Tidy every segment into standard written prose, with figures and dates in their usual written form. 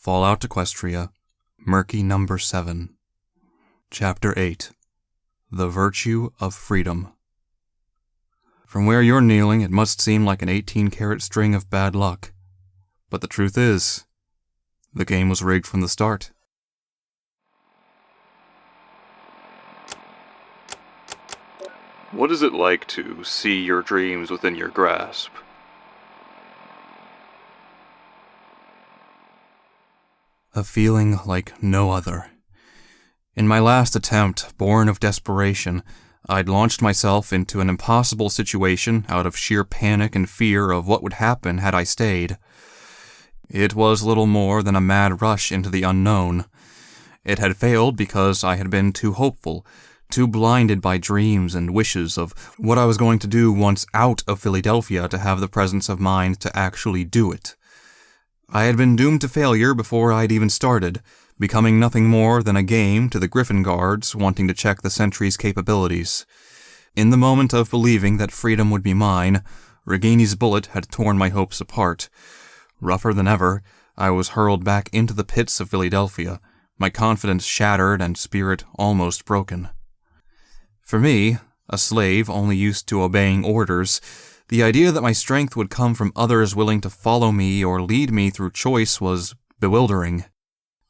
Fallout Equestria, Murky number 7. Chapter 8. The Virtue of Freedom. From where you're kneeling, it must seem like an 18-carat string of bad luck. But the truth is, the game was rigged from the start. What is it like to see your dreams within your grasp? A feeling like no other. In my last attempt, born of desperation, I'd launched myself into an impossible situation out of sheer panic and fear of what would happen had I stayed. It was little more than a mad rush into the unknown. It had failed because I had been too hopeful, too blinded by dreams and wishes of what I was going to do once out of Philadelphia to have the presence of mind to actually do it. I had been doomed to failure before I'd even started, becoming nothing more than a game to the Griffin guards wanting to check the sentry's capabilities. In the moment of believing that freedom would be mine, Regini's bullet had torn my hopes apart. Rougher than ever, I was hurled back into the pits of Philadelphia, my confidence shattered and spirit almost broken. For me, a slave only used to obeying orders, the idea that my strength would come from others willing to follow me or lead me through choice was bewildering.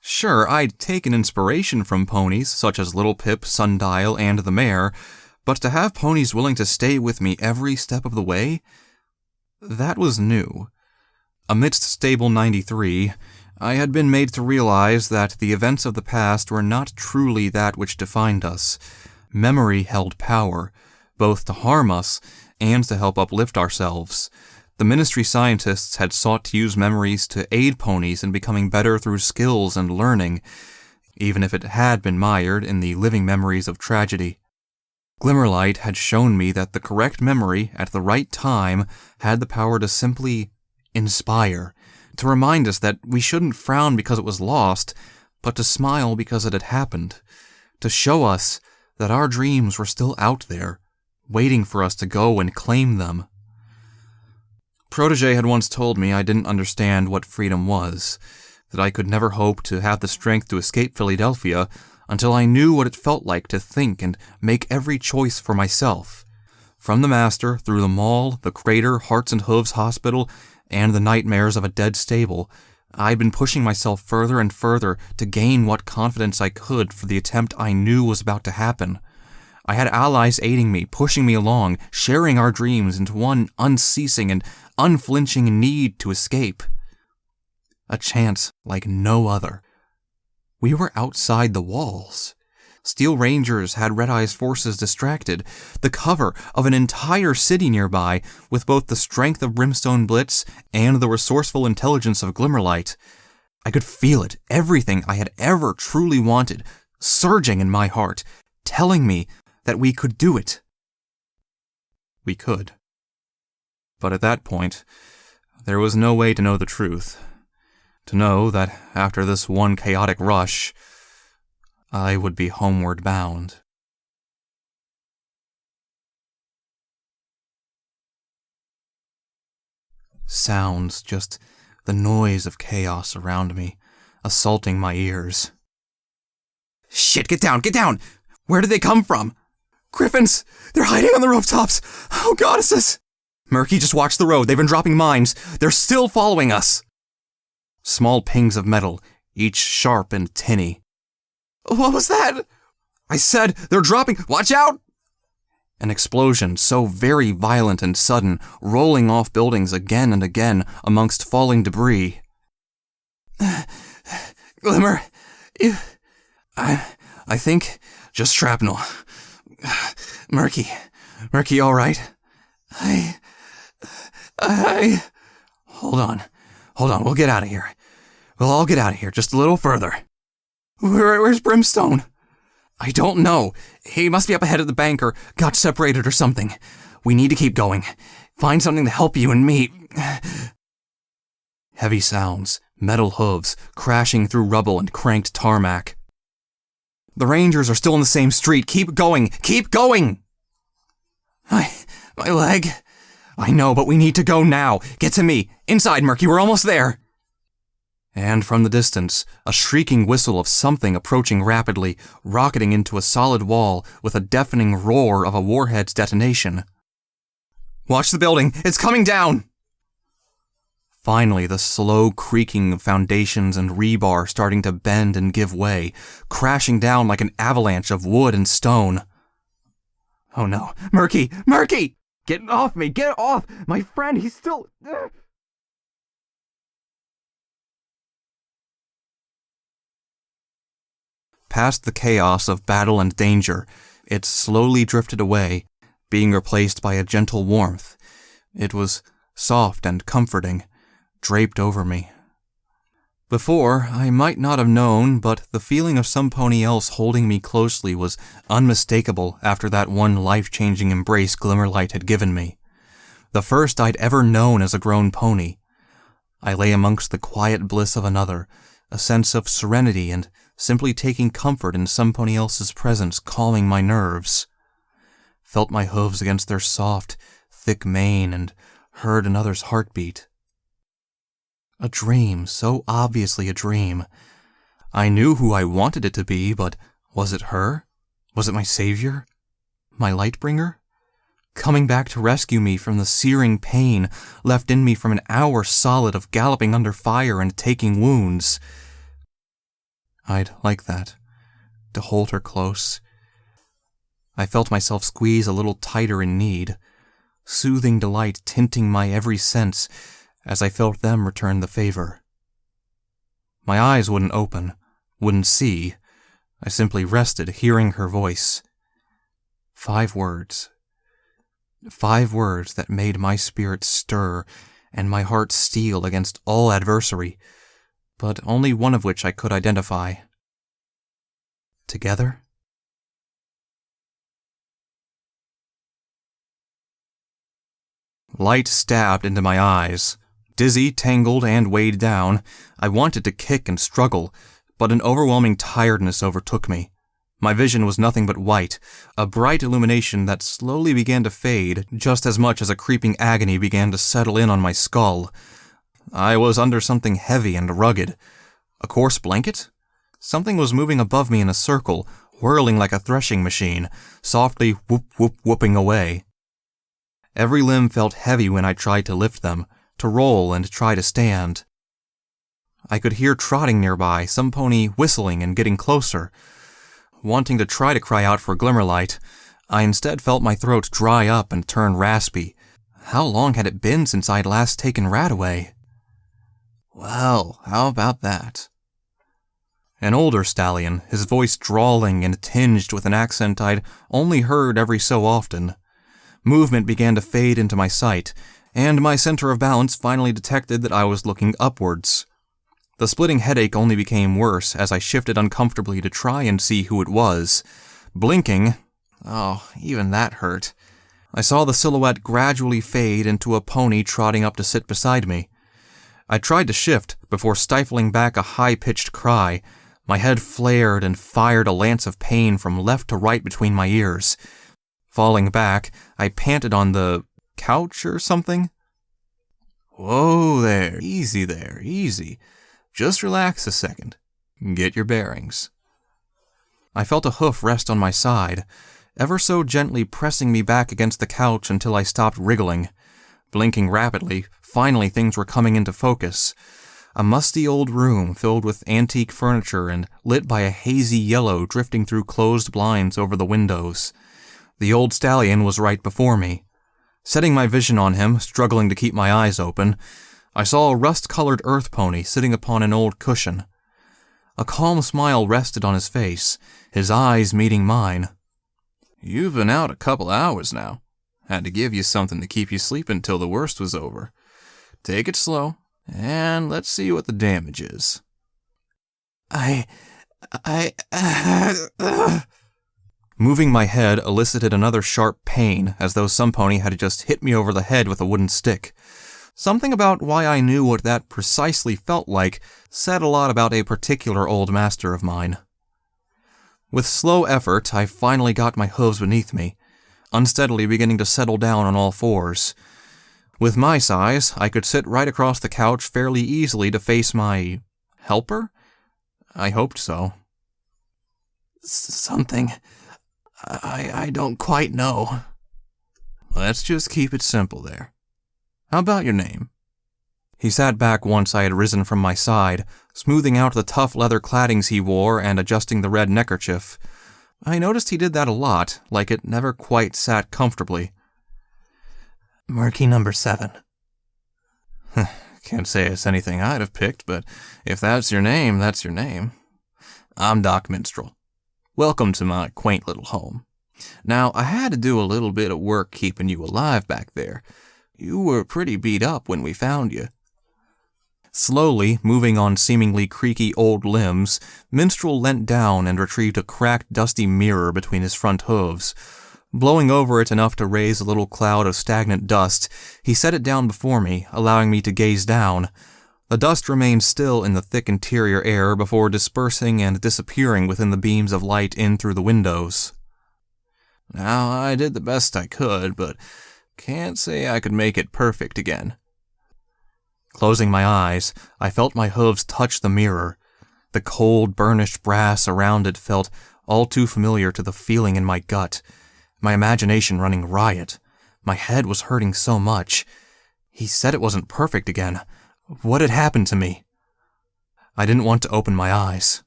Sure, I'd taken inspiration from ponies such as Little Pip, Sundial, and the Mare, but to have ponies willing to stay with me every step of the way? That was new. Amidst Stable 93, I had been made to realize that the events of the past were not truly that which defined us. Memory held power, both to harm us and to help uplift ourselves. The Ministry scientists had sought to use memories to aid ponies in becoming better through skills and learning, even if it had been mired in the living memories of tragedy. Glimmerlight had shown me that the correct memory at the right time had the power to simply inspire, to remind us that we shouldn't frown because it was lost, but to smile because it had happened, to show us that our dreams were still out there, waiting for us to go and claim them. Protégé had once told me I didn't understand what freedom was, that I could never hope to have the strength to escape Philadelphia until I knew what it felt like to think and make every choice for myself. From the Master, through the mall, the crater, Hearts and Hooves Hospital, and the nightmares of a dead stable, I'd been pushing myself further and further to gain what confidence I could for the attempt I knew was about to happen. I had allies aiding me, pushing me along, sharing our dreams into one unceasing and unflinching need to escape. A chance like no other. We were outside the walls. Steel Rangers had Red Eye's forces distracted, the cover of an entire city nearby, with both the strength of Brimstone Blitz and the resourceful intelligence of Glimmerlight. I could feel it, everything I had ever truly wanted, surging in my heart, telling me that we could do it. We could. But at that point, there was no way to know the truth. To know that after this one chaotic rush, I would be homeward bound. Sounds, just the noise of chaos around me, assaulting my ears. Shit, get down, get down! Where did they come from? Griffins! They're hiding on the rooftops! Oh, goddesses! Murky, just watch the road. They've been dropping mines. They're still following us. Small pings of metal, each sharp and tinny. What was that? I said, they're dropping. Watch out! An explosion so very violent and sudden, rolling off buildings again and again amongst falling debris. Glimmer, I think just shrapnel. Murky, all right? Hold on, we'll get out of here. We'll all get out of here, just a little further. Where's Brimstone? I don't know. He must be up ahead of the bank or got separated or something. We need to keep going. Find something to help you and me. Heavy sounds, metal hooves, crashing through rubble and cranked tarmac. The Rangers are still in the same street. Keep going! Keep going! My leg. I know, but we need to go now. Get to me. Inside, Murky. We're almost there. And from the distance, a shrieking whistle of something approaching rapidly, rocketing into a solid wall with a deafening roar of a warhead's detonation. "Watch the building! It's coming down!" Finally, the slow creaking of foundations and rebar starting to bend and give way, crashing down like an avalanche of wood and stone. "Oh no, Murky! Murky! Get off me! Get off! My friend, he's still... Past the chaos of battle and danger, it slowly drifted away, being replaced by a gentle warmth. It was soft and comforting, draped over me. Before, I might not have known, but the feeling of some pony else holding me closely was unmistakable after that one life-changing embrace Glimmerlight had given me. The first I'd ever known as a grown pony. I lay amongst the quiet bliss of another, a sense of serenity and simply taking comfort in some pony else's presence calming my nerves. Felt my hooves against their soft, thick mane and heard another's heartbeat. A dream, so obviously a dream. I knew who I wanted it to be, but was it her? Was it my savior? My Lightbringer? Coming back to rescue me from the searing pain left in me from an hour solid of galloping under fire and taking wounds. I'd like that, to hold her close. I felt myself squeeze a little tighter in need, soothing delight tinting my every sense as I felt them return the favor. My eyes wouldn't open, wouldn't see. I simply rested, hearing her voice. 5 words. 5 words that made my spirit stir and my heart steel against all adversary, but only one of which I could identify. Together? Light stabbed into my eyes. Dizzy, tangled, and weighed down, I wanted to kick and struggle, but an overwhelming tiredness overtook me. My vision was nothing but white, a bright illumination that slowly began to fade just as much as a creeping agony began to settle in on my skull. I was under something heavy and rugged. A coarse blanket? Something was moving above me in a circle, whirling like a threshing machine, softly whoop-whoop-whooping away. Every limb felt heavy when I tried to lift them, to roll and try to stand. I could hear trotting nearby, some pony whistling and getting closer. Wanting to try to cry out for Glimmerlight, I instead felt my throat dry up and turn raspy. How long had it been since I'd last taken Radaway? Well, how about that? An older stallion, his voice drawling and tinged with an accent I'd only heard every so often. Movement began to fade into my sight, and my center of balance finally detected that I was looking upwards. The splitting headache only became worse as I shifted uncomfortably to try and see who it was. Blinking, even that hurt. I saw the silhouette gradually fade into a pony trotting up to sit beside me. I tried to shift before stifling back a high-pitched cry. My head flared and fired a lance of pain from left to right between my ears. Falling back, I panted on the couch or something. Whoa there, easy. Just relax a second. Get your bearings. I felt a hoof rest on my side, ever so gently pressing me back against the couch until I stopped wriggling. Blinking rapidly, finally things were coming into focus. A musty old room filled with antique furniture and lit by a hazy yellow drifting through closed blinds over the windows. The old stallion was right before me. Setting my vision on him, struggling to keep my eyes open, I saw a rust-colored earth pony sitting upon an old cushion. A calm smile rested on his face, his eyes meeting mine. "You've been out a couple hours now. Had to give you something to keep you sleeping till the worst was over. Take it slow, and let's see what the damage is." Moving my head elicited another sharp pain, as though some pony had just hit me over the head with a wooden stick. Something about why I knew what that precisely felt like said a lot about a particular old master of mine. With slow effort, I finally got my hooves beneath me, unsteadily beginning to settle down on all fours. With my size, I could sit right across the couch fairly easily to face my Helper? I hoped so. Something. I don't quite know. Let's just keep it simple there. How about your name? He sat back once I had risen from my side, smoothing out the tough leather claddings he wore and adjusting the red neckerchief. I noticed he did that a lot, like it never quite sat comfortably. Murky number 7. Can't say it's anything I'd have picked, but if that's your name, that's your name. I'm Doc Minstrel. Welcome to my quaint little home. Now, I had to do a little bit of work keeping you alive back there. You were pretty beat up when we found you. Slowly, moving on seemingly creaky old limbs, Minstrel leant down and retrieved a cracked, dusty mirror between his front hooves. Blowing over it enough to raise a little cloud of stagnant dust, he set it down before me, allowing me to gaze down. The dust remained still in the thick interior air before dispersing and disappearing within the beams of light in through the windows. Now, I did the best I could, but can't say I could make it perfect again. Closing my eyes, I felt my hooves touch the mirror. The cold, burnished brass around it felt all too familiar to the feeling in my gut, my imagination running riot. My head was hurting so much. He said it wasn't perfect again. What had happened to me? I didn't want to open my eyes.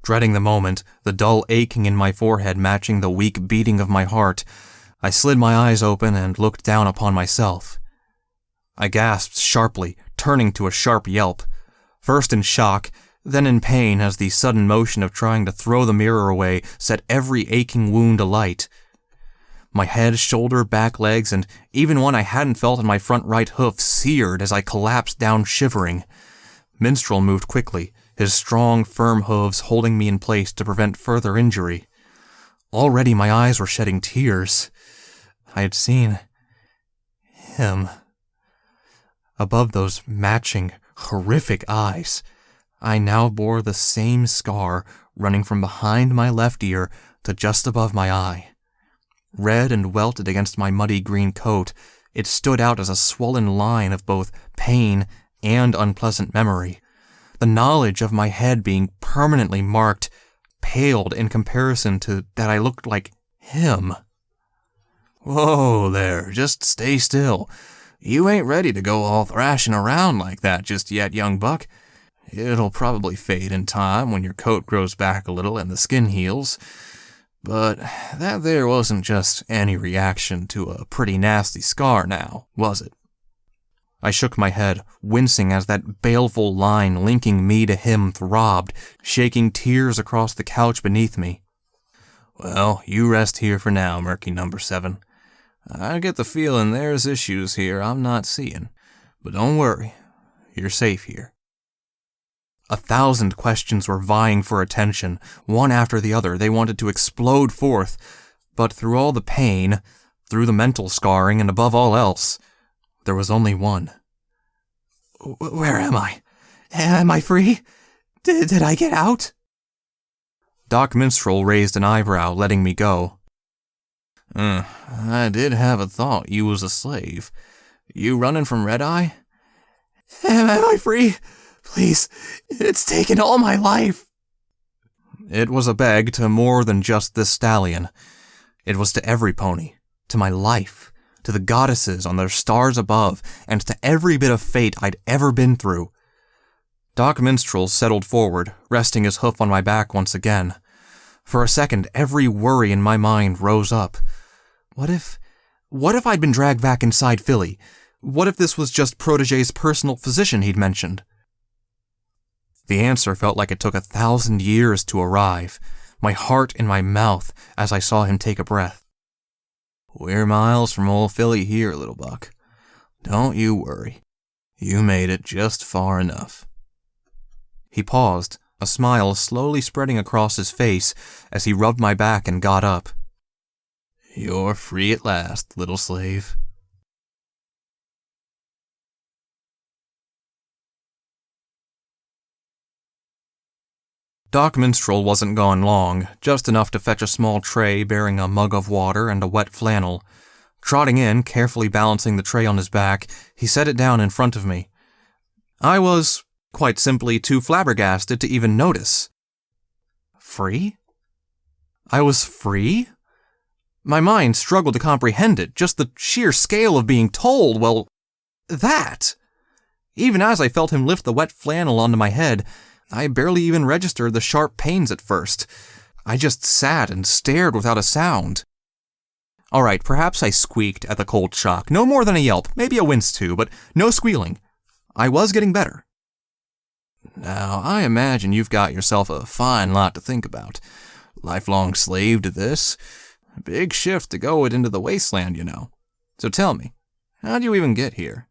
Dreading the moment, the dull aching in my forehead matching the weak beating of my heart, I slid my eyes open and looked down upon myself. I gasped sharply, turning to a sharp yelp, first in shock, then in pain as the sudden motion of trying to throw the mirror away set every aching wound alight. My head, shoulder, back legs, and even one I hadn't felt in my front right hoof seared as I collapsed down shivering. Minstrel moved quickly, his strong, firm hooves holding me in place to prevent further injury. Already my eyes were shedding tears. I had seen him. Above those matching, horrific eyes, I now bore the same scar running from behind my left ear to just above my eye. Red and welted against my muddy green coat, it stood out as a swollen line of both pain and unpleasant memory. The knowledge of my head being permanently marked paled in comparison to that I looked like him. Whoa there, just stay still. You ain't ready to go all thrashing around like that just yet, young buck. It'll probably fade in time when your coat grows back a little and the skin heals. But that there wasn't just any reaction to a pretty nasty scar now, was it? I shook my head, wincing as that baleful line linking me to him throbbed, shaking tears across the couch beneath me. Well, you rest here for now, Murky number 7. I get the feeling there's issues here I'm not seeing. But don't worry, you're safe here. 1,000 questions were vying for attention, one after the other. They wanted to explode forth. But through all the pain, through the mental scarring, and above all else, there was only one. Where am I? Am I free? Did I get out? Doc Minstrel raised an eyebrow, letting me go. I did have a thought you was a slave. You running from Red Eye? Am I free? Please, it's taken all my life. It was a beg to more than just this stallion. It was to every pony, to my life, to the goddesses on their stars above, and to every bit of fate I'd ever been through. Doc Minstrel settled forward, resting his hoof on my back once again. For a second, every worry in my mind rose up. What if I'd been dragged back inside Philly? What if this was just Protégé's personal physician he'd mentioned? The answer felt like it took 1,000 years to arrive, my heart in my mouth as I saw him take a breath. We're miles from old Philly here, little buck. Don't you worry. You made it just far enough. He paused, a smile slowly spreading across his face as he rubbed my back and got up. You're free at last, little slave. Doc Minstrel wasn't gone long, just enough to fetch a small tray bearing a mug of water and a wet flannel. Trotting in, carefully balancing the tray on his back, he set it down in front of me. I was, quite simply too flabbergasted to even notice. Free? I was free? My mind struggled to comprehend it, just the sheer scale of being told, well, that. Even as I felt him lift the wet flannel onto my head, I barely even registered the sharp pains at first. I just sat and stared without a sound. All right, perhaps I squeaked at the cold shock. No more than a yelp, maybe a wince too, but no squealing. I was getting better. Now, I imagine you've got yourself a fine lot to think about. Lifelong slave to this. A big shift to go it into the wasteland, you know. So tell me, how'd you even get here?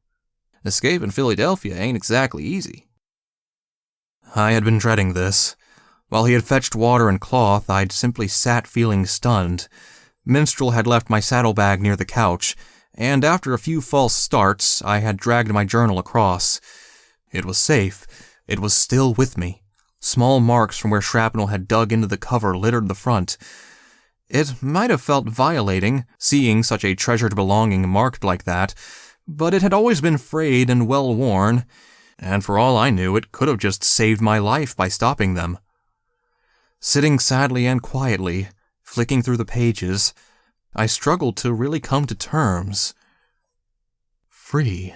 Escaping Philadelphia ain't exactly easy. I had been dreading this. While he had fetched water and cloth, I'd simply sat feeling stunned. Minstrel had left my saddlebag near the couch, and after a few false starts, I had dragged my journal across. It was safe. It was still with me. Small marks from where shrapnel had dug into the cover littered the front. It might have felt violating, seeing such a treasured belonging marked like that, but it had always been frayed and well worn, and for all I knew, it could have just saved my life by stopping them. Sitting sadly and quietly, flicking through the pages, I struggled to really come to terms. Free.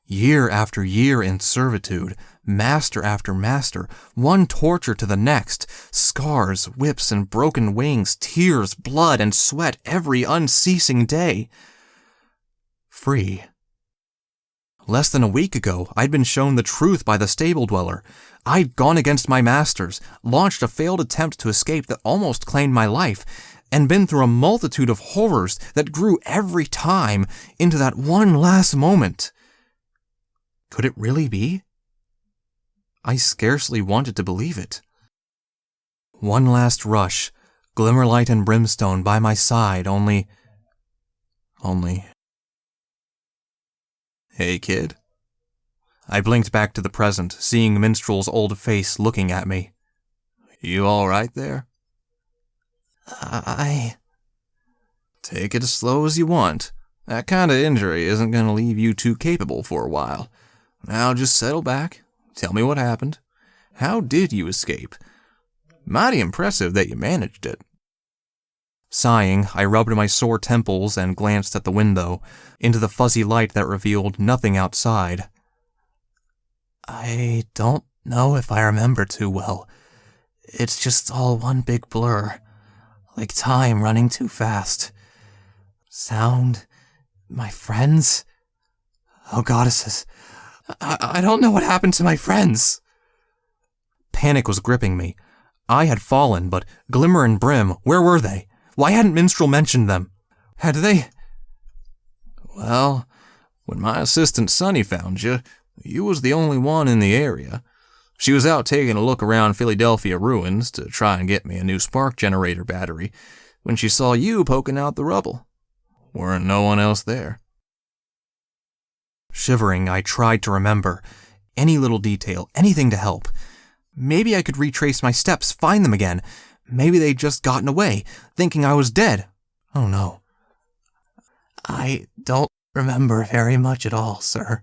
Year after year in servitude, master after master, one torture to the next, scars, whips, and broken wings, tears, blood, and sweat every unceasing day. Free. Less than a week ago, I'd been shown the truth by the stable dweller. I'd gone against my masters, launched a failed attempt to escape that almost claimed my life, and been through a multitude of horrors that grew every time into that one last moment. Could it really be? I scarcely wanted to believe it. One last rush, glimmerlight and brimstone by my side, only... Hey, kid. I blinked back to the present, seeing Minstrel's old face looking at me. You all right there? Take it as slow as you want. That kind of injury isn't going to leave you too capable for a while. Now just settle back. Tell me what happened. How did you escape? Mighty impressive that you managed it. Sighing, I rubbed my sore temples and glanced at the window, into the fuzzy light that revealed nothing outside. I don't know if I remember too well. It's just all one big blur, like time running too fast. Sound, my friends. Oh, goddesses, I don't know what happened to my friends. Panic was gripping me. I had fallen, but Glimmer and Brim, where were they? Why hadn't Minstrel mentioned them? Had they... Well, when my assistant Sunny found you, you was the only one in the area. She was out taking a look around Philadelphia ruins to try and get me a new spark generator battery when she saw you poking out the rubble. Weren't no one else there. Shivering, I tried to remember. Any little detail, anything to help. Maybe I could retrace my steps, find them again. Maybe they'd just gotten away, thinking I was dead. Oh no. I don't remember very much at all, sir.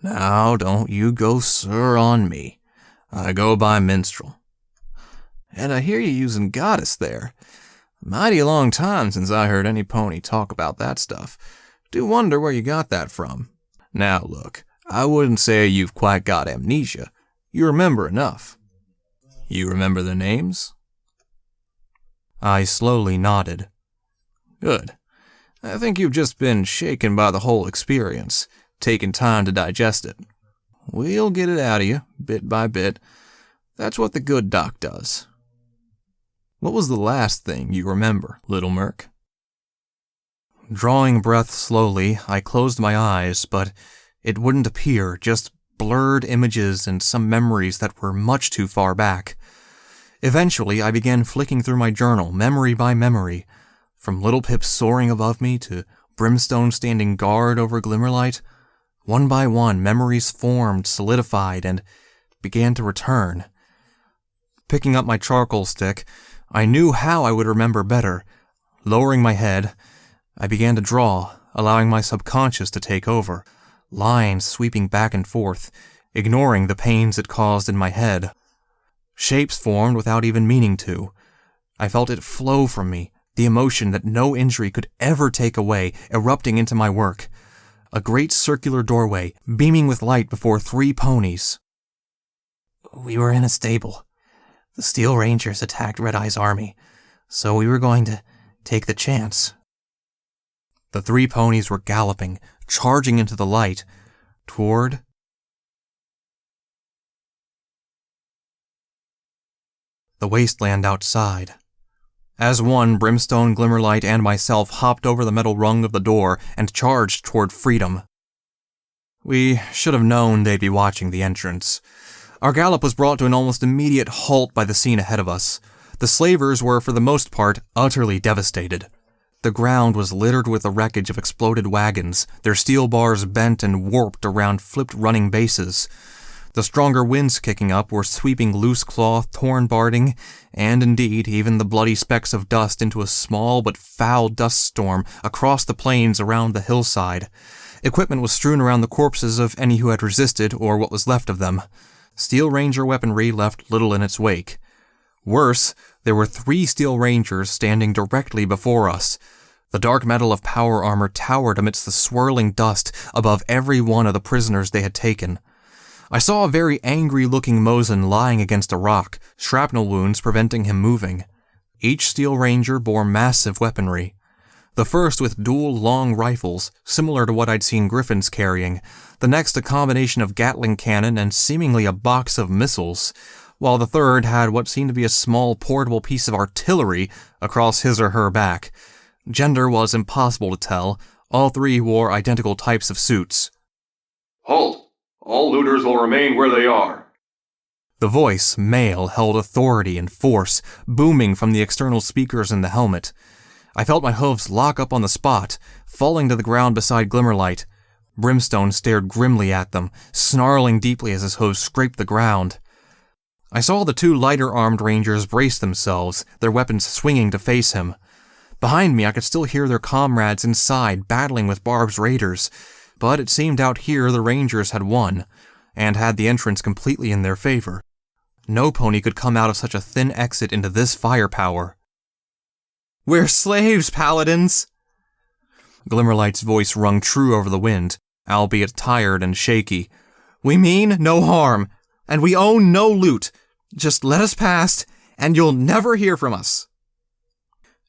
Now, don't you go sir on me. I go by Minstrel. And I hear you using goddess there. Mighty long time since I heard any pony talk about that stuff. Do wonder where you got that from. Now look, I wouldn't say you've quite got amnesia. You remember enough. You remember the names? I slowly nodded. Good. I think you've just been shaken by the whole experience, taking time to digest it. We'll get it out of you, bit by bit. That's what the good doc does. What was the last thing you remember, little Murk? Drawing breath slowly, I closed my eyes, but it wouldn't appear, just blurred images and some memories that were much too far back. Eventually, I began flicking through my journal, memory by memory, from Little Pip soaring above me to Brimstone standing guard over Glimmerlight. One by one, memories formed, solidified, and began to return. Picking up my charcoal stick, I knew how I would remember better. Lowering my head, I began to draw, allowing my subconscious to take over, lines sweeping back and forth, ignoring the pains it caused in my head. Shapes formed without even meaning to. I felt it flow from me, the emotion that no injury could ever take away, erupting into my work. A great circular doorway, beaming with light before 3 ponies. We were in a stable. The Steel Rangers attacked Red Eye's army, so we were going to take the chance. The 3 ponies were galloping, charging into the light, toward the wasteland outside. As one, Brimstone, Glimmerlight, and myself hopped over the metal rung of the door and charged toward freedom. We should have known they'd be watching the entrance. Our gallop was brought to an almost immediate halt by the scene ahead of us. The slavers were, for the most part, utterly devastated. The ground was littered with the wreckage of exploded wagons, their steel bars bent and warped around flipped running bases. The stronger winds kicking up were sweeping loose cloth, torn barding, and indeed even the bloody specks of dust into a small but foul dust storm across the plains around the hillside. Equipment was strewn around the corpses of any who had resisted, or what was left of them. Steel Ranger weaponry left little in its wake. Worse, there were 3 Steel Rangers standing directly before us. The dark metal of power armor towered amidst the swirling dust above every one of the prisoners they had taken. I saw a very angry-looking Mosin lying against a rock, shrapnel wounds preventing him moving. Each Steel Ranger bore massive weaponry. The first with dual long rifles, similar to what I'd seen Griffins carrying, the next a combination of Gatling cannon and seemingly a box of missiles, while the third had what seemed to be a small portable piece of artillery across his or her back. Gender was impossible to tell. All 3 wore identical types of suits. Halt! All looters will remain where they are. The voice, male, held authority and force, booming from the external speakers in the helmet. I felt my hooves lock up on the spot, falling to the ground beside Glimmerlight. Brimstone stared grimly at them, snarling deeply as his hooves scraped the ground. I saw the 2 lighter-armed Rangers brace themselves, their weapons swinging to face him. Behind me, I could still hear their comrades inside battling with Barb's raiders, but it seemed out here the Rangers had won, and had the entrance completely in their favor. No pony could come out of such a thin exit into this firepower. "We're slaves, paladins!" Glimmerlight's voice rung true over the wind, albeit tired and shaky. "We mean no harm, and we own no loot. Just let us pass, and you'll never hear from us."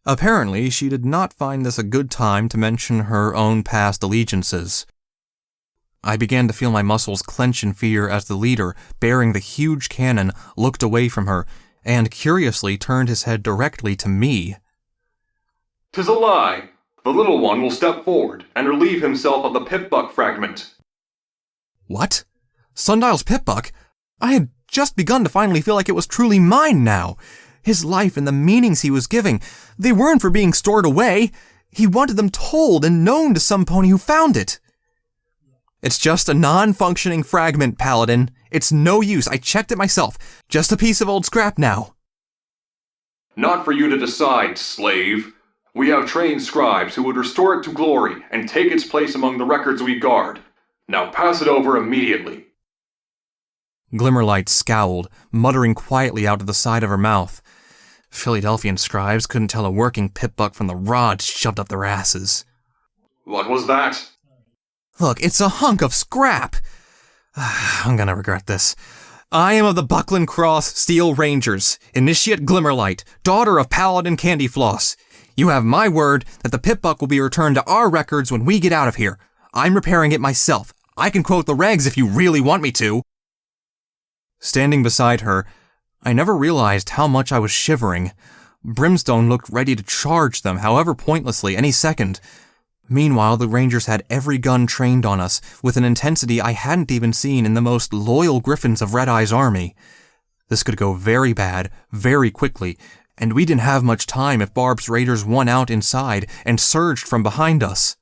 Apparently, she did not find this a good time to mention her own past allegiances. I began to feel my muscles clench in fear as the leader, bearing the huge cannon, looked away from her, and curiously turned his head directly to me. "'Tis a lie. The little one will step forward and relieve himself of the pip-buck fragment." What? Sundial's pip-buck? I had just begun to finally feel like it was truly mine now. His life and the meanings he was giving, they weren't for being stored away. He wanted them told and known to some pony who found it. "It's just a non-functioning fragment, Paladin. It's no use. I checked it myself. Just a piece of old scrap now." "Not for you to decide, slave. We have trained scribes who would restore it to glory and take its place among the records we guard. Now pass it over immediately." Glimmerlight scowled, muttering quietly out of the side of her mouth. Philadelphian scribes couldn't tell a working pip-buck from the rods shoved up their asses. "What was that?" "Look, it's a hunk of scrap. I'm gonna regret this. I am of the Buckland Cross Steel Rangers, Initiate Glimmerlight, daughter of Paladin Candyfloss. You have my word that the pip-buck will be returned to our records when we get out of here. I'm repairing it myself. I can quote the regs if you really want me to." Standing beside her, I never realized how much I was shivering. Brimstone looked ready to charge them, however pointlessly, any second. Meanwhile, the Rangers had every gun trained on us, with an intensity I hadn't even seen in the most loyal Griffins of Red Eye's army. This could go very bad, very quickly, and we didn't have much time if Barb's raiders won out inside and surged from behind us.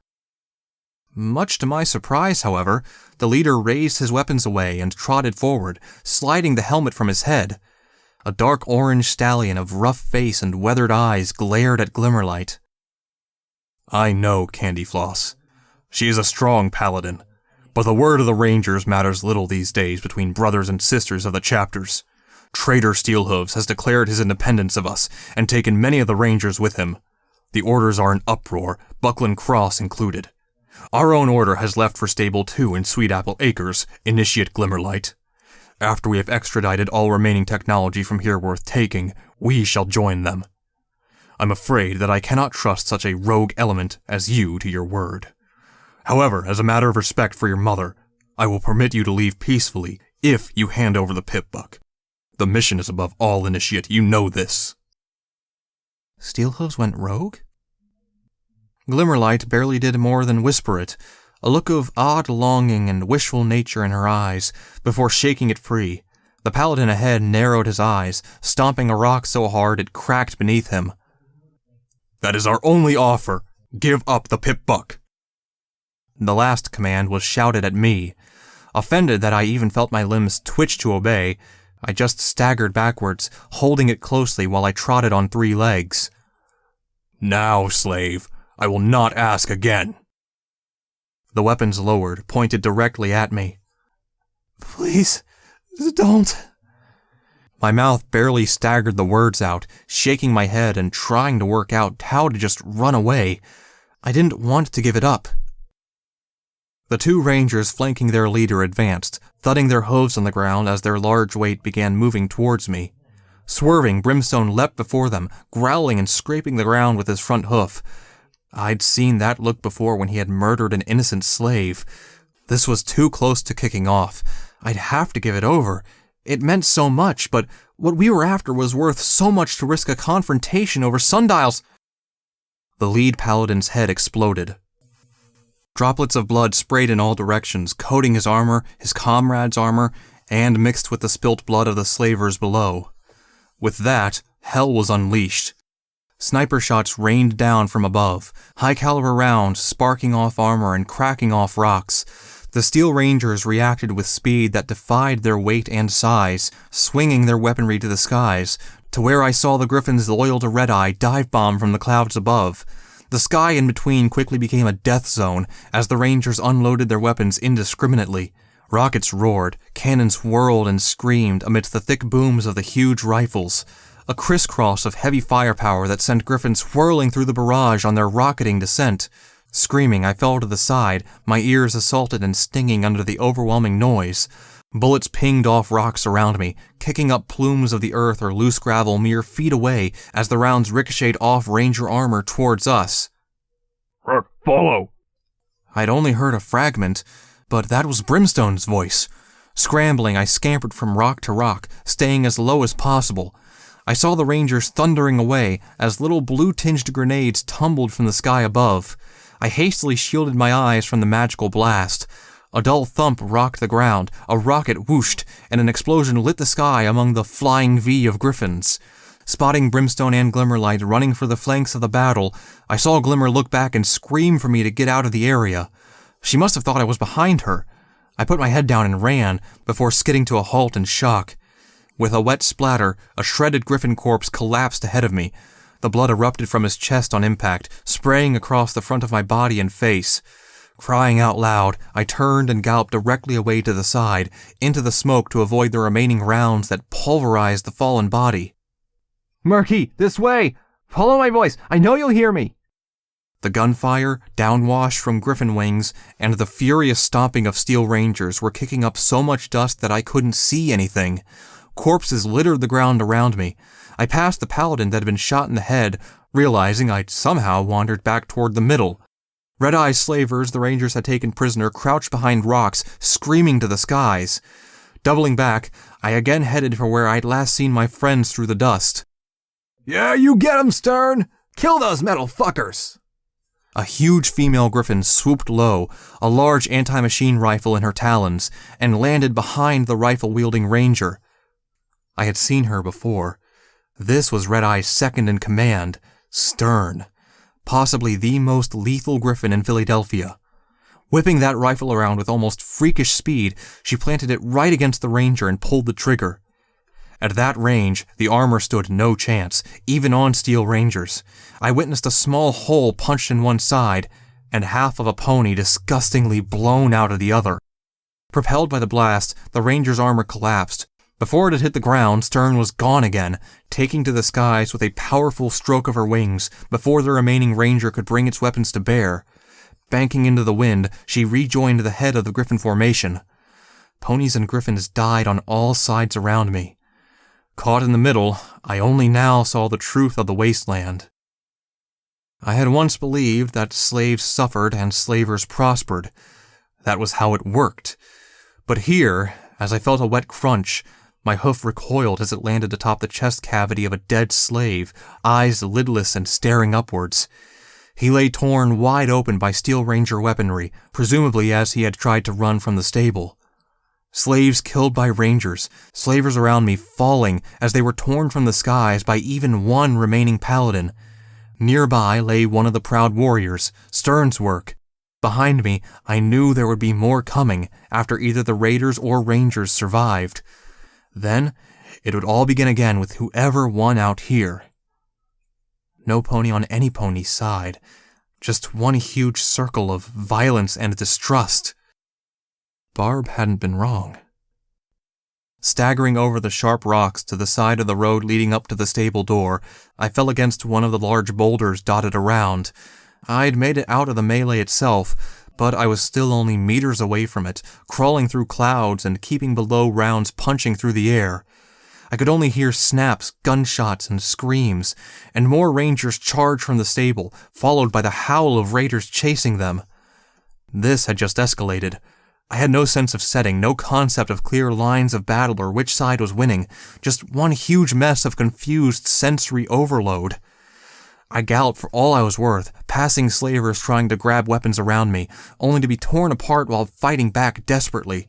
Much to my surprise, however, the leader raised his weapons away and trotted forward, sliding the helmet from his head. A dark orange stallion of rough face and weathered eyes glared at Glimmerlight. "I know Candyfloss. She is a strong paladin. But the word of the Rangers matters little these days between brothers and sisters of the chapters. Traitor Steelhooves has declared his independence of us and taken many of the Rangers with him. The orders are in uproar, Buckland Cross included. Our own order has left for Stable 2 in Sweetapple Acres, Initiate Glimmerlight. After we have extradited all remaining technology from here worth taking, we shall join them. I'm afraid that I cannot trust such a rogue element as you to your word. However, as a matter of respect for your mother, I will permit you to leave peacefully if you hand over the Pip-Buck. The mission is above all, Initiate, you know this. Steelhooves went rogue? Glimmerlight barely did more than whisper it, a look of odd longing and wishful nature in her eyes, before shaking it free. The paladin ahead narrowed his eyes, stomping a rock so hard it cracked beneath him. That is our only offer. Give up the Pip-Buck. The last command was shouted at me. Offended that I even felt my limbs twitch to obey, I just staggered backwards, holding it closely while I trotted on 3 legs. Now, slave, I will not ask again. The weapons lowered, pointed directly at me. Please, don't. My mouth barely staggered the words out, shaking my head and trying to work out how to just run away. I didn't want to give it up. The 2 Rangers flanking their leader advanced, thudding their hooves on the ground as their large weight began moving towards me. Swerving, Brimstone leapt before them, growling and scraping the ground with his front hoof. I'd seen that look before when he had murdered an innocent slave. This was too close to kicking off. I'd have to give it over. It meant so much, but what we were after was worth so much to risk a confrontation over sundials. The lead paladin's head exploded. Droplets of blood sprayed in all directions, coating his armor, his comrades' armor, and mixed with the spilt blood of the slavers below. With that, hell was unleashed. Sniper shots rained down from above, high-caliber rounds sparking off armor and cracking off rocks. The Steel Rangers reacted with speed that defied their weight and size, swinging their weaponry to the skies, to where I saw the Griffins loyal to Red-Eye dive-bomb from the clouds above. The sky in between quickly became a death zone as the Rangers unloaded their weapons indiscriminately. Rockets roared, cannons whirled and screamed amidst the thick booms of the huge rifles. A crisscross of heavy firepower that sent Griffins whirling through the barrage on their rocketing descent. Screaming, I fell to the side, my ears assaulted and stinging under the overwhelming noise. Bullets pinged off rocks around me, kicking up plumes of the earth or loose gravel mere feet away as the rounds ricocheted off Ranger armor towards us. Follow! I'd only heard a fragment, but that was Brimstone's voice. Scrambling, I scampered from rock to rock, staying as low as possible. I saw the Rangers thundering away as little blue-tinged grenades tumbled from the sky above. I hastily shielded my eyes from the magical blast. A dull thump rocked the ground, a rocket whooshed, and an explosion lit the sky among the flying V of Griffins. Spotting Brimstone and Glimmerlight running for the flanks of the battle, I saw Glimmer look back and scream for me to get out of the area. She must have thought I was behind her. I put my head down and ran, before skidding to a halt in shock. With a wet splatter, a shredded Griffin corpse collapsed ahead of me. The blood erupted from his chest on impact, spraying across the front of my body and face. Crying out loud, I turned and galloped directly away to the side, into the smoke to avoid the remaining rounds that pulverized the fallen body. Murky, this way! Follow my voice, I know you'll hear me! The gunfire, downwash from Griffin wings, and the furious stomping of Steel Rangers were kicking up so much dust that I couldn't see anything. Corpses littered the ground around me. I passed the paladin that had been shot in the head, realizing I'd somehow wandered back toward the middle. Red-Eye slavers the Rangers had taken prisoner crouched behind rocks, screaming to the skies. Doubling back, I again headed for where I'd last seen my friends through the dust. Yeah, you get 'em, Stern! Kill those metal fuckers! A huge female griffin swooped low, a large anti-machine rifle in her talons, and landed behind the rifle-wielding Ranger. I had seen her before. This was Red-Eye's second in command, Stern. Possibly the most lethal griffin in Philadelphia. Whipping that rifle around with almost freakish speed, she planted it right against the Ranger and pulled the trigger. At that range, the armor stood no chance, even on Steel Rangers. I witnessed a small hole punched in one side, and half of a pony disgustingly blown out of the other. Propelled by the blast, the Ranger's armor collapsed. Before it had hit the ground, Stern was gone again, taking to the skies with a powerful stroke of her wings before the remaining Ranger could bring its weapons to bear. Banking into the wind, she rejoined the head of the Griffin formation. Ponies and Griffins died on all sides around me. Caught in the middle, I only now saw the truth of the wasteland. I had once believed that slaves suffered and slavers prospered. That was how it worked. But here, as I felt a wet crunch, my hoof recoiled as it landed atop the chest cavity of a dead slave, eyes lidless and staring upwards. He lay torn wide open by Steel Ranger weaponry, presumably as he had tried to run from the stable. Slaves killed by Rangers, slavers around me falling as they were torn from the skies by even one remaining paladin. Nearby lay one of the proud warriors, Stern's work. Behind me, I knew there would be more coming after either the Raiders or Rangers survived. Then, it would all begin again with whoever won out here. No pony on any pony's side, just one huge circle of violence and distrust. Barb hadn't been wrong. Staggering over the sharp rocks to the side of the road leading up to the stable door, I fell against one of the large boulders dotted around. I'd made it out of the melee itself, but I was still only meters away from it, crawling through clouds and keeping below rounds punching through the air. I could only hear snaps, gunshots, and screams, and more Rangers charged from the stable, followed by the howl of Raiders chasing them. This had just escalated. I had no sense of setting, no concept of clear lines of battle or which side was winning, just one huge mess of confused sensory overload. I galloped for all I was worth, passing slavers trying to grab weapons around me, only to be torn apart while fighting back desperately.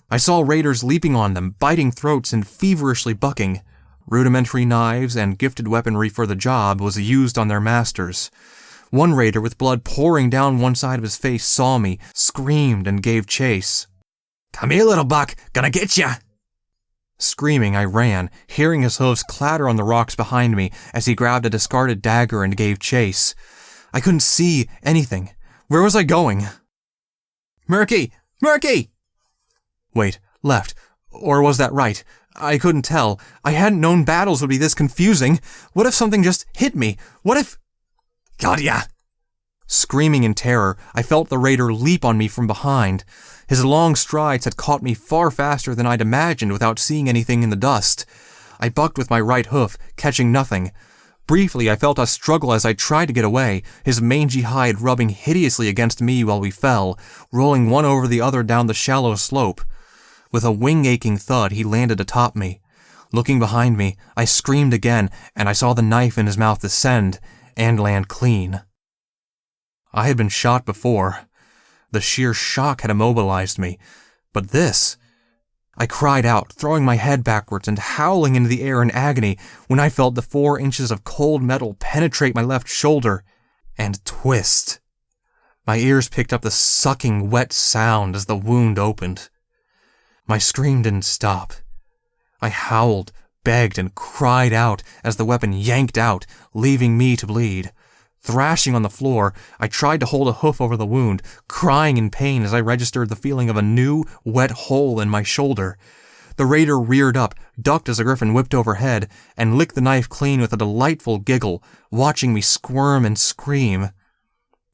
I saw Raiders leaping on them, biting throats and feverishly bucking. Rudimentary knives and gifted weaponry for the job was used on their masters. One Raider with blood pouring down one side of his face saw me, screamed, and gave chase. "Come here, little buck! Gonna get ya!" Screaming, I ran, hearing his hooves clatter on the rocks behind me as he grabbed a discarded dagger and gave chase. I couldn't see anything. Where was I going? "Murky! Murky!" Wait, left. Or was that right? I couldn't tell. I hadn't known battles would be this confusing. What if something just hit me? What if... "Got ya!" Screaming in terror, I felt the Raider leap on me from behind. His long strides had caught me far faster than I'd imagined without seeing anything in the dust. I bucked with my right hoof, catching nothing. Briefly, I felt us struggle as I tried to get away, his mangy hide rubbing hideously against me while we fell, rolling one over the other down the shallow slope. With a wing-aching thud, he landed atop me. Looking behind me, I screamed again, and I saw the knife in his mouth descend and land clean. I had been shot before. The sheer shock had immobilized me. But this... I cried out, throwing my head backwards and howling into the air in agony when I felt the 4 inches of cold metal penetrate my left shoulder and twist. My ears picked up the sucking, wet sound as the wound opened. My scream didn't stop. I howled, begged, and cried out as the weapon yanked out, leaving me to bleed. Thrashing on the floor, I tried to hold a hoof over the wound, crying in pain as I registered the feeling of a new, wet hole in my shoulder. The Raider reared up, ducked as a Griffin whipped overhead, and licked the knife clean with a delightful giggle, watching me squirm and scream.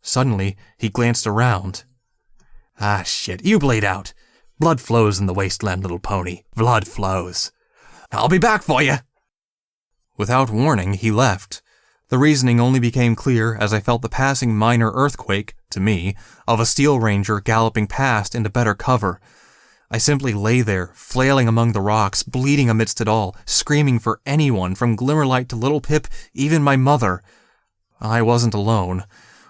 Suddenly, he glanced around. "Ah, shit, you bleed out. Blood flows in the wasteland, little pony. Blood flows. I'll be back for you." Without warning, he left. The reasoning only became clear as I felt the passing minor earthquake, to me, of a Steel Ranger galloping past into better cover. I simply lay there, flailing among the rocks, bleeding amidst it all, screaming for anyone, from Glimmerlight to Little Pip, even my mother. I wasn't alone.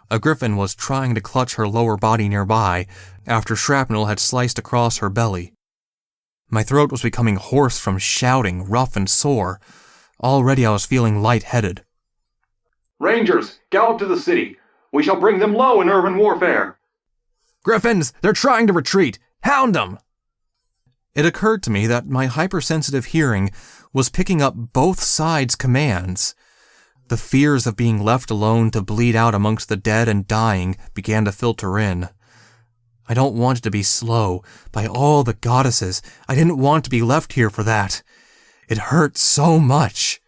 A Griffin was trying to clutch her lower body nearby, after shrapnel had sliced across her belly. My throat was becoming hoarse from shouting, rough and sore. Already I was feeling light-headed. "Rangers, gallop to the city. We shall bring them low in urban warfare." "Griffins! They're trying to retreat! Hound them!" It occurred to me that my hypersensitive hearing was picking up both sides' commands. The fears of being left alone to bleed out amongst the dead and dying began to filter in. I don't want to be slow. By all the goddesses, I didn't want to be left here for that. It hurt so much.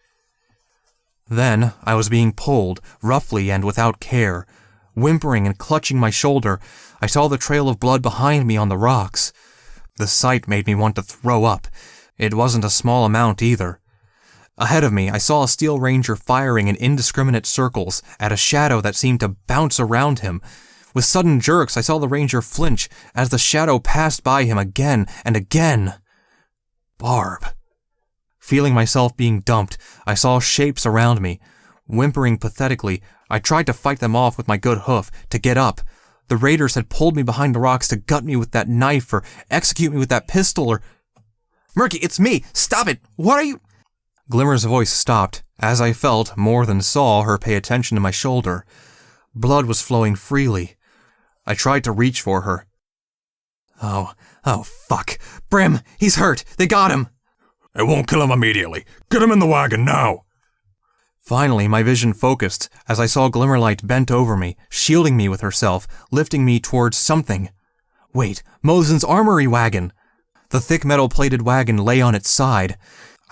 Then I was being pulled, roughly and without care. Whimpering and clutching my shoulder, I saw the trail of blood behind me on the rocks. The sight made me want to throw up. It wasn't a small amount either. Ahead of me, I saw a Steel Ranger firing in indiscriminate circles at a shadow that seemed to bounce around him. With sudden jerks, I saw the Ranger flinch as the shadow passed by him again and again. Barb. Feeling myself being dumped, I saw shapes around me. Whimpering pathetically, I tried to fight them off with my good hoof, to get up. The raiders had pulled me behind the rocks to gut me with that knife or execute me with that pistol or... "Murky, it's me! Stop it! What are you—" Glimmer's voice stopped, as I felt, more than saw, her pay attention to my shoulder. Blood was flowing freely. I tried to reach for her. Oh, fuck. Brim, he's hurt. They got him. It won't kill him immediately. Get him in the wagon now. Finally, my vision focused as I saw Glimmerlight bent over me, shielding me with herself, lifting me towards something. Wait, Mosen's armory wagon! The thick metal-plated wagon lay on its side.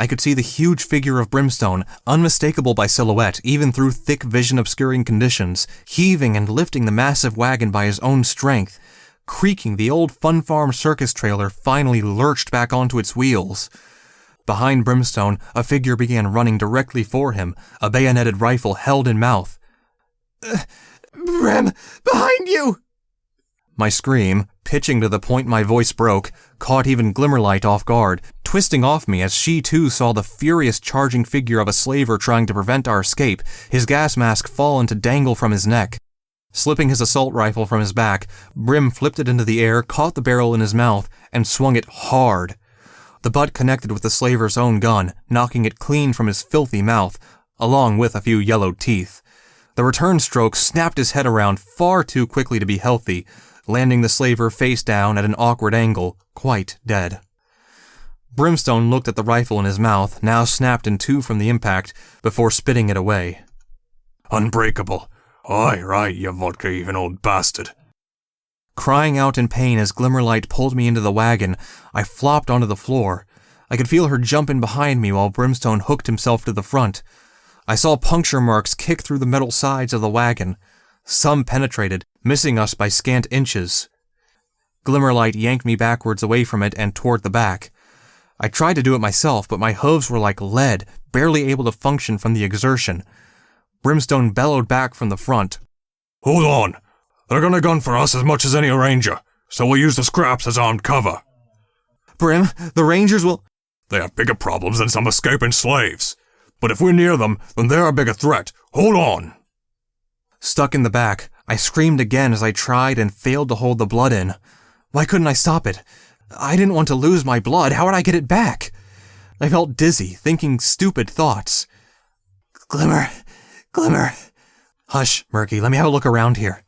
I could see the huge figure of Brimstone, unmistakable by silhouette even through thick vision-obscuring conditions, heaving and lifting the massive wagon by his own strength. Creaking, the old Fun Farm circus trailer finally lurched back onto its wheels. Behind Brimstone, a figure began running directly for him, a bayoneted rifle held in mouth. "Brim, behind you!" My scream, pitching to the point my voice broke, caught even Glimmerlight off guard, twisting off me as she too saw the furious charging figure of a slaver trying to prevent our escape, his gas mask fall and to dangle from his neck. Slipping his assault rifle from his back, Brim flipped it into the air, caught the barrel in his mouth, and swung it hard. The butt connected with the slaver's own gun, knocking it clean from his filthy mouth, along with a few yellowed teeth. The return stroke snapped his head around far too quickly to be healthy, landing the slaver face down at an awkward angle, quite dead. Brimstone looked at the rifle in his mouth, now snapped in two from the impact, before spitting it away. "Unbreakable. Aye, right, you vodka-even old bastard." Crying out in pain as Glimmerlight pulled me into the wagon, I flopped onto the floor. I could feel her jump in behind me while Brimstone hooked himself to the front. I saw puncture marks kick through the metal sides of the wagon. Some penetrated, missing us by scant inches. Glimmerlight yanked me backwards away from it and toward the back. I tried to do it myself, but my hooves were like lead, barely able to function from the exertion. Brimstone bellowed back from the front. "Hold on. They're gonna gun for us as much as any ranger, so we'll use the scraps as armed cover." "Brim, the rangers will—" "They have bigger problems than some escaping slaves. But if we're near them, then they're a bigger threat. Hold on." Stuck in the back, I screamed again as I tried and failed to hold the blood in. Why couldn't I stop it? I didn't want to lose my blood. How would I get it back? I felt dizzy, thinking stupid thoughts. Glimmer. Hush, Murky, let me have a look around here.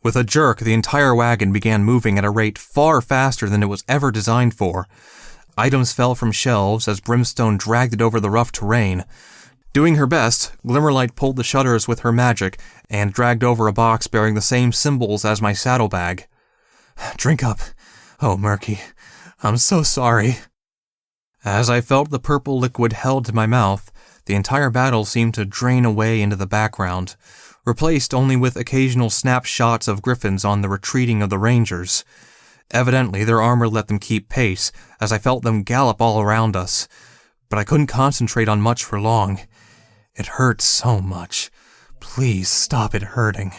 With a jerk, the entire wagon began moving at a rate far faster than it was ever designed for. Items fell from shelves as Brimstone dragged it over the rough terrain. Doing her best, Glimmerlight pulled the shutters with her magic and dragged over a box bearing the same symbols as my saddlebag. Drink up. Oh, Murky, I'm so sorry. As I felt the purple liquid held to my mouth, the entire battle seemed to drain away into the background, replaced only with occasional snapshots of griffins on the retreating of the rangers. Evidently, their armor let them keep pace, as I felt them gallop all around us. But I couldn't concentrate on much for long. It hurt so much. Please stop it hurting.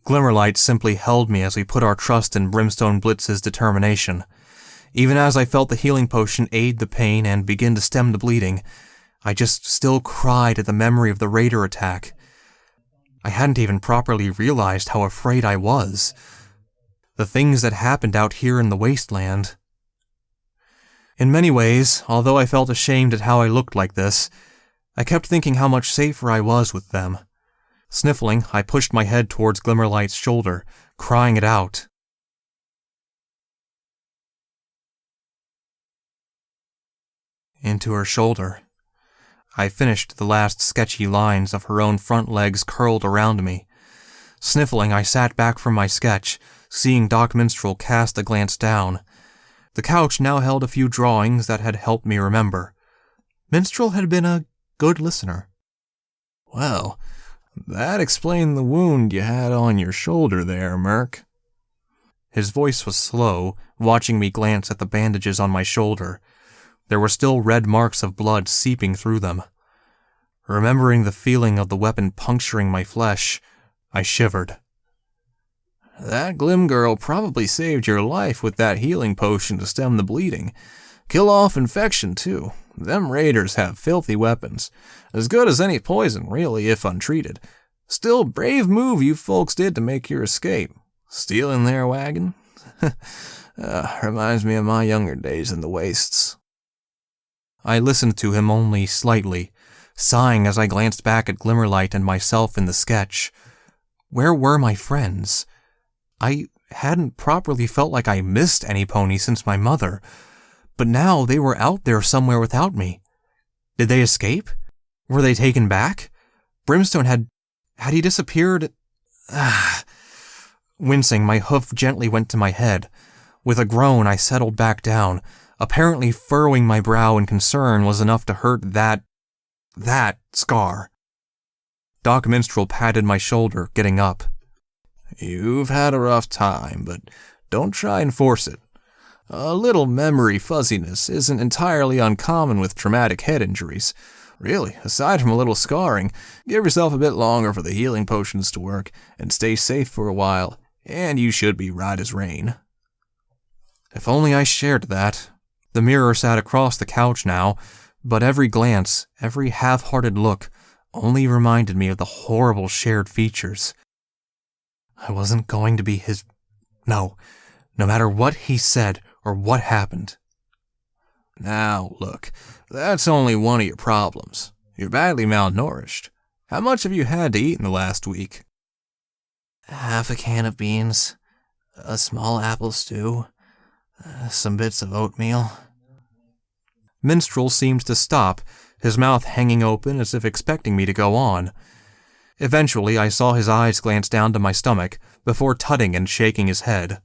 Glimmerlight simply held me as we put our trust in Brimstone Blitz's determination. Even as I felt the healing potion aid the pain and begin to stem the bleeding, I just still cried at the memory of the raider attack. I hadn't even properly realized how afraid I was. The things that happened out here in the wasteland. In many ways, although I felt ashamed at how I looked like this, I kept thinking how much safer I was with them. Sniffling, I pushed my head towards Glimmerlight's shoulder, crying it out. Into her shoulder. I finished the last sketchy lines of her own front legs curled around me. Sniffling, I sat back from my sketch, seeing Doc Minstrel cast a glance down. The couch now held a few drawings that had helped me remember. Minstrel had been a good listener. Well, that explained the wound you had on your shoulder there, Murk. His voice was slow, watching me glance at the bandages on my shoulder. There were still red marks of blood seeping through them. Remembering the feeling of the weapon puncturing my flesh, I shivered. That Glim girl probably saved your life with that healing potion to stem the bleeding. Kill off infection, too. Them raiders have filthy weapons. As good as any poison, really, if untreated. Still, brave move you folks did to make your escape. Stealing their wagon? Reminds me of my younger days in the wastes. I listened to him only slightly, sighing as I glanced back at Glimmerlight and myself in the sketch. Where were my friends? I hadn't properly felt like I missed any pony since my mother, but now they were out there somewhere without me. Did they escape? Were they taken back? Brimstone had he disappeared? Wincing, my hoof gently went to my head. With a groan, I settled back down. Apparently furrowing my brow in concern was enough to hurt that scar. Doc Minstrel patted my shoulder, getting up. You've had a rough time, but don't try and force it. A little memory fuzziness isn't entirely uncommon with traumatic head injuries. Really, aside from a little scarring, give yourself a bit longer for the healing potions to work, and stay safe for a while, and you should be right as rain. If only I shared that. The mirror sat across the couch now, but every glance, every half-hearted look, only reminded me of the horrible shared features. I wasn't going to be his... No matter what he said or what happened. Now, look, that's only one of your problems. You're badly malnourished. How much have you had to eat in the last week? Half a can of beans, a small apple stew, some bits of oatmeal. Minstrel seemed to stop, his mouth hanging open as if expecting me to go on. Eventually, I saw his eyes glance down to my stomach, before tutting and shaking his head.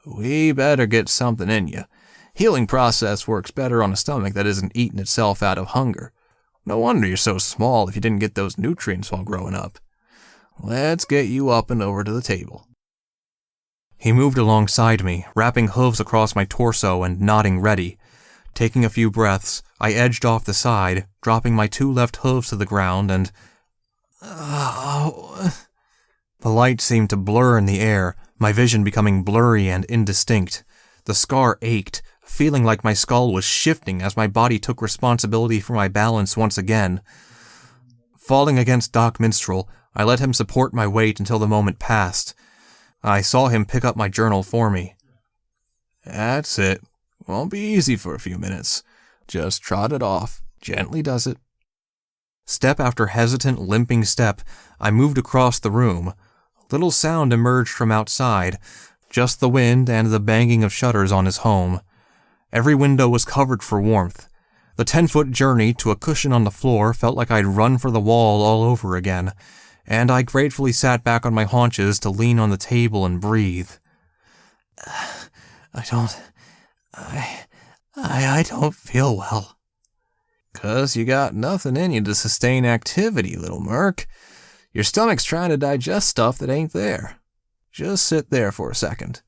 We better get something in you. Healing process works better on a stomach that isn't eating itself out of hunger. No wonder you're so small if you didn't get those nutrients while growing up. Let's get you up and over to the table. He moved alongside me, wrapping hooves across my torso and nodding ready. Taking a few breaths, I edged off the side, dropping my 2 left hooves to the ground and... The light seemed to blur in the air, my vision becoming blurry and indistinct. The scar ached, feeling like my skull was shifting as my body took responsibility for my balance once again. Falling against Doc Minstrel, I let him support my weight until the moment passed. I saw him pick up my journal for me. That's it. Won't be easy for a few minutes. Just trot it off. Gently does it. Step after hesitant, limping step, I moved across the room. Little sound emerged from outside, just the wind and the banging of shutters on his home. Every window was covered for warmth. The 10-foot journey to a cushion on the floor felt like I'd run for the wall all over again, and I gratefully sat back on my haunches to lean on the table and breathe. I don't feel well. 'Cause you got nothing in you to sustain activity, little Murk. Your stomach's trying to digest stuff that ain't there. Just sit there for a second.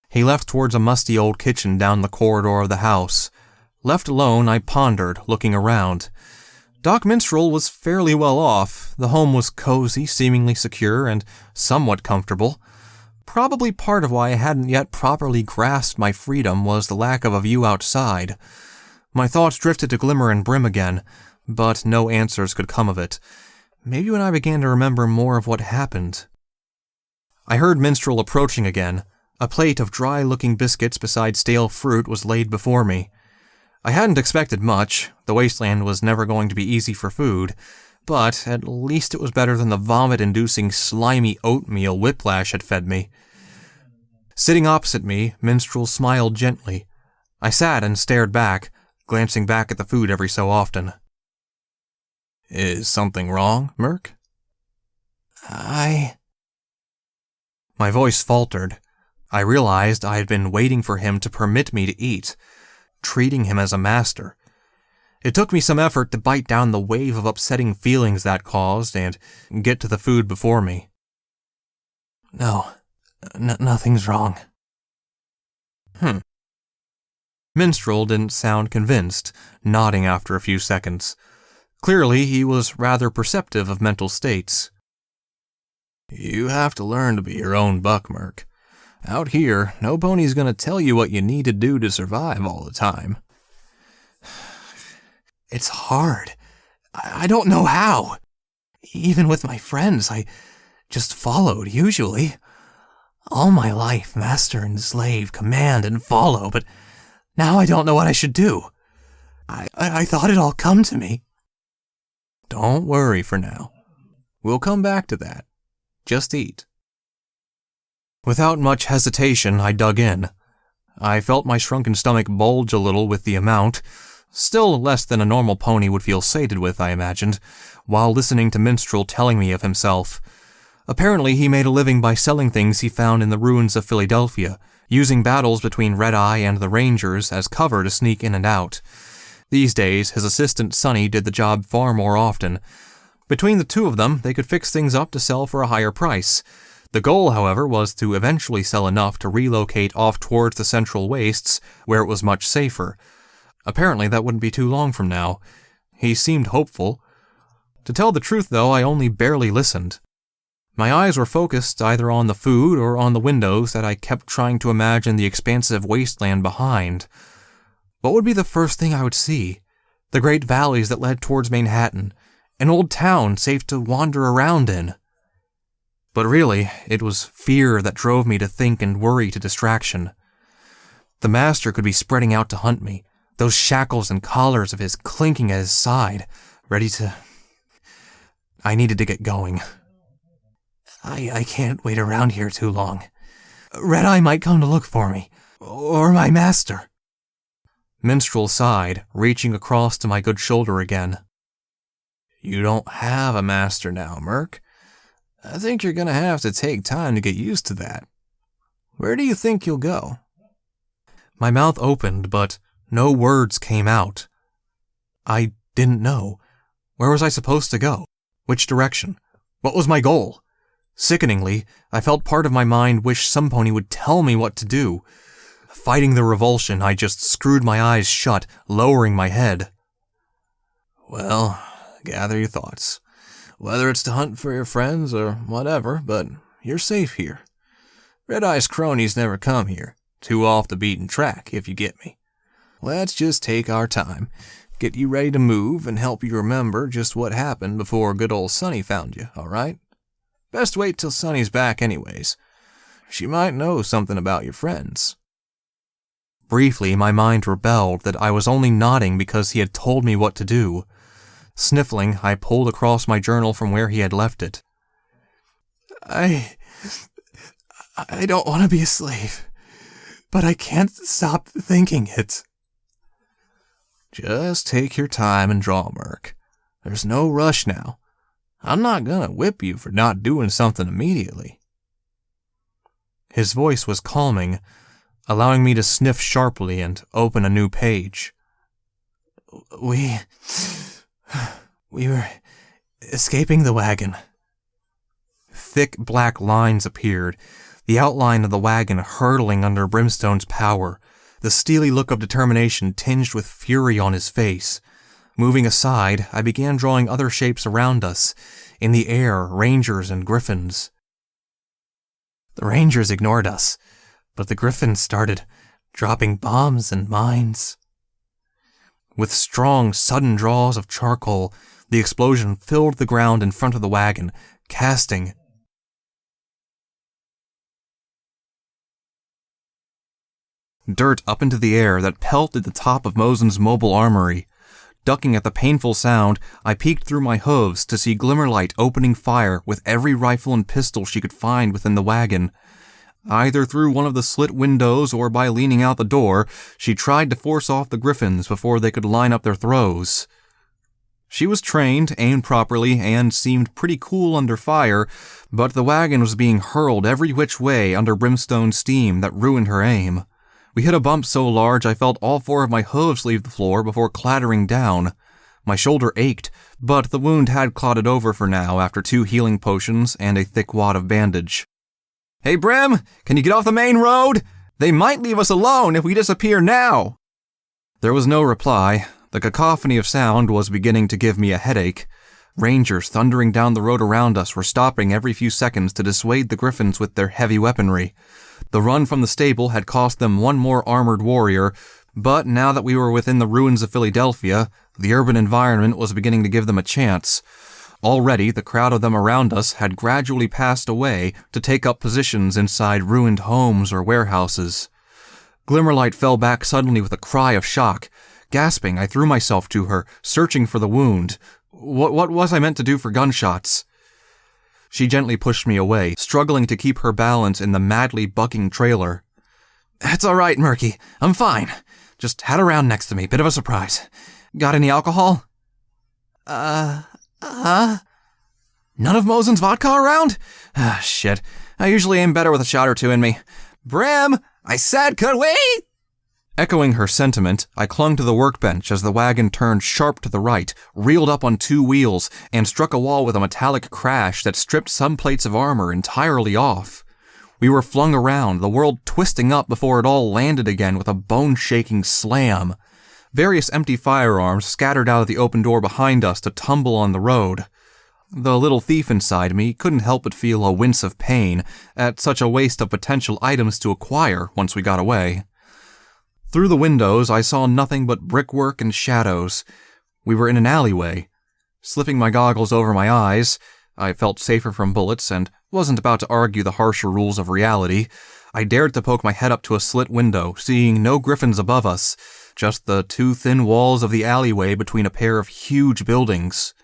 He left towards a musty old kitchen down the corridor of the house. Left alone, I pondered, looking around. Doc Minstrel was fairly well off. The home was cozy, seemingly secure, and somewhat comfortable. Probably part of why I hadn't yet properly grasped my freedom was the lack of a view outside. My thoughts drifted to Glimmer and Brim again, but no answers could come of it. Maybe when I began to remember more of what happened. I heard Minstrel approaching again. A plate of dry-looking biscuits beside stale fruit was laid before me. I hadn't expected much. The wasteland was never going to be easy for food, but at least it was better than the vomit-inducing slimy oatmeal Whiplash had fed me. Sitting opposite me, Minstrel smiled gently. I sat and stared back, glancing back at the food every so often. Is something wrong, Murk? My voice faltered. I realized I had been waiting for him to permit me to eat, treating him as a master. It took me some effort to bite down the wave of upsetting feelings that caused and get to the food before me. No, nothing's wrong. Minstrel didn't sound convinced, nodding after a few seconds. Clearly, he was rather perceptive of mental states. You have to learn to be your own buck, Murk. Out here, no pony's gonna tell you what you need to do to survive all the time. It's hard. I don't know how. Even with my friends, I just followed, usually. All my life, master and slave, command and follow, but now I don't know what I should do. I thought it'd all come to me. Don't worry for now. We'll come back to that. Just eat. Without much hesitation, I dug in. I felt my shrunken stomach bulge a little with the amount, still less than a normal pony would feel sated with, I imagined, while listening to Minstrel telling me of himself. Apparently, he made a living by selling things he found in the ruins of Philadelphia, using battles between Red Eye and the Rangers as cover to sneak in and out. These days, his assistant Sonny did the job far more often. Between the two of them, they could fix things up to sell for a higher price. The goal, however, was to eventually sell enough to relocate off towards the Central Wastes, where it was much safer. Apparently, that wouldn't be too long from now. He seemed hopeful. To tell the truth, though, I only barely listened. My eyes were focused either on the food or on the windows that I kept trying to imagine the expansive wasteland behind. What would be the first thing I would see? The great valleys that led towards Manhattan, an old town safe to wander around in. But really, it was fear that drove me to think and worry to distraction. The master could be spreading out to hunt me, those shackles and collars of his clinking at his side, ready to... I needed to get going. I can't wait around here too long. Red Eye might come to look for me, or my master. Minstrel sighed, reaching across to my good shoulder again. You don't have a master now, Murk. I think you're gonna have to take time to get used to that. Where do you think you'll go? My mouth opened, but no words came out. I didn't know. Where was I supposed to go? Which direction? What was my goal? Sickeningly, I felt part of my mind wish some pony would tell me what to do. Fighting the revulsion, I just screwed my eyes shut, lowering my head. Well, gather your thoughts. Whether it's to hunt for your friends or whatever, but you're safe here. Red Eye's cronies never come here. Too off the beaten track, if you get me. Let's just take our time, get you ready to move, and help you remember just what happened before good old Sonny found you, all right? Best wait till Sonny's back anyways. She might know something about your friends. Briefly, my mind rebelled that I was only nodding because he had told me what to do. Sniffling, I pulled across my journal from where he had left it. I don't want to be a slave, but I can't stop thinking it. Just take your time and draw, Murk. There's no rush now. I'm not gonna whip you for not doing something immediately. His voice was calming, allowing me to sniff sharply and open a new page. We were escaping the wagon. Thick black lines appeared, the outline of the wagon hurtling under Brimstone's power, the steely look of determination tinged with fury on his face. Moving aside, I began drawing other shapes around us, in the air, rangers and griffins. The rangers ignored us, but the griffins started dropping bombs and mines. With strong, sudden draws of charcoal, the explosion filled the ground in front of the wagon, casting dirt up into the air that pelted the top of Mosen's mobile armory. Ducking at the painful sound, I peeked through my hooves to see Glimmerlight opening fire with every rifle and pistol she could find within the wagon. Either through one of the slit windows or by leaning out the door, she tried to force off the griffins before they could line up their throws. She was trained, aimed properly, and seemed pretty cool under fire, but the wagon was being hurled every which way under brimstone steam that ruined her aim. We hit a bump so large I felt all 4 of my hooves leave the floor before clattering down. My shoulder ached, but the wound had clotted over for now after 2 healing potions and a thick wad of bandage. "Hey, Brim, can you get off the main road? They might leave us alone if we disappear now." There was no reply. The cacophony of sound was beginning to give me a headache. Rangers thundering down the road around us were stopping every few seconds to dissuade the griffins with their heavy weaponry. The run from the stable had cost them 1 more armored warrior, but now that we were within the ruins of Philadelphia, the urban environment was beginning to give them a chance. Already, the crowd of them around us had gradually passed away to take up positions inside ruined homes or warehouses. Glimmerlight fell back suddenly with a cry of shock. Gasping, I threw myself to her, searching for the wound. What was I meant to do for gunshots? She gently pushed me away, struggling to keep her balance in the madly bucking trailer. "It's all right, Murky. I'm fine. Just had a round next to me, bit of a surprise. Got any alcohol?" None of Mosen's vodka around? Ah, shit. I usually aim better with a shot or 2 in me. Brim, I said could we? Echoing her sentiment, I clung to the workbench as the wagon turned sharp to the right, reeled up on 2 wheels, and struck a wall with a metallic crash that stripped some plates of armor entirely off. We were flung around, the world twisting up before it all landed again with a bone-shaking slam. Various empty firearms scattered out of the open door behind us to tumble on the road. The little thief inside me couldn't help but feel a wince of pain at such a waste of potential items to acquire once we got away. Through the windows, I saw nothing but brickwork and shadows. We were in an alleyway. Slipping my goggles over my eyes, I felt safer from bullets and wasn't about to argue the harsher rules of reality. I dared to poke my head up to a slit window, seeing no griffins above us, just the 2 thin walls of the alleyway between a pair of huge buildings.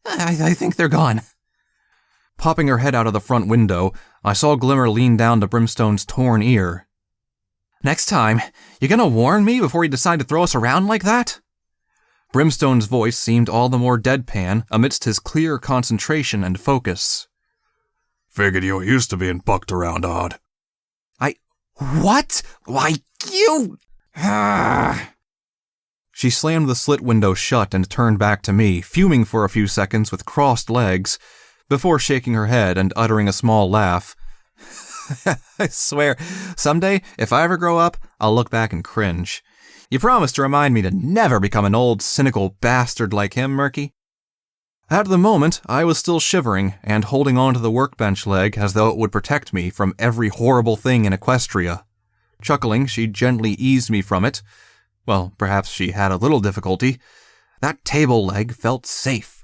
I think they're gone. Popping her head out of the front window, I saw Glimmer lean down to Brimstone's torn ear. "Next time, you gonna warn me before you decide to throw us around like that?" Brimstone's voice seemed all the more deadpan amidst his clear concentration and focus. "Figured you were used to being bucked around odd." What? Why, you... She slammed the slit window shut and turned back to me, fuming for a few seconds with crossed legs, before shaking her head and uttering a small laugh. I swear, someday, if I ever grow up, I'll look back and cringe. You promised to remind me to never become an old, cynical bastard like him, Murky. At the moment, I was still shivering and holding onto the workbench leg as though it would protect me from every horrible thing in Equestria. Chuckling, she gently eased me from it. Well, perhaps she had a little difficulty. That table leg felt safe.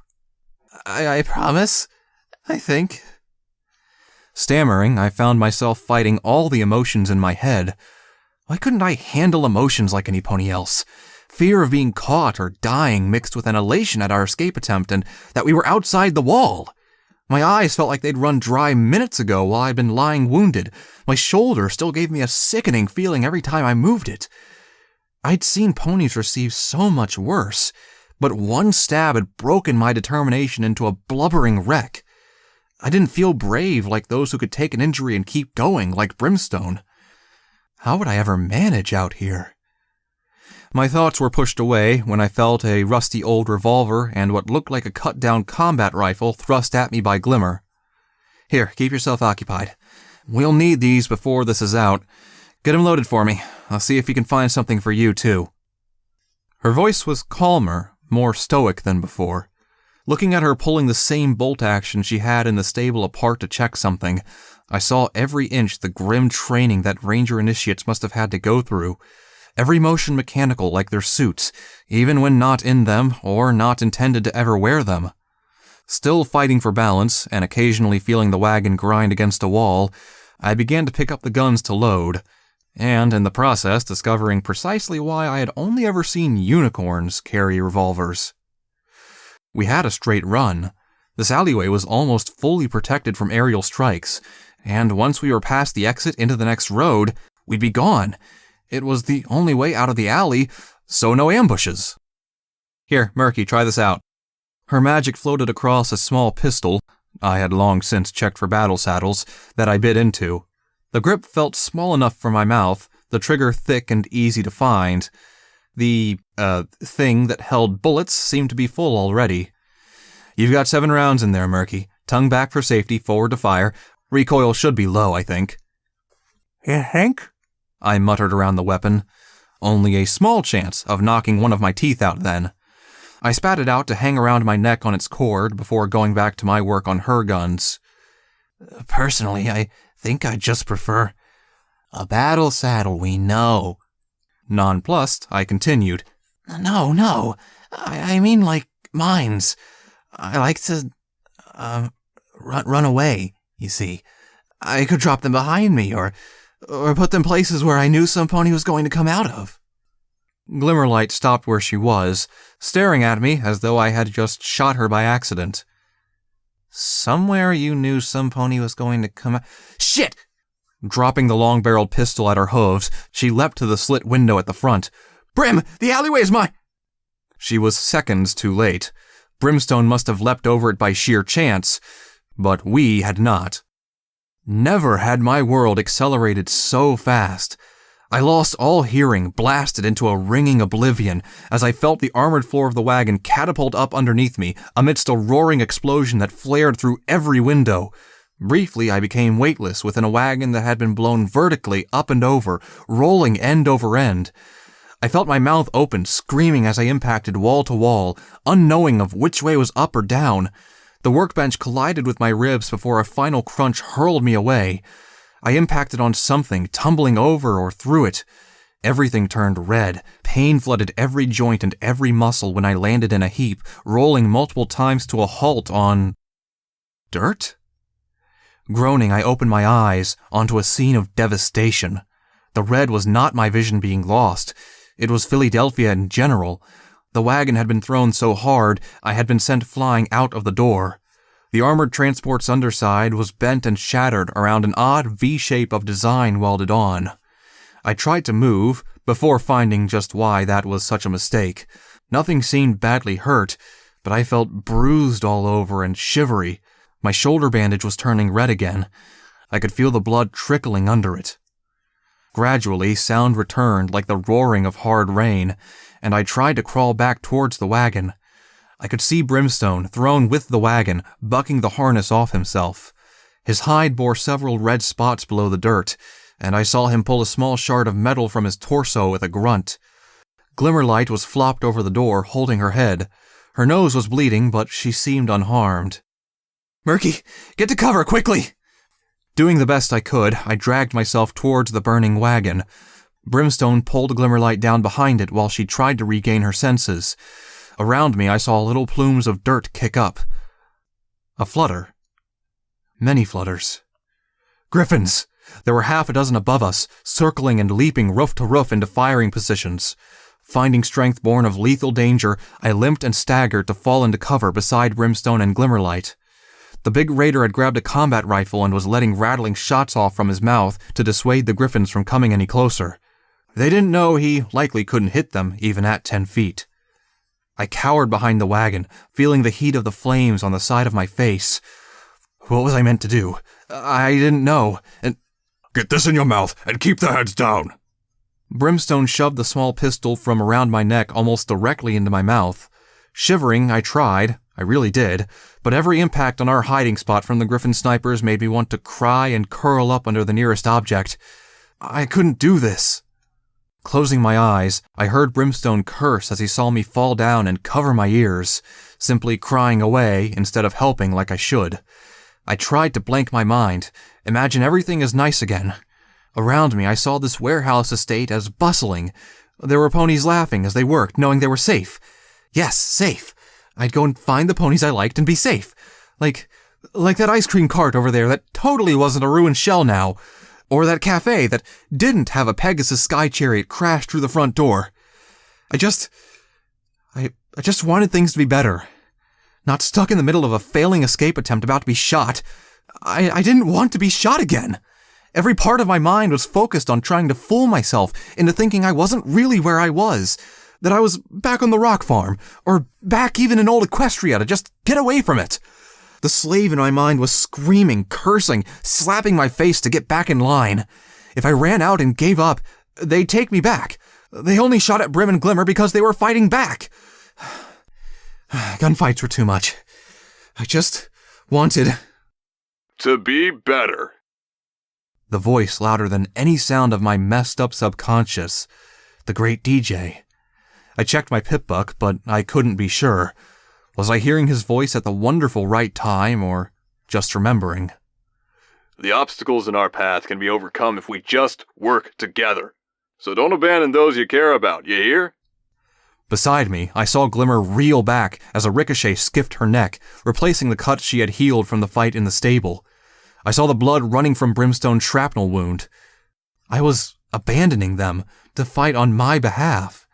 I promise, I think. Stammering, I found myself fighting all the emotions in my head. Why couldn't I handle emotions like any pony else? Fear of being caught or dying mixed with an elation at our escape attempt and that we were outside the wall. My eyes felt like they'd run dry minutes ago while I'd been lying wounded. My shoulder still gave me a sickening feeling every time I moved it. I'd seen ponies receive so much worse, but one stab had broken my determination into a blubbering wreck. I didn't feel brave like those who could take an injury and keep going, like Brimstone. How would I ever manage out here? My thoughts were pushed away when I felt a rusty old revolver and what looked like a cut-down combat rifle thrust at me by Glimmer. Here, keep yourself occupied. We'll need these before this is out. Get them loaded for me. I'll see if you can find something for you, too. Her voice was calmer, more stoic than before. Looking at her pulling the same bolt action she had in the stable apart to check something, I saw every inch the grim training that Ranger initiates must have had to go through. Every motion mechanical like their suits, even when not in them or not intended to ever wear them. Still fighting for balance, and occasionally feeling the wagon grind against a wall, I began to pick up the guns to load, and in the process discovering precisely why I had only ever seen unicorns carry revolvers. We had a straight run. This alleyway was almost fully protected from aerial strikes, and once we were past the exit into the next road, we'd be gone. It was the only way out of the alley, so no ambushes. Here, Murky, try this out. Her magic floated across a small pistol, I had long since checked for battle saddles, that I bit into. The grip felt small enough for my mouth, the trigger thick and easy to find. The, thing that held bullets seemed to be full already. You've got 7 rounds in there, Murky. Tongue back for safety, forward to fire. Recoil should be low, I think. You think? I muttered around the weapon. Only a small chance of knocking one of my teeth out then. I spat it out to hang around my neck on its cord before going back to my work on her guns. Personally, I think I'd just prefer a battle saddle we know. Nonplussed, I continued. No. I mean like mines. I like to, run away, you see. I could drop them behind me, or put them places where I knew some pony was going to come out of. Glimmerlight stopped where she was, staring at me as though I had just shot her by accident. Somewhere you knew some pony was going to come out. Shit! Dropping the long-barreled pistol at her hooves, she leapt to the slit window at the front. Brim, the alleyway is mine! She was seconds too late. Brimstone must have leapt over it by sheer chance, but we had not. Never had my world accelerated so fast. I lost all hearing, blasted into a ringing oblivion as I felt the armored floor of the wagon catapult up underneath me amidst a roaring explosion that flared through every window. Briefly, I became weightless within a wagon that had been blown vertically up and over, rolling end over end. I felt my mouth open, screaming as I impacted wall to wall, unknowing of which way was up or down. The workbench collided with my ribs before a final crunch hurled me away. I impacted on something, tumbling over or through it. Everything turned red. Pain flooded every joint and every muscle when I landed in a heap, rolling multiple times to a halt on dirt? Groaning, I opened my eyes onto a scene of devastation. The red was not my vision being lost. It was Philadelphia in general. The wagon had been thrown so hard, I had been sent flying out of the door. The armored transport's underside was bent and shattered around an odd V-shape of design welded on. I tried to move, before finding just why that was such a mistake. Nothing seemed badly hurt, but I felt bruised all over and shivery. My shoulder bandage was turning red again. I could feel the blood trickling under it. Gradually, sound returned like the roaring of hard rain, and I tried to crawl back towards the wagon. I could see Brimstone, thrown with the wagon, bucking the harness off himself. His hide bore several red spots below the dirt, and I saw him pull a small shard of metal from his torso with a grunt. Glimmerlight was flopped over the door, holding her head. Her nose was bleeding, but she seemed unharmed. Murky, get to cover, quickly! Doing the best I could, I dragged myself towards the burning wagon. Brimstone pulled Glimmerlight down behind it while she tried to regain her senses. Around me, I saw little plumes of dirt kick up. A flutter. Many flutters. Griffins! There were half a dozen above us, circling and leaping roof to roof into firing positions. Finding strength born of lethal danger, I limped and staggered to fall into cover beside Brimstone and Glimmerlight. The big raider had grabbed a combat rifle and was letting rattling shots off from his mouth to dissuade the griffins from coming any closer. They didn't know he likely couldn't hit them, even at 10 feet. I cowered behind the wagon, feeling the heat of the flames on the side of my face. What was I meant to do? I didn't know, and... Get this in your mouth and keep the heads down! Brimstone shoved the small pistol from around my neck almost directly into my mouth. Shivering, I tried. I really did. But every impact on our hiding spot from the Griffin snipers made me want to cry and curl up under the nearest object. I couldn't do this. Closing my eyes, I heard Brimstone curse as he saw me fall down and cover my ears, simply crying away instead of helping like I should. I tried to blank my mind, imagine everything as nice again. Around me, I saw this warehouse estate as bustling. There were ponies laughing as they worked, knowing they were safe. Yes, safe. I'd go and find the ponies I liked and be safe. Like that ice cream cart over there that totally wasn't a ruined shell now. Or that cafe that didn't have a Pegasus Sky Chariot crash through the front door. I just wanted things to be better. Not stuck in the middle of a failing escape attempt about to be shot. I didn't want to be shot again. Every part of my mind was focused on trying to fool myself into thinking I wasn't really where I was. that I was back on the rock farm, or back even in old Equestria to just get away from it. The slave in my mind was screaming, cursing, slapping my face to get back in line. If I ran out and gave up, they'd take me back. They only shot at Brim and Glimmer because they were fighting back. Gunfights were too much. I just wanted to be better. The voice louder than any sound of my messed up subconscious. The great DJ. I checked my pip-buck, but I couldn't be sure. Was I hearing his voice at the wonderful right time, or just remembering? The obstacles in our path can be overcome if we just work together. So don't abandon those you care about, you hear? Beside me, I saw Glimmer reel back as a ricochet skiffed her neck, replacing the cut she had healed from the fight in the stable. I saw the blood running from Brimstone's shrapnel wound. I was abandoning them to fight on my behalf.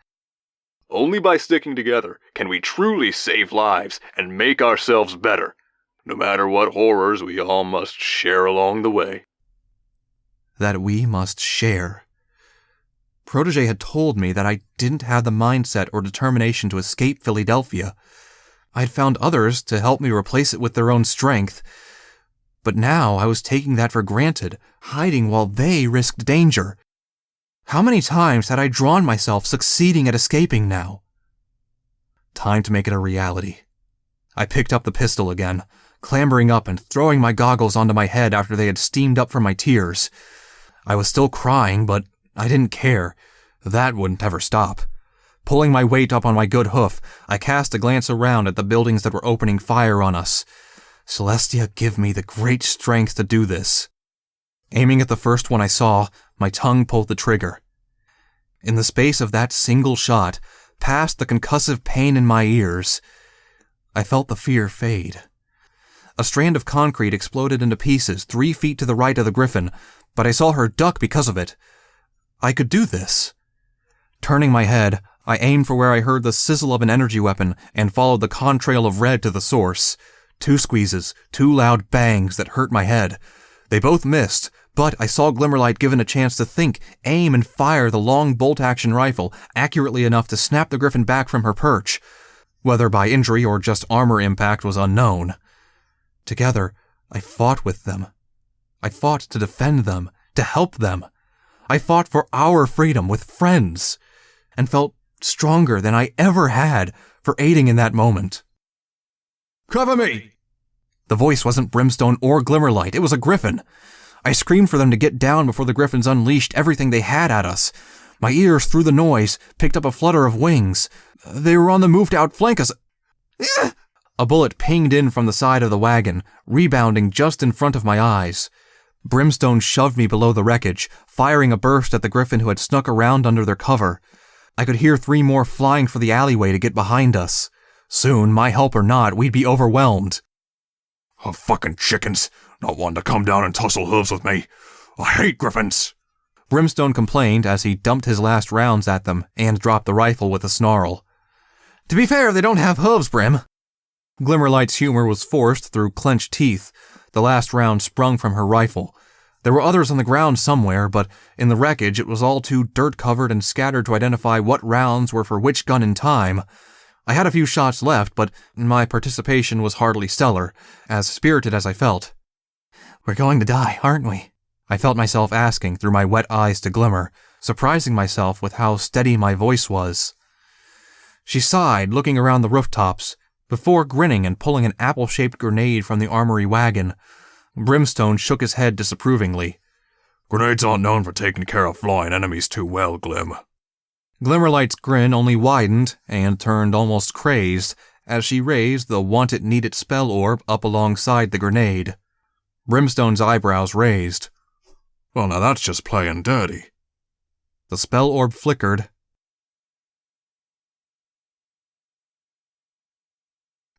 Only by sticking together can we truly save lives and make ourselves better, no matter what horrors we all must share along the way. That we must share. Protégé had told me that I didn't have the mindset or determination to escape Philadelphia. I'd found others to help me replace it with their own strength. But now I was taking that for granted, hiding while they risked danger. How many times had I drawn myself succeeding at escaping now? Time to make it a reality. I picked up the pistol again, clambering up and throwing my goggles onto my head after they had steamed up from my tears. I was still crying, but I didn't care. That wouldn't ever stop. Pulling my weight up on my good hoof, I cast a glance around at the buildings that were opening fire on us. Celestia, give me the great strength to do this. Aiming at the first one I saw, my tongue pulled the trigger. In the space of that single shot, past the concussive pain in my ears, I felt the fear fade. A strand of concrete exploded into pieces 3 feet to the right of the Griffin, but I saw her duck because of it. I could do this. Turning my head, I aimed for where I heard the sizzle of an energy weapon and followed the contrail of red to the source. 2 squeezes, 2 loud bangs that hurt my head. They both missed, but I saw Glimmerlight given a chance to think, aim, and fire the long bolt-action rifle accurately enough to snap the Griffin back from her perch. Whether by injury or just armor impact was unknown. Together, I fought with them. I fought to defend them, to help them. I fought for our freedom with friends, and felt stronger than I ever had for aiding in that moment. Cover me! The voice wasn't Brimstone or Glimmerlight, it was a Griffin. I screamed for them to get down before the Griffins unleashed everything they had at us. My ears, through the noise, picked up a flutter of wings. They were on the move to outflank us. A bullet pinged in from the side of the wagon, rebounding just in front of my eyes. Brimstone shoved me below the wreckage, firing a burst at the Griffin who had snuck around under their cover. I could hear 3 more flying for the alleyway to get behind us. Soon, my help or not, we'd be overwhelmed. Oh, fucking chickens. Not one to come down and tussle hooves with me. I hate Griffins. Brimstone complained as he dumped his last rounds at them and dropped the rifle with a snarl. To be fair, they don't have hooves, Brim. Glimmerlight's humor was forced through clenched teeth. The last round sprung from her rifle. There were others on the ground somewhere, but in the wreckage it was all too dirt-covered and scattered to identify what rounds were for which gun in time. I had a few shots left, but my participation was hardly stellar, as spirited as I felt. We're going to die, aren't we? I felt myself asking through my wet eyes to Glimmer, surprising myself with how steady my voice was. She sighed, looking around the rooftops, before grinning and pulling an apple-shaped grenade from the armory wagon. Brimstone shook his head disapprovingly. Grenades aren't known for taking care of flying enemies too well, Glim. Glimmerlight's grin only widened and turned almost crazed as she raised the want-it-need-it spell orb up alongside the grenade. Brimstone's eyebrows raised. Well, now that's just playing dirty. The spell orb flickered.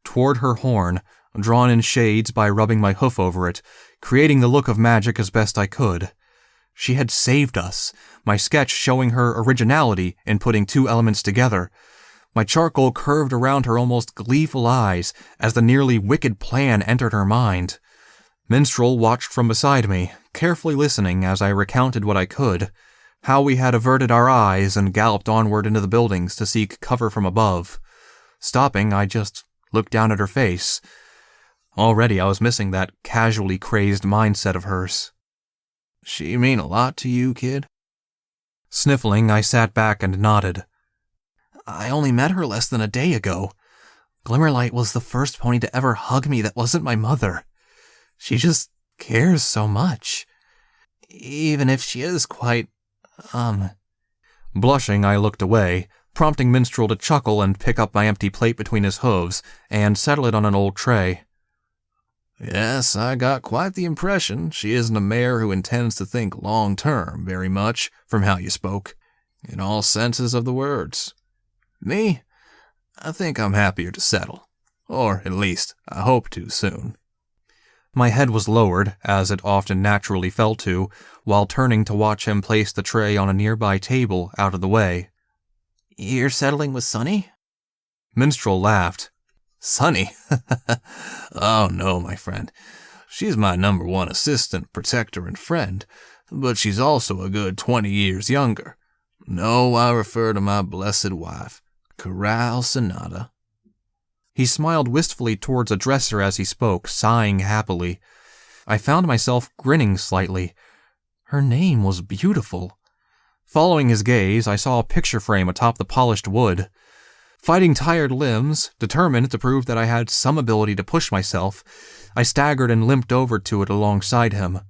Toward her horn, drawn in shades by rubbing my hoof over it, creating the look of magic as best I could. She had saved us, my sketch showing her originality in putting 2 elements together. My charcoal curved around her almost gleeful eyes as the nearly wicked plan entered her mind. Minstrel watched from beside me, carefully listening as I recounted what I could. how we had averted our eyes and galloped onward into the buildings to seek cover from above. Stopping, I just looked down at her face. Already I was missing that casually crazed mindset of hers. She mean a lot to you, kid? Sniffling, I sat back and nodded. I only met her less than a day ago. Glimmerlight was the first pony to ever hug me that wasn't my mother. She just cares so much. Even if she is quite, Blushing, I looked away, prompting Minstrel to chuckle and pick up my empty plate between his hooves and settle it on an old tray. Yes, I got quite the impression she isn't a mare who intends to think long-term very much, from how you spoke, in all senses of the words. Me? I think I'm happier to settle. Or, at least, I hope to soon. My head was lowered, as it often naturally fell to, while turning to watch him place the tray on a nearby table out of the way. You're settling with Sunny? Minstrel laughed. Sunny? Oh no, my friend. She's my #1 assistant, protector, and friend, but she's also a good 20 years younger. No, I refer to my blessed wife, Corral Sonata. He smiled wistfully towards a dresser as he spoke, sighing happily. I found myself grinning slightly. Her name was beautiful. Following his gaze, I saw a picture frame atop the polished wood. Fighting tired limbs, determined to prove that I had some ability to push myself, I staggered and limped over to it alongside him.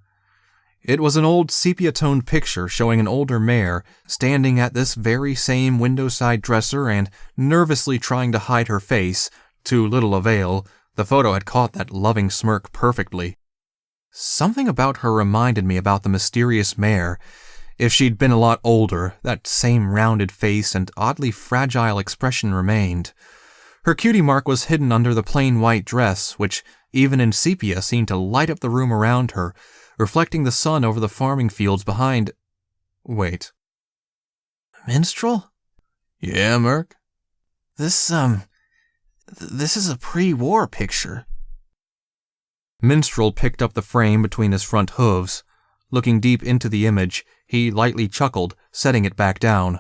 It was an old sepia-toned picture showing an older mare standing at this very same window-side dresser and nervously trying to hide her face. To little avail, the photo had caught that loving smirk perfectly. Something about her reminded me about the mysterious mare. If she'd been a lot older, that same rounded face and oddly fragile expression remained. Her cutie mark was hidden under the plain white dress, which, even in sepia, seemed to light up the room around her, reflecting the sun over the farming fields behind. Wait. Minstrel? Yeah, Murk? This is a pre-war picture. Minstrel picked up the frame between his front hooves. Looking deep into the image, he lightly chuckled, setting it back down.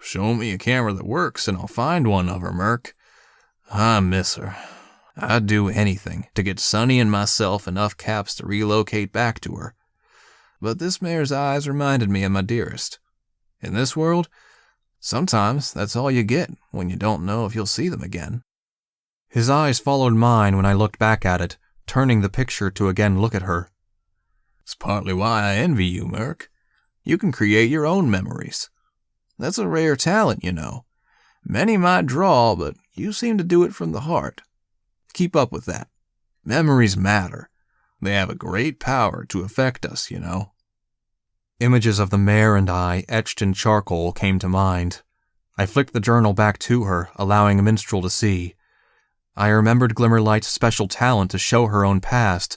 Show me a camera that works and I'll find one of her, Murk. I miss her. I'd do anything to get Sunny and myself enough caps to relocate back to her. But this mare's eyes reminded me of my dearest. In this world, sometimes that's all you get when you don't know if you'll see them again. His eyes followed mine when I looked back at it, turning the picture to again look at her. It's partly why I envy you, Murk. You can create your own memories. That's a rare talent, you know. Many might draw, but you seem to do it from the heart. Keep up with that. Memories matter. They have a great power to affect us, you know. Images of the mare and I, etched in charcoal, came to mind. I flicked the journal back to her, allowing a minstrel to see. I remembered Glimmerlight's special talent to show her own past,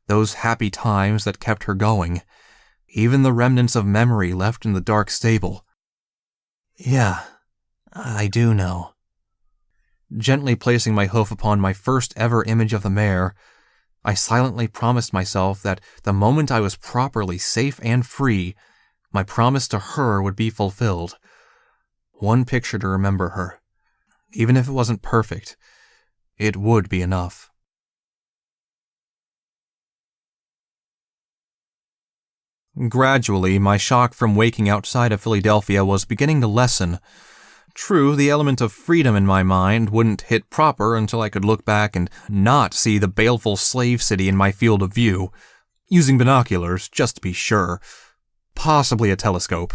those happy times that kept her going, even the remnants of memory left in the dark stable. Yeah, I do know. Gently placing my hoof upon my first ever image of the mare, I silently promised myself that the moment I was properly safe and free, my promise to her would be fulfilled. One picture to remember her. Even if it wasn't perfect, it would be enough. Gradually, my shock from waking outside of Philadelphia was beginning to lessen. True, the element of freedom in my mind wouldn't hit proper until I could look back and not see the baleful slave city in my field of view, using binoculars, just to be sure. Possibly a telescope.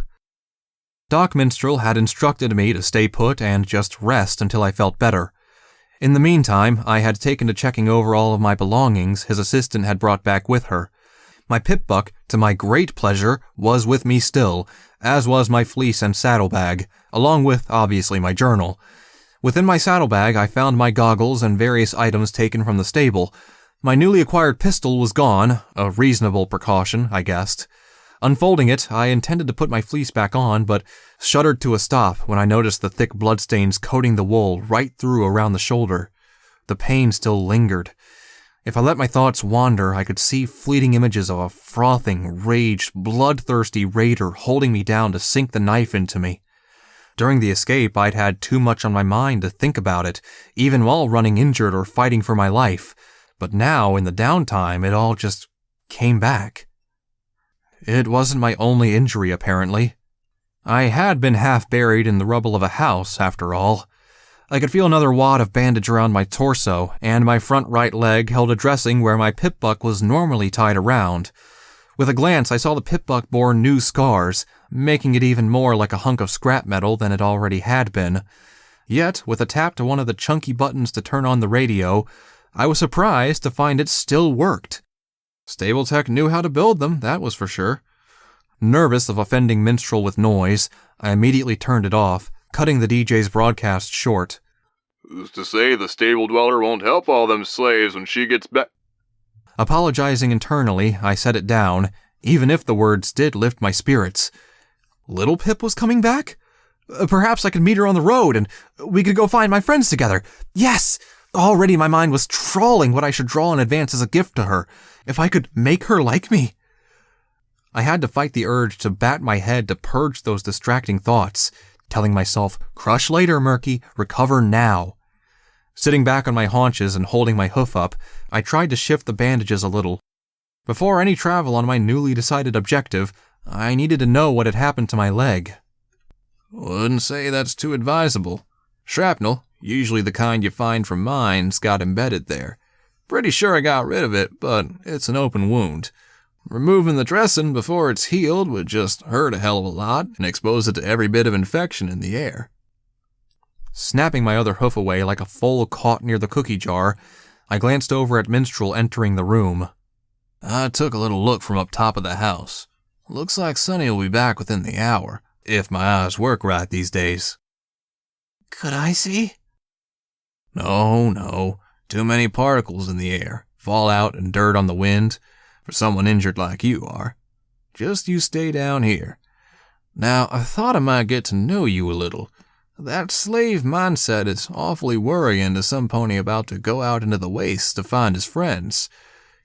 Doc Minstrel had instructed me to stay put and just rest until I felt better. In the meantime, I had taken to checking over all of my belongings his assistant had brought back with her. My pip-buck, to my great pleasure, was with me still, as was my fleece and saddlebag, along with, obviously, my journal. Within my saddlebag, I found my goggles and various items taken from the stable. My newly acquired pistol was gone, a reasonable precaution, I guessed. Unfolding it, I intended to put my fleece back on, but shuddered to a stop when I noticed the thick bloodstains coating the wool right through around the shoulder. The pain still lingered. If I let my thoughts wander, I could see fleeting images of a frothing, raged, bloodthirsty raider holding me down to sink the knife into me. During the escape, I'd had too much on my mind to think about it, even while running injured or fighting for my life. But now, in the downtime, it all just came back. It wasn't my only injury, apparently. I had been half buried in the rubble of a house, after all. I could feel another wad of bandage around my torso, and my front right leg held a dressing where my pip-buck was normally tied around. With a glance, I saw the pip-buck bore new scars, making it even more like a hunk of scrap metal than it already had been. Yet, with a tap to one of the chunky buttons to turn on the radio, I was surprised to find it still worked. Stable Tech knew how to build them, that was for sure. Nervous of offending Minstrel with noise, I immediately turned it off, cutting the DJ's broadcast short. Who's to say the stable dweller won't help all them slaves when she gets back? Apologizing internally, I set it down, even if the words did lift my spirits. Little Pip was coming back? Perhaps I could meet her on the road, and we could go find my friends together. Yes! Already my mind was trawling what I should draw in advance as a gift to her, if I could make her like me. I had to fight the urge to bat my head to purge those distracting thoughts, telling myself, crush later, Murky, recover now. Sitting back on my haunches and holding my hoof up, I tried to shift the bandages a little. Before any travel on my newly decided objective, I needed to know what had happened to my leg. Wouldn't say that's too advisable. Shrapnel, usually the kind you find from mines, got embedded there. Pretty sure I got rid of it, but it's an open wound. Removing the dressing before it's healed would just hurt a hell of a lot and expose it to every bit of infection in the air. Snapping my other hoof away like a foal caught near the cookie jar, I glanced over at Minstrel entering the room. I took a little look from up top of the house. Looks like Sonny will be back within the hour, if my eyes work right these days. Could I see? No. Too many particles in the air, fallout and dirt on the wind, for someone injured like you are. Just you stay down here. Now, I thought I might get to know you a little. That slave mindset is awfully worrying to some pony about to go out into the wastes to find his friends.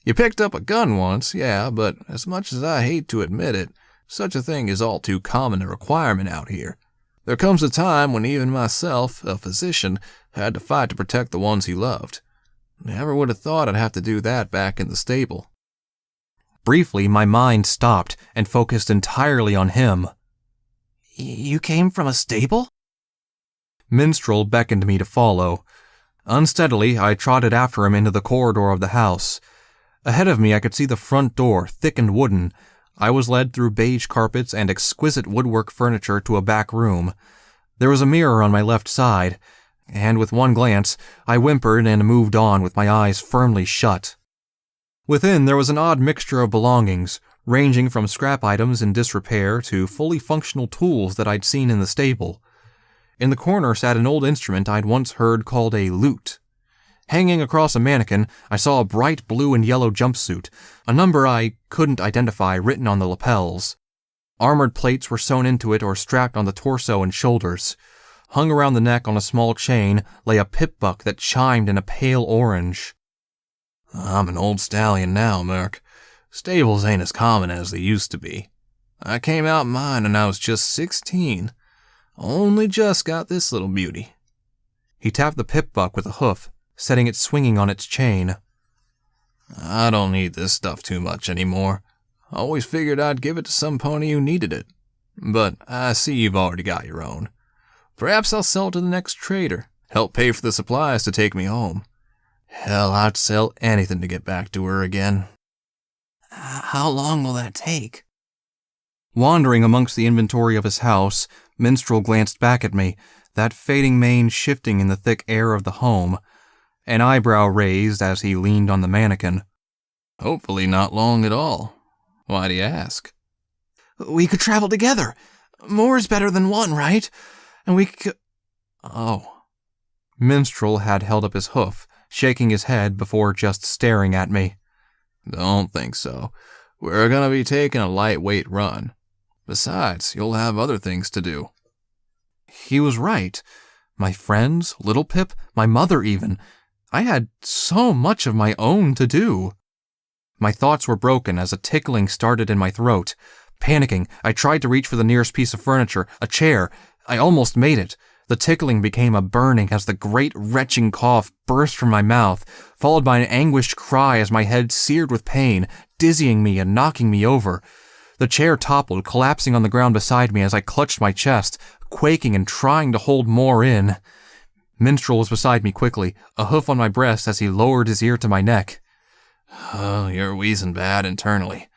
You picked up a gun once, yeah, but as much as I hate to admit it, such a thing is all too common a requirement out here. There comes a time when even myself, a physician, had to fight to protect the ones he loved. Never would have thought I'd have to do that back in the stable. Briefly, my mind stopped and focused entirely on him. You came from a stable? Minstrel beckoned me to follow. Unsteadily, I trotted after him into the corridor of the house. Ahead of me, I could see the front door, thick and wooden. I was led through beige carpets and exquisite woodwork furniture to a back room. There was a mirror on my left side, and with one glance, I whimpered and moved on with my eyes firmly shut. Within, there was an odd mixture of belongings, ranging from scrap items in disrepair to fully functional tools that I'd seen in the stable. In the corner sat an old instrument I'd once heard called a lute. Hanging across a mannequin, I saw a bright blue and yellow jumpsuit, a number I couldn't identify written on the lapels. Armored plates were sewn into it or strapped on the torso and shoulders. Hung around the neck on a small chain lay a pip-buck that chimed in a pale orange. I'm an old stallion now, Murk. Stables ain't as common as they used to be. I came out mine when I was just 16. Only just got this little beauty. He tapped the pip-buck with a hoof, setting it swinging on its chain. I don't need this stuff too much anymore. Always figured I'd give it to some pony who needed it. But I see you've already got your own. Perhaps I'll sell it to the next trader, help pay for the supplies to take me home. Hell, I'd sell anything to get back to her again. How long will that take? Wandering amongst the inventory of his house, Minstrel glanced back at me, that fading mane shifting in the thick air of the home, an eyebrow raised as he leaned on the mannequin. Hopefully not long at all. Why do you ask? We could travel together. More is better than one, right? And we could... Oh. Minstrel had held up his hoof, shaking his head before just staring at me. Don't think so. We're gonna be taking a lightweight run. Besides, you'll have other things to do. He was right. My friends, Little Pip, my mother even. I had so much of my own to do. My thoughts were broken as a tickling started in my throat. Panicking, I tried to reach for the nearest piece of furniture, a chair. I almost made it. The tickling became a burning as the great retching cough burst from my mouth, followed by an anguished cry as my head seared with pain, dizzying me and knocking me over. The chair toppled, collapsing on the ground beside me as I clutched my chest, quaking and trying to hold more in. Minstrel was beside me quickly, a hoof on my breast as he lowered his ear to my neck. Oh, you're wheezing bad internally.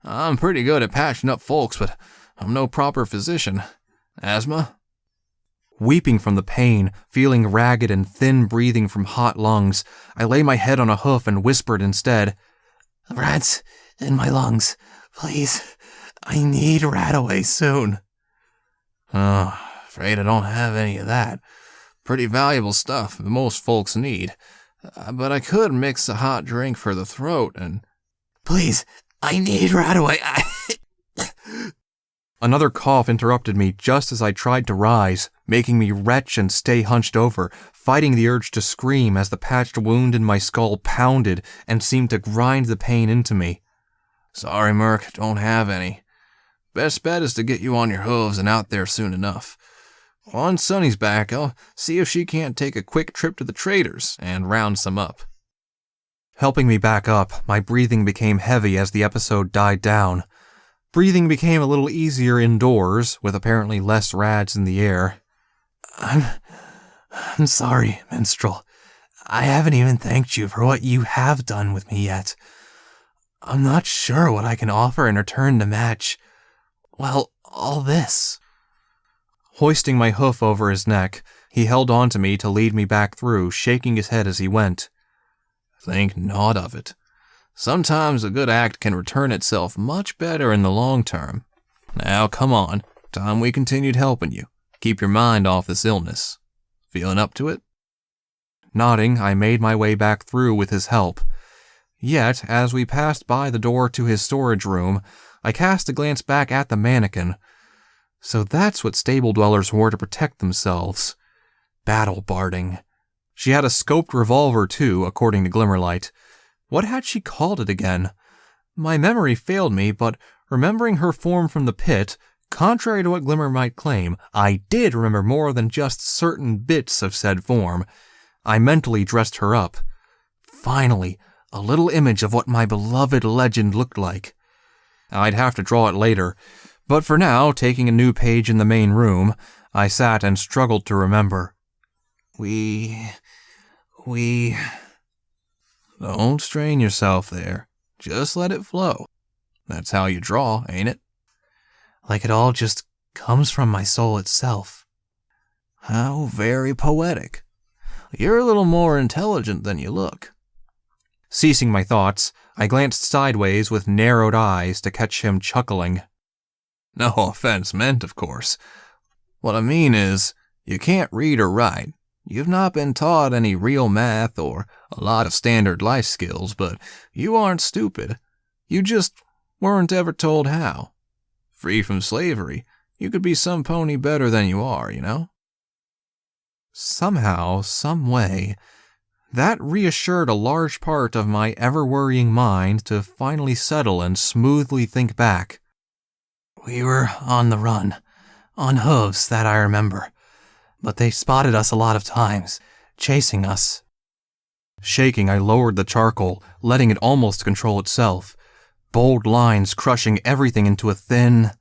I'm pretty good at patching up folks, but I'm no proper physician. Asthma? Weeping from the pain, feeling ragged and thin breathing from hot lungs, I lay my head on a hoof and whispered instead, Rats in my lungs. Please, I need Rataway soon. Oh, afraid I don't have any of that. Pretty valuable stuff that most folks need. But I could mix a hot drink for the throat and... Please, I need Rataway. Another cough interrupted me just as I tried to rise, making me retch and stay hunched over, fighting the urge to scream as the patched wound in my skull pounded and seemed to grind the pain into me. Sorry, Murk, don't have any. Best bet is to get you on your hooves and out there soon enough. Once Sunny's back, I'll see if she can't take a quick trip to the traders and round some up. Helping me back up, my breathing became heavy as the episode died down. Breathing became a little easier indoors, with apparently less rads in the air. I'm sorry, Minstrel. I haven't even thanked you for what you have done with me yet. I'm not sure what I can offer in return to match, well, all this. Hoisting my hoof over his neck, he held on to me to lead me back through, shaking his head as he went. Think naught of it. Sometimes a good act can return itself much better in the long term. Now, come on. Time we continued helping you. Keep your mind off this illness. Feeling up to it? Nodding, I made my way back through with his help. Yet, as we passed by the door to his storage room, I cast a glance back at the mannequin. So that's what stable dwellers wore to protect themselves. Battle barding. She had a scoped revolver, too, according to Glimmerlight. What had she called it again? My memory failed me, but remembering her form from the pit, contrary to what Glimmer might claim, I did remember more than just certain bits of said form. I mentally dressed her up. Finally, a little image of what my beloved legend looked like. I'd have to draw it later, but for now, taking a new page in the main room, I sat and struggled to remember. We... Don't strain yourself there. Just let it flow. That's how you draw, ain't it? Like it all just comes from my soul itself. How very poetic. You're a little more intelligent than you look. Ceasing my thoughts, I glanced sideways with narrowed eyes to catch him chuckling. No offense meant, of course. What I mean is, you can't read or write. You've not been taught any real math or a lot of standard life skills, but you aren't stupid. You just weren't ever told how. Free from slavery, you could be some pony better than you are, you know? Somehow, some way, that reassured a large part of my ever-worrying mind to finally settle and smoothly think back. We were on the run, on hooves, that I remember. But they spotted us a lot of times, chasing us. Shaking, I lowered the charcoal, letting it almost control itself. Bold lines crushing everything into a thin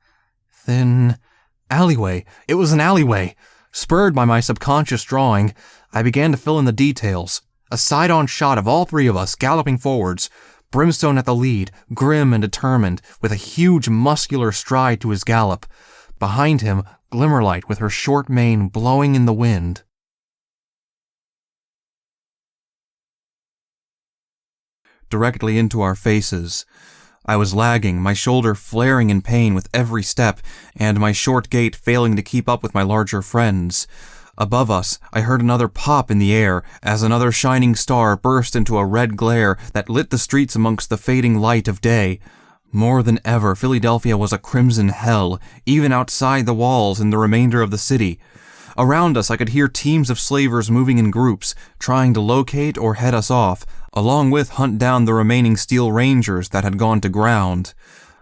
alleyway. It was an alleyway. Spurred by my subconscious drawing, I began to fill in the details. A side-on shot of all three of us galloping forwards, Brimstone at the lead, grim and determined, with a huge muscular stride to his gallop. Behind him, Glimmerlight with her short mane blowing in the wind. Directly into our faces. I was lagging, my shoulder flaring in pain with every step, and my short gait failing to keep up with my larger friends. Above us, I heard another pop in the air as another shining star burst into a red glare that lit the streets amongst the fading light of day. More than ever, Philadelphia was a crimson hell, even outside the walls in the remainder of the city. Around us, I could hear teams of slavers moving in groups, trying to locate or head us off, along with hunt down the remaining Steel Rangers that had gone to ground.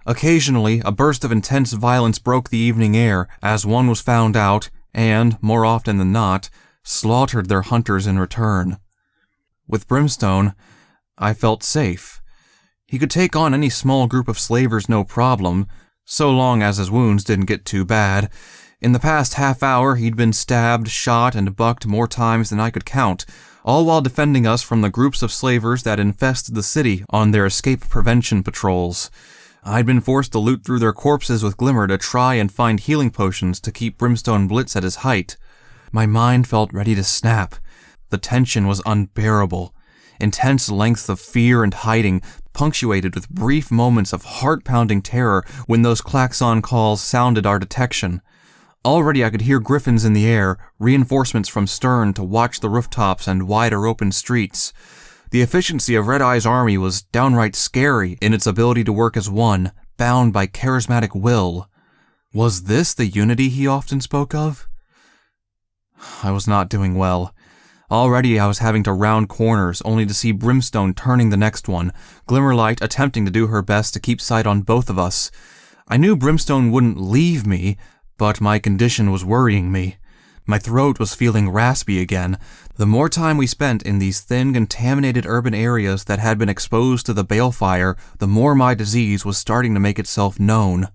Occasionally, a burst of intense violence broke the evening air as one was found out and, more often than not, slaughtered their hunters in return. With Brimstone, I felt safe. He could take on any small group of slavers no problem, so long as his wounds didn't get too bad. In the past half hour, he'd been stabbed, shot, and bucked more times than I could count, all while defending us from the groups of slavers that infested the city on their escape prevention patrols. I'd been forced to loot through their corpses with Glimmer to try and find healing potions to keep Brimstone Blitz at his height. My mind felt ready to snap. The tension was unbearable. Intense lengths of fear and hiding, punctuated with brief moments of heart-pounding terror when those klaxon calls sounded our detection. Already I could hear griffins in the air, reinforcements from stern to watch the rooftops and wider open streets. The efficiency of Red Eye's army was downright scary in its ability to work as one, bound by charismatic will. Was this the unity he often spoke of? I was not doing well. Already I was having to round corners, only to see Brimstone turning the next one, Glimmerlight attempting to do her best to keep sight on both of us. I knew Brimstone wouldn't leave me, but my condition was worrying me. My throat was feeling raspy again. The more time we spent in these thin, contaminated urban areas that had been exposed to the balefire, the more my disease was starting to make itself known.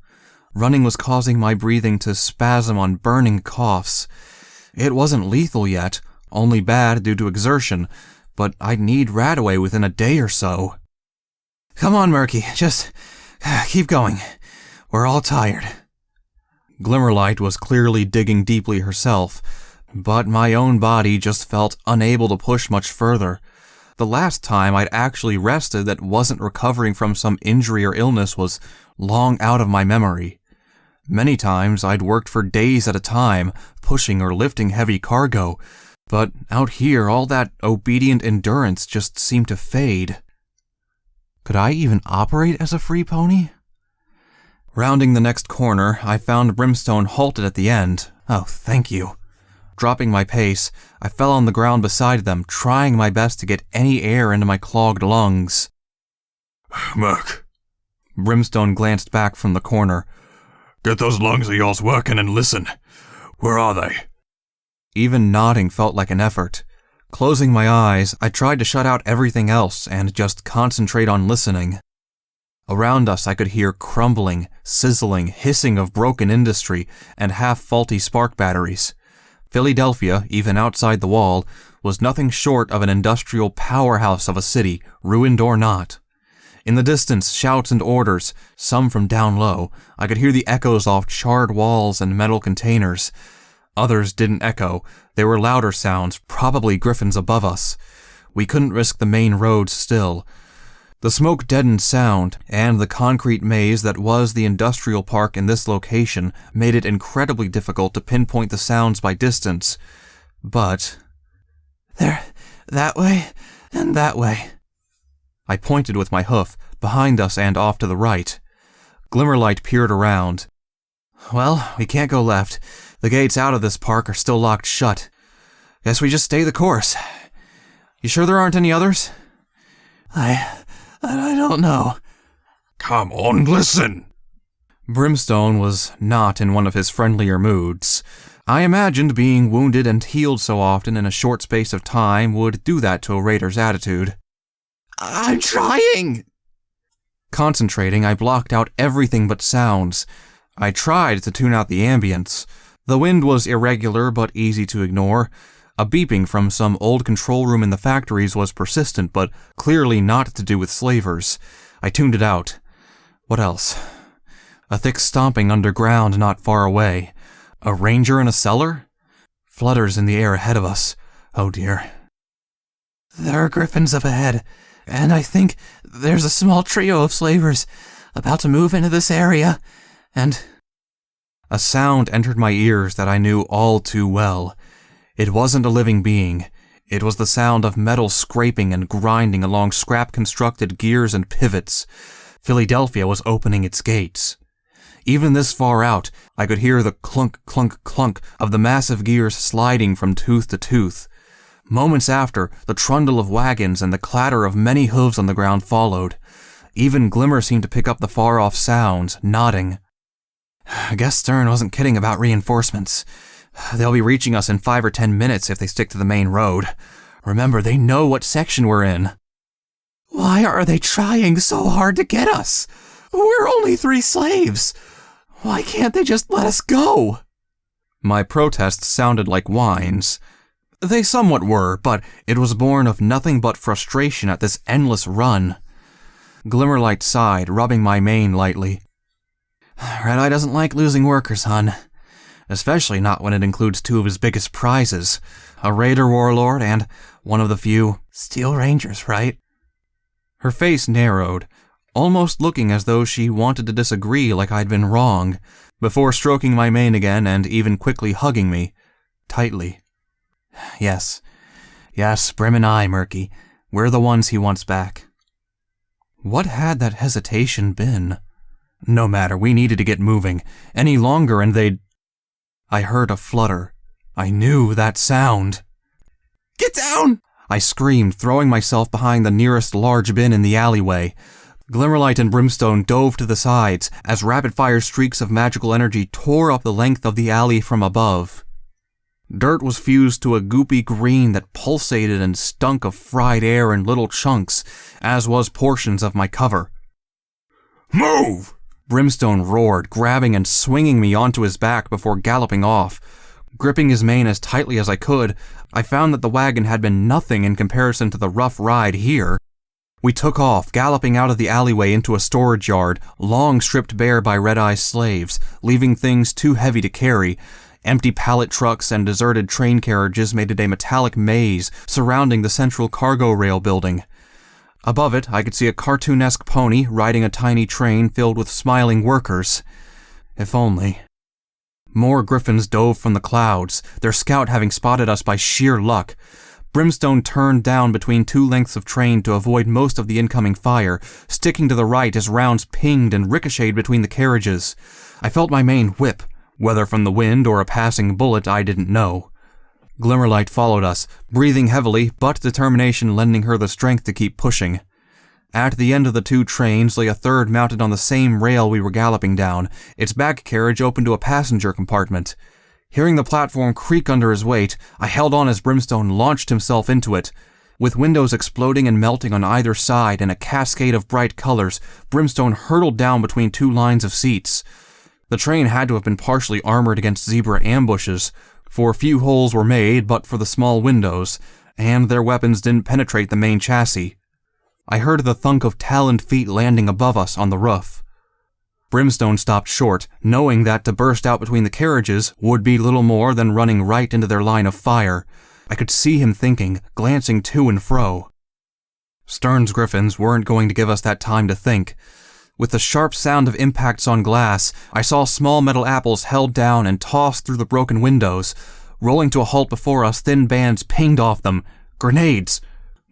Running was causing my breathing to spasm on burning coughs. It wasn't lethal yet, only bad due to exertion, but I'd need Radaway within a day or so. Come on, Murky, just keep going. We're all tired. Glimmerlight was clearly digging deeply herself, but my own body just felt unable to push much further. The last time I'd actually rested that wasn't recovering from some injury or illness was long out of my memory. Many times I'd worked for days at a time, pushing or lifting heavy cargo, but out here all that obedient endurance just seemed to fade. Could I even operate as a free pony? Rounding the next corner, I found Brimstone halted at the end. Oh, thank you. Dropping my pace, I fell on the ground beside them, trying my best to get any air into my clogged lungs. Merc. Brimstone glanced back from the corner. Get those lungs of yours working and listen. Where are they? Even nodding felt like an effort. Closing my eyes, I tried to shut out everything else and just concentrate on listening. Around us I could hear crumbling, sizzling, hissing of broken industry and half-faulty spark batteries. Philadelphia, even outside the wall, was nothing short of an industrial powerhouse of a city, ruined or not. In the distance, shouts and orders, some from down low. I could hear the echoes off charred walls and metal containers. Others didn't echo. They were louder sounds, probably griffins above us. We couldn't risk the main road still. The smoke deadened sound, and the concrete maze that was the industrial park in this location made it incredibly difficult to pinpoint the sounds by distance. But they're that way and that way. I pointed with my hoof, behind us and off to the right. Glimmerlight peered around. Well, we can't go left. The gates out of this park are still locked shut. Guess we just stay the course. You sure there aren't any others? I don't know. Come on, listen. Brimstone was not in one of his friendlier moods. I imagined being wounded and healed so often in a short space of time would do that to a raider's attitude. I'm trying! Concentrating, I blocked out everything but sounds. I tried to tune out the ambience. The wind was irregular but easy to ignore. A beeping from some old control room in the factories was persistent, but clearly not to do with slavers. I tuned it out. What else? A thick stomping underground not far away. A ranger in a cellar? Flutters in the air ahead of us. Oh dear. There are griffins up ahead, and I think there's a small trio of slavers about to move into this area, and... A sound entered my ears that I knew all too well. It wasn't a living being. It was the sound of metal scraping and grinding along scrap-constructed gears and pivots. Philadelphia was opening its gates. Even this far out, I could hear the clunk, clunk, clunk of the massive gears sliding from tooth to tooth. Moments after, the trundle of wagons and the clatter of many hooves on the ground followed. Even Glimmer seemed to pick up the far-off sounds, nodding. I guess Stern wasn't kidding about reinforcements. They'll be reaching us in 5 or 10 minutes if they stick to the main road. Remember, they know what section we're in. Why are they trying so hard to get us? We're only 3 slaves. Why can't they just let us go? My protests sounded like whines. They somewhat were, but it was born of nothing but frustration at this endless run. Glimmerlight sighed, rubbing my mane lightly. Red-Eye doesn't like losing workers, hon. Especially not when it includes 2 of his biggest prizes. A raider warlord and one of the few Steel Rangers, right? Her face narrowed, almost looking as though she wanted to disagree like I'd been wrong, before stroking my mane again and even quickly hugging me, tightly. Yes, Brim and I, Murky. We're the ones he wants back. What had that hesitation been? No matter, we needed to get moving. Any longer and they'd... I heard a flutter. I knew that sound. Get down! I screamed, throwing myself behind the nearest large bin in the alleyway. Glimmerlight and Brimstone dove to the sides as rapid-fire streaks of magical energy tore up the length of the alley from above. Dirt was fused to a goopy green that pulsated and stunk of fried air in little chunks, as was portions of my cover. Move! Brimstone roared, grabbing and swinging me onto his back before galloping off. Gripping his mane as tightly as I could, I found that the wagon had been nothing in comparison to the rough ride here. We took off, galloping out of the alleyway into a storage yard, long stripped bare by Red-Eye's slaves, leaving things too heavy to carry. Empty pallet trucks and deserted train carriages made it a metallic maze surrounding the central cargo rail building. Above it, I could see a cartoonesque pony riding a tiny train filled with smiling workers. If only. More griffins dove from the clouds, their scout having spotted us by sheer luck. Brimstone turned down between 2 lengths of train to avoid most of the incoming fire, sticking to the right as rounds pinged and ricocheted between the carriages. I felt my mane whip, whether from the wind or a passing bullet I didn't know. Glimmerlight followed us, breathing heavily, but determination lending her the strength to keep pushing. At the end of the 2 trains lay a third mounted on the same rail we were galloping down, its back carriage open to a passenger compartment. Hearing the platform creak under his weight, I held on as Brimstone launched himself into it. With windows exploding and melting on either side and a cascade of bright colors, Brimstone hurtled down between 2 lines of seats. The train had to have been partially armored against zebra ambushes, for few holes were made but for the small windows, and their weapons didn't penetrate the main chassis. I heard the thunk of taloned feet landing above us on the roof. Brimstone stopped short, knowing that to burst out between the carriages would be little more than running right into their line of fire. I could see him thinking, glancing to and fro. Stern's griffins weren't going to give us that time to think. With the sharp sound of impacts on glass, I saw small metal apples held down and tossed through the broken windows. Rolling to a halt before us, thin bands pinged off them. Grenades!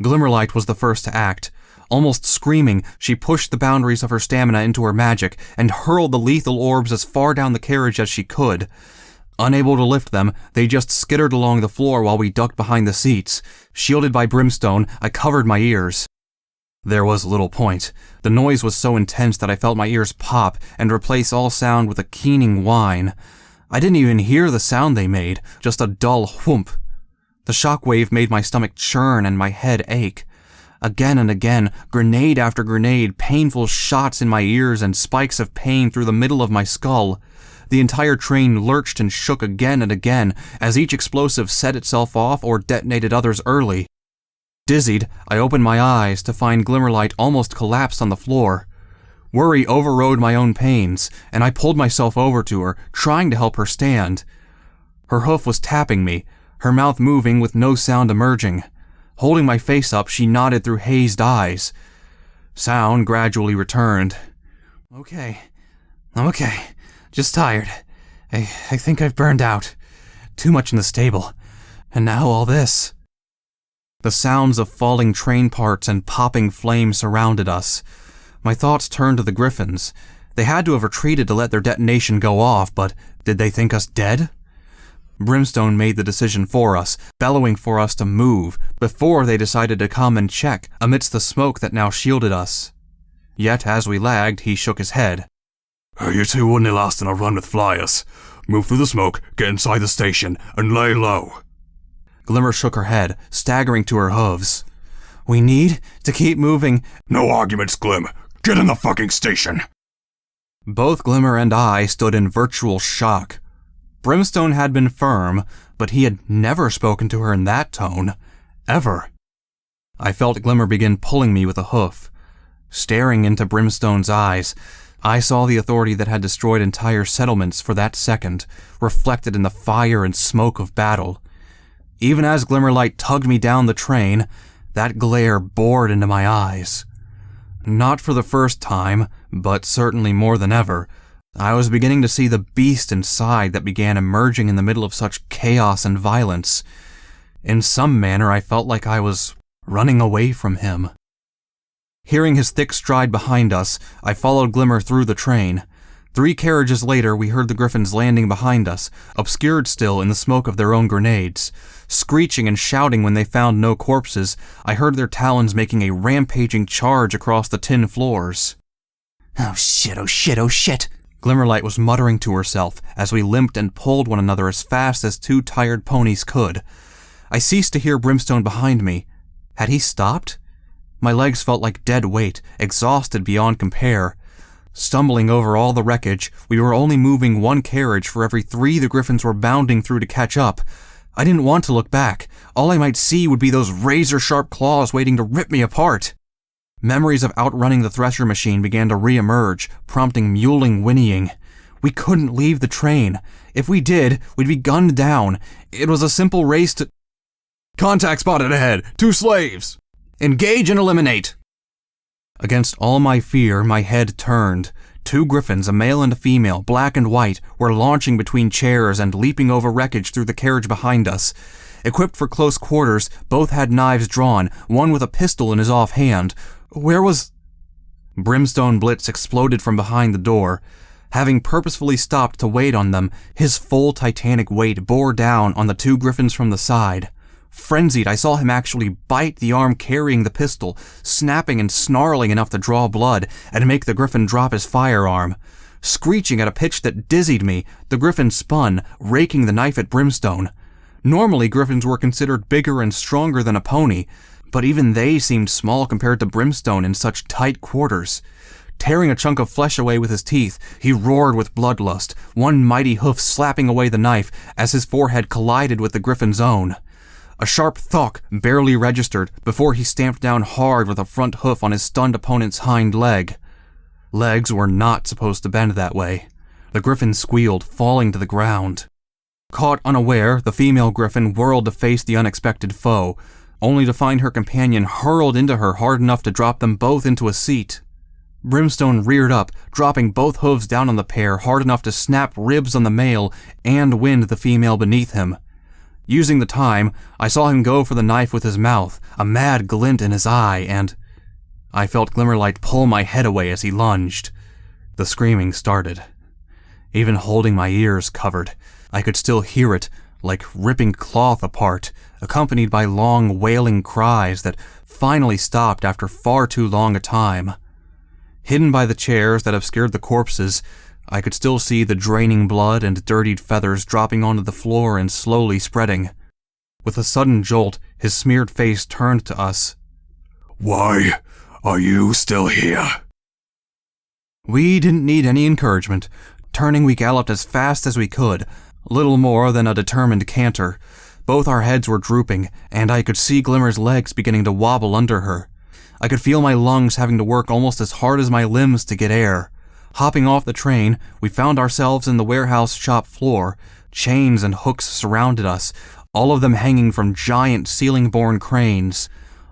Glimmerlight was the first to act. Almost screaming, she pushed the boundaries of her stamina into her magic and hurled the lethal orbs as far down the carriage as she could. Unable to lift them, they just skittered along the floor while we ducked behind the seats. Shielded by Brimstone, I covered my ears. There was little point. The noise was so intense that I felt my ears pop and replace all sound with a keening whine. I didn't even hear the sound they made, just a dull whoomp. The shockwave made my stomach churn and my head ache. Again and again, grenade after grenade, painful shots in my ears and spikes of pain through the middle of my skull. The entire train lurched and shook again and again as each explosive set itself off or detonated others early. Dizzied, I opened my eyes to find Glimmerlight almost collapsed on the floor. Worry overrode my own pains, and I pulled myself over to her, trying to help her stand. Her hoof was tapping me, her mouth moving with no sound emerging. Holding my face up, she nodded through hazed eyes. Sound gradually returned. I'm okay. Just tired. I think I've burned out. Too much in the stable. And now all this. The sounds of falling train parts and popping flames surrounded us. My thoughts turned to the griffins. They had to have retreated to let their detonation go off, but did they think us dead? Brimstone made the decision for us, bellowing for us to move, before they decided to come and check amidst the smoke that now shielded us. Yet as we lagged, he shook his head. You two wouldn't last in a run with flyers. Move through the smoke, get inside the station, and lay low. Glimmer shook her head, staggering to her hooves. We need to keep moving. No arguments, Glim. Get in the fucking station. Both Glimmer and I stood in virtual shock. Brimstone had been firm, but he had never spoken to her in that tone. Ever. I felt Glimmer begin pulling me with a hoof. Staring into Brimstone's eyes, I saw the authority that had destroyed entire settlements for that second, reflected in the fire and smoke of battle. Even as Glimmerlight tugged me down the train, that glare bored into my eyes. Not for the first time, but certainly more than ever, I was beginning to see the beast inside that began emerging in the middle of such chaos and violence. In some manner, I felt like I was running away from him. Hearing his thick stride behind us, I followed Glimmer through the train. 3 carriages later, we heard the Griffins landing behind us, obscured still in the smoke of their own grenades. Screeching and shouting when they found no corpses, I heard their talons making a rampaging charge across the tin floors. Oh shit, oh shit, oh shit. Glimmerlight was muttering to herself as we limped and pulled one another as fast as 2 tired ponies could. I ceased to hear Brimstone behind me. Had he stopped? My legs felt like dead weight, exhausted beyond compare. Stumbling over all the wreckage, we were only moving 1 carriage for every 3 the Griffins were bounding through to catch up. I didn't want to look back. All I might see would be those razor-sharp claws waiting to rip me apart. Memories of outrunning the thresher machine began to re-emerge, prompting mewling whinnying. We couldn't leave the train. If we did, we'd be gunned down. It was a simple race to... Contact spotted ahead! 2 slaves! Engage and eliminate! Against all my fear, my head turned. 2 Griffins, a male and a female, black and white, were launching between chairs and leaping over wreckage through the carriage behind us. Equipped for close quarters, both had knives drawn, one with a pistol in his offhand. Where was... Brimstone Blitz exploded from behind the door. Having purposefully stopped to wait on them, his full titanic weight bore down on the 2 Griffins from the side. Frenzied, I saw him actually bite the arm carrying the pistol, snapping and snarling enough to draw blood and make the Griffin drop his firearm. Screeching at a pitch that dizzied me, the Griffin spun, raking the knife at Brimstone. Normally, Griffins were considered bigger and stronger than a pony, but even they seemed small compared to Brimstone in such tight quarters. Tearing a chunk of flesh away with his teeth, he roared with bloodlust, one mighty hoof slapping away the knife as his forehead collided with the Griffin's own. A sharp thunk barely registered before he stamped down hard with a front hoof on his stunned opponent's hind leg. Legs were not supposed to bend that way. The Griffin squealed, falling to the ground. Caught unaware, the female Griffin whirled to face the unexpected foe, only to find her companion hurled into her hard enough to drop them both into a seat. Brimstone reared up, dropping both hooves down on the pair hard enough to snap ribs on the male and wind the female beneath him. Using the time, I saw him go for the knife with his mouth, a mad glint in his eye, and I felt Glimmerlight pull my head away as he lunged. The screaming started. Even holding my ears covered, I could still hear it, like ripping cloth apart, accompanied by long, wailing cries that finally stopped after far too long a time. Hidden by the chairs that obscured the corpses, I could still see the draining blood and dirtied feathers dropping onto the floor and slowly spreading. With a sudden jolt, his smeared face turned to us. Why are you still here? We didn't need any encouragement. Turning, we galloped as fast as we could, little more than a determined canter. Both our heads were drooping, and I could see Glimmer's legs beginning to wobble under her. I could feel my lungs having to work almost as hard as my limbs to get air. Hopping off the train, we found ourselves in the warehouse shop floor. Chains and hooks surrounded us, all of them hanging from giant ceiling-borne cranes.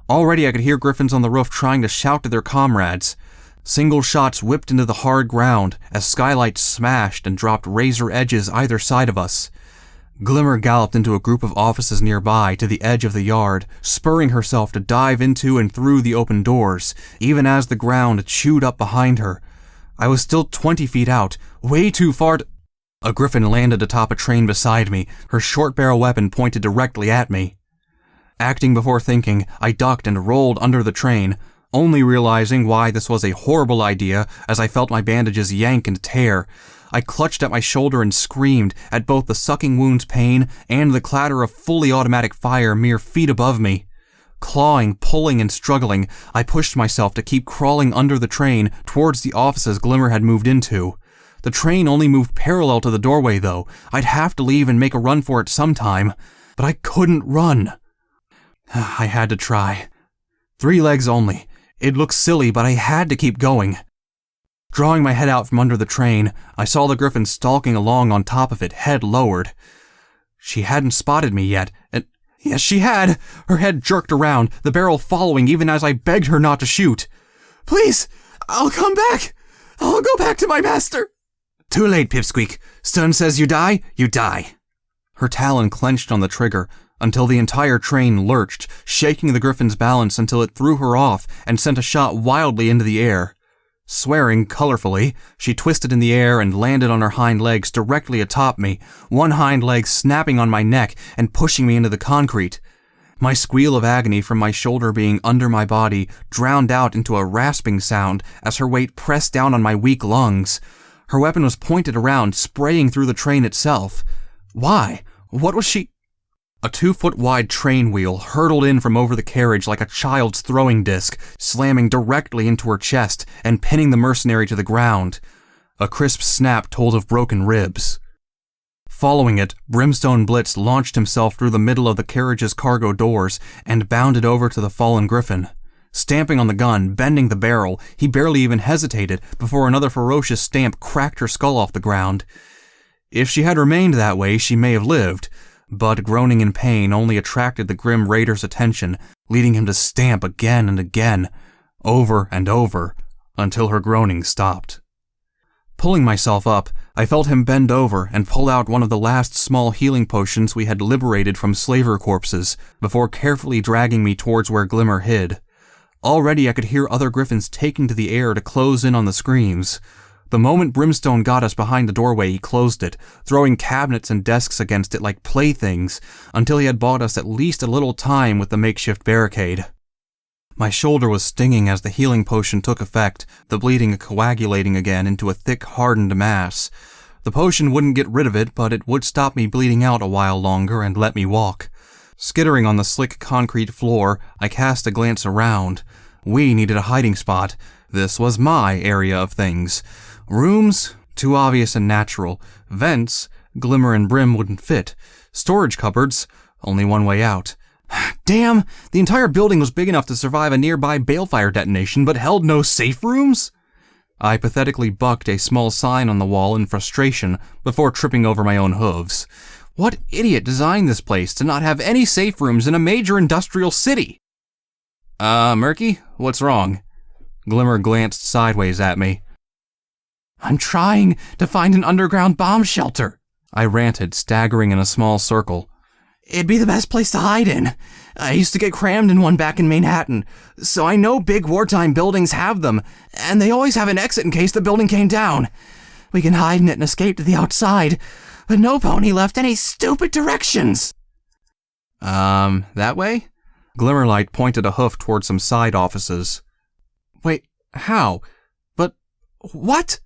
Already I could hear Griffins on the roof trying to shout to their comrades. Single shots whipped into the hard ground as skylights smashed and dropped razor edges either side of us. Glimmer galloped into a group of offices nearby to the edge of the yard, spurring herself to dive into and through the open doors, even as the ground chewed up behind her. I was still 20 feet out, way too far to... A griffin landed atop a train beside me, her short-barrel weapon pointed directly at me. Acting before thinking, I ducked and rolled under the train, only realizing why this was a horrible idea as I felt my bandages yank and tear. I clutched at my shoulder and screamed at both the sucking wound's pain and the clatter of fully automatic fire mere feet above me. Clawing, pulling, and struggling, I pushed myself to keep crawling under the train towards the offices Glimmer had moved into. The train only moved parallel to the doorway, though. I'd have to leave and make a run for it sometime. But I couldn't run. I had to try. 3 legs only. It looked silly, but I had to keep going. Drawing my head out from under the train, I saw the griffin stalking along on top of it, head lowered. She hadn't spotted me yet, and yes, she had! Her head jerked around, the barrel following even as I begged her not to shoot. Please! I'll come back! I'll go back to my master! Too late, Pipsqueak. Stun says you die, you die. Her talon clenched on the trigger until the entire train lurched, shaking the griffin's balance until it threw her off and sent a shot wildly into the air. Swearing colorfully, she twisted in the air and landed on her hind legs directly atop me, one hind leg snapping on my neck and pushing me into the concrete. My squeal of agony from my shoulder being under my body drowned out into a rasping sound as her weight pressed down on my weak lungs. Her weapon was pointed around, spraying through the train itself. Why? What was she... A 2-foot-wide train wheel hurtled in from over the carriage like a child's throwing disc, slamming directly into her chest and pinning the mercenary to the ground. A crisp snap told of broken ribs. Following it, Brimstone Blitz launched himself through the middle of the carriage's cargo doors and bounded over to the fallen griffin. Stamping on the gun, bending the barrel, he barely even hesitated before another ferocious stamp cracked her skull off the ground. If she had remained that way, she may have lived, but groaning in pain only attracted the grim raider's attention, leading him to stamp again and again, over and over, until her groaning stopped. Pulling myself up, I felt him bend over and pull out one of the last small healing potions we had liberated from slaver corpses, before carefully dragging me towards where Glimmer hid. Already I could hear other griffins taking to the air to close in on the screams. The moment Brimstone got us behind the doorway, he closed it, throwing cabinets and desks against it like playthings, until he had bought us at least a little time with the makeshift barricade. My shoulder was stinging as the healing potion took effect, the bleeding coagulating again into a thick, hardened mass. The potion wouldn't get rid of it, but it would stop me bleeding out a while longer and let me walk. Skittering on the slick concrete floor, I cast a glance around. We needed a hiding spot. This was my area of things. Rooms? Too obvious and natural. Vents? Glimmer and Brim wouldn't fit. Storage cupboards? Only one way out. Damn! The entire building was big enough to survive a nearby balefire detonation, but held no safe rooms? I pathetically bucked a small sign on the wall in frustration before tripping over my own hooves. What idiot designed this place to not have any safe rooms in a major industrial city? Murky? What's wrong? Glimmer glanced sideways at me. I'm trying to find an underground bomb shelter, I ranted, staggering in a small circle. It'd be the best place to hide in. I used to get crammed in one back in Manhattan, so I know big wartime buildings have them, and they always have an exit in case the building came down. We can hide in it and escape to the outside, but no pony left any stupid directions. That way? Glimmerlight pointed a hoof towards some side offices. Wait, how? But what?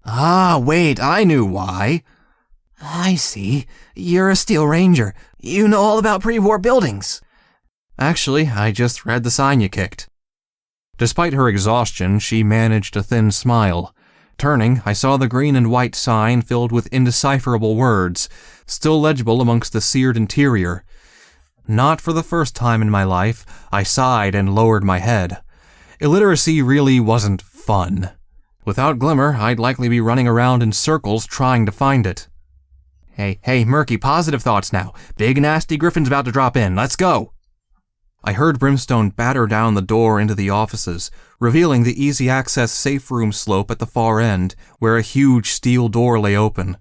Ah, wait, I knew why. I see. You're a Steel Ranger. You know all about pre-war buildings. Actually, I just read the sign you kicked. Despite her exhaustion, she managed a thin smile. Turning, I saw the green and white sign filled with indecipherable words, still legible amongst the seared interior. Not for the first time in my life, I sighed and lowered my head. Illiteracy really wasn't fun. Without Glimmer, I'd likely be running around in circles trying to find it. Hey, Murky, positive thoughts now. Big nasty griffin's about to drop in. Let's go! I heard Brimstone batter down the door into the offices, revealing the easy-access safe room slope at the far end, where a huge steel door lay open.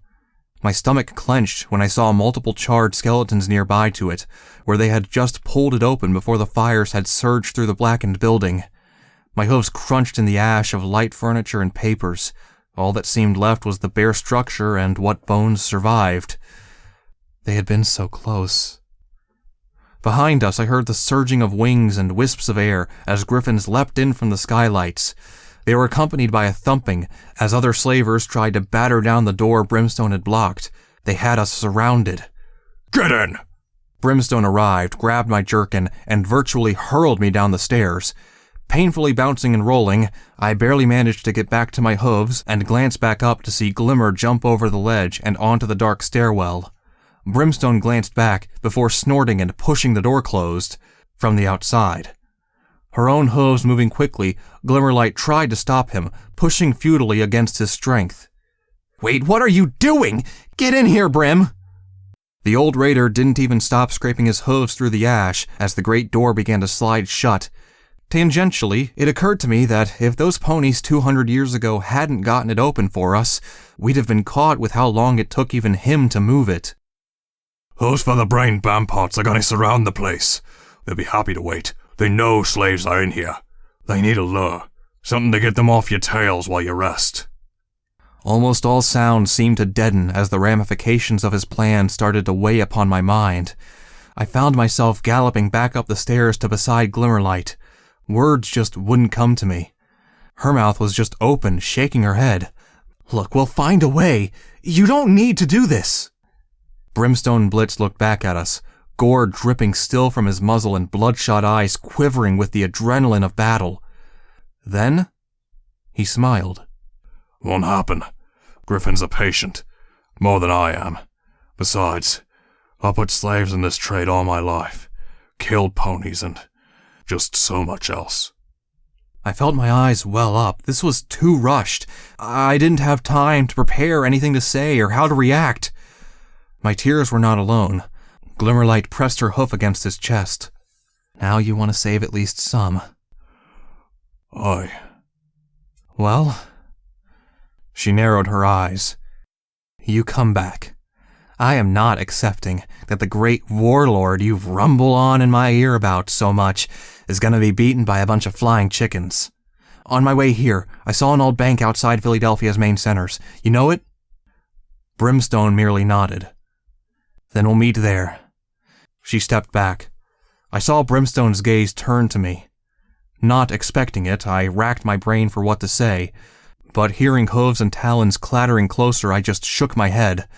My stomach clenched when I saw multiple charred skeletons nearby to it, where they had just pulled it open before the fires had surged through the blackened building. My hooves crunched in the ash of light furniture and papers. All that seemed left was the bare structure and what bones survived. They had been so close. Behind us, I heard the surging of wings and wisps of air as griffins leapt in from the skylights. They were accompanied by a thumping as other slavers tried to batter down the door Brimstone had blocked. They had us surrounded. Get in! Brimstone arrived, grabbed my jerkin, and virtually hurled me down the stairs. Painfully bouncing and rolling, I barely managed to get back to my hooves and glance back up to see Glimmer jump over the ledge and onto the dark stairwell. Brimstone glanced back before snorting and pushing the door closed from the outside. Her own hooves moving quickly, Glimmerlight tried to stop him, pushing futilely against his strength. Wait, what are you doing? Get in here, Brim! The old raider didn't even stop scraping his hooves through the ash as the great door began to slide shut. Tangentially, it occurred to me that if those ponies 200 years ago hadn't gotten it open for us, we'd have been caught with how long it took even him to move it. Those feather-brained bampots are gonna surround the place. They'll be happy to wait. They know slaves are in here. They need a lure. Something to get them off your tails while you rest. Almost all sound seemed to deaden as the ramifications of his plan started to weigh upon my mind. I found myself galloping back up the stairs to beside Glimmerlight. Words just wouldn't come to me. Her mouth was just open, shaking her head. Look, we'll find a way. You don't need to do this. Brimstone Blitz looked back at us, gore dripping still from his muzzle and bloodshot eyes quivering with the adrenaline of battle. Then, he smiled. Won't happen. Griffins are patient. More than I am. Besides, I put slaves in this trade all my life. Killed ponies and just so much else. I felt my eyes well up. This was too rushed. I didn't have time to prepare anything to say or how to react. My tears were not alone. Glimmerlight pressed her hoof against his chest. Now you want to save at least some. Aye. Well? She narrowed her eyes. You come back. I am not accepting that the great warlord you rumble on in my ear about so much is gonna be beaten by a bunch of flying chickens. On my way here, I saw an old bank outside Philadelphia's main centers. You know it? Brimstone merely nodded. Then we'll meet there. She stepped back. I saw Brimstone's gaze turn to me. Not expecting it, I racked my brain for what to say, but hearing hooves and talons clattering closer, I just shook my head.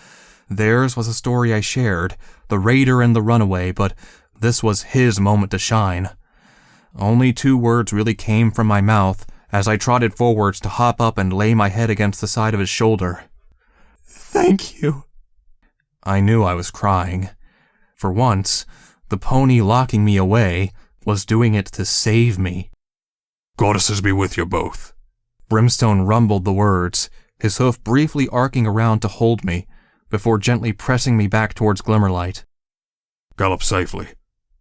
Theirs was a story I shared, the raider and the runaway, but this was his moment to shine. Only 2 words really came from my mouth as I trotted forwards to hop up and lay my head against the side of his shoulder. Thank you. I knew I was crying. For once, the pony locking me away was doing it to save me. Goddesses be with you both. Brimstone rumbled the words, his hoof briefly arcing around to hold me, before gently pressing me back towards Glimmerlight. Gallop safely.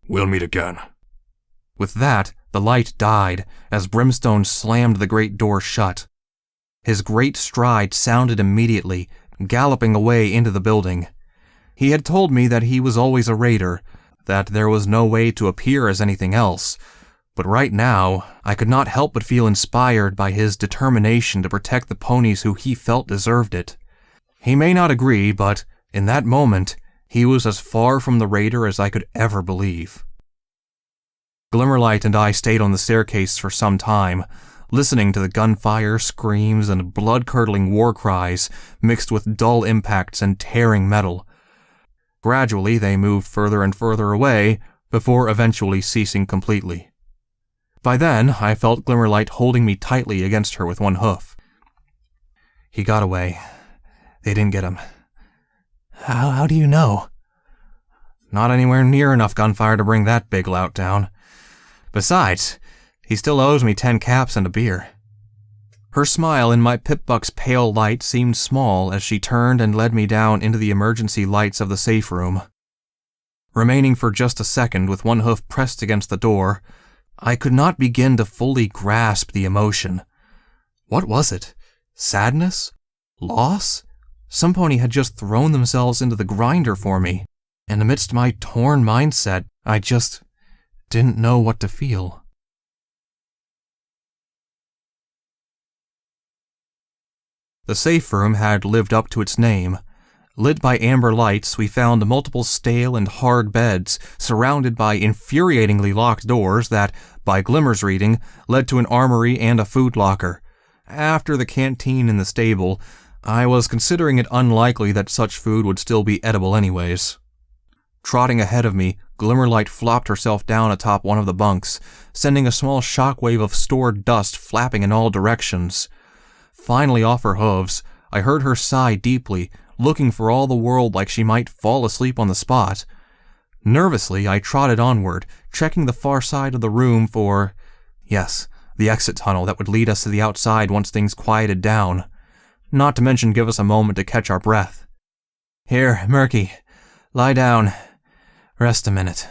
We'll meet again. With that, the light died as Brimstone slammed the great door shut. His great stride sounded immediately, galloping away into the building. He had told me that he was always a raider, that there was no way to appear as anything else, but right now, I could not help but feel inspired by his determination to protect the ponies who he felt deserved it. He may not agree, but in that moment, he was as far from the raider as I could ever believe. Glimmerlight and I stayed on the staircase for some time, listening to the gunfire, screams, and blood-curdling war cries mixed with dull impacts and tearing metal. Gradually, they moved further and further away, before eventually ceasing completely. By then, I felt Glimmerlight holding me tightly against her with one hoof. He got away. They didn't get him. How do you know? Not anywhere near enough gunfire to bring that big lout down. Besides, he still owes me 10 caps and a beer. Her smile in my Pip-Buck's pale light seemed small as she turned and led me down into the emergency lights of the safe room. Remaining for just a second with one hoof pressed against the door, I could not begin to fully grasp the emotion. What was it? Sadness? Loss? Some pony had just thrown themselves into the grinder for me, and amidst my torn mindset, I just didn't know what to feel. The safe room had lived up to its name. Lit by amber lights, we found multiple stale and hard beds, surrounded by infuriatingly locked doors that, by Glimmer's reading, led to an armory and a food locker. After the canteen in the stable, I was considering it unlikely that such food would still be edible anyways. Trotting ahead of me, Glimmerlight flopped herself down atop one of the bunks, sending a small shockwave of stored dust flapping in all directions. Finally off her hooves, I heard her sigh deeply, looking for all the world like she might fall asleep on the spot. Nervously, I trotted onward, checking the far side of the room for, yes, the exit tunnel that would lead us to the outside once things quieted down. Not to mention give us a moment to catch our breath. Here, Murky, lie down. Rest a minute.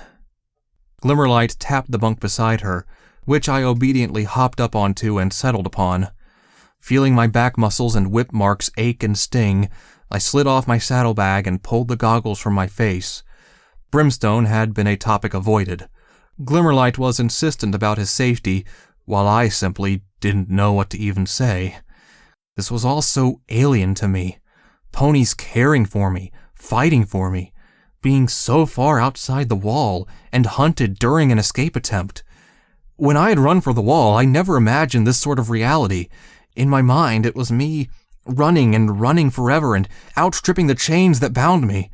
Glimmerlight tapped the bunk beside her, which I obediently hopped up onto and settled upon. Feeling my back muscles and whip marks ache and sting, I slid off my saddlebag and pulled the goggles from my face. Brimstone had been a topic avoided. Glimmerlight was insistent about his safety, while I simply didn't know what to even say. This was all so alien to me. Ponies caring for me, fighting for me, being so far outside the wall, and hunted during an escape attempt. When I had run for the wall, I never imagined this sort of reality. In my mind, it was me running and running forever and outstripping the chains that bound me.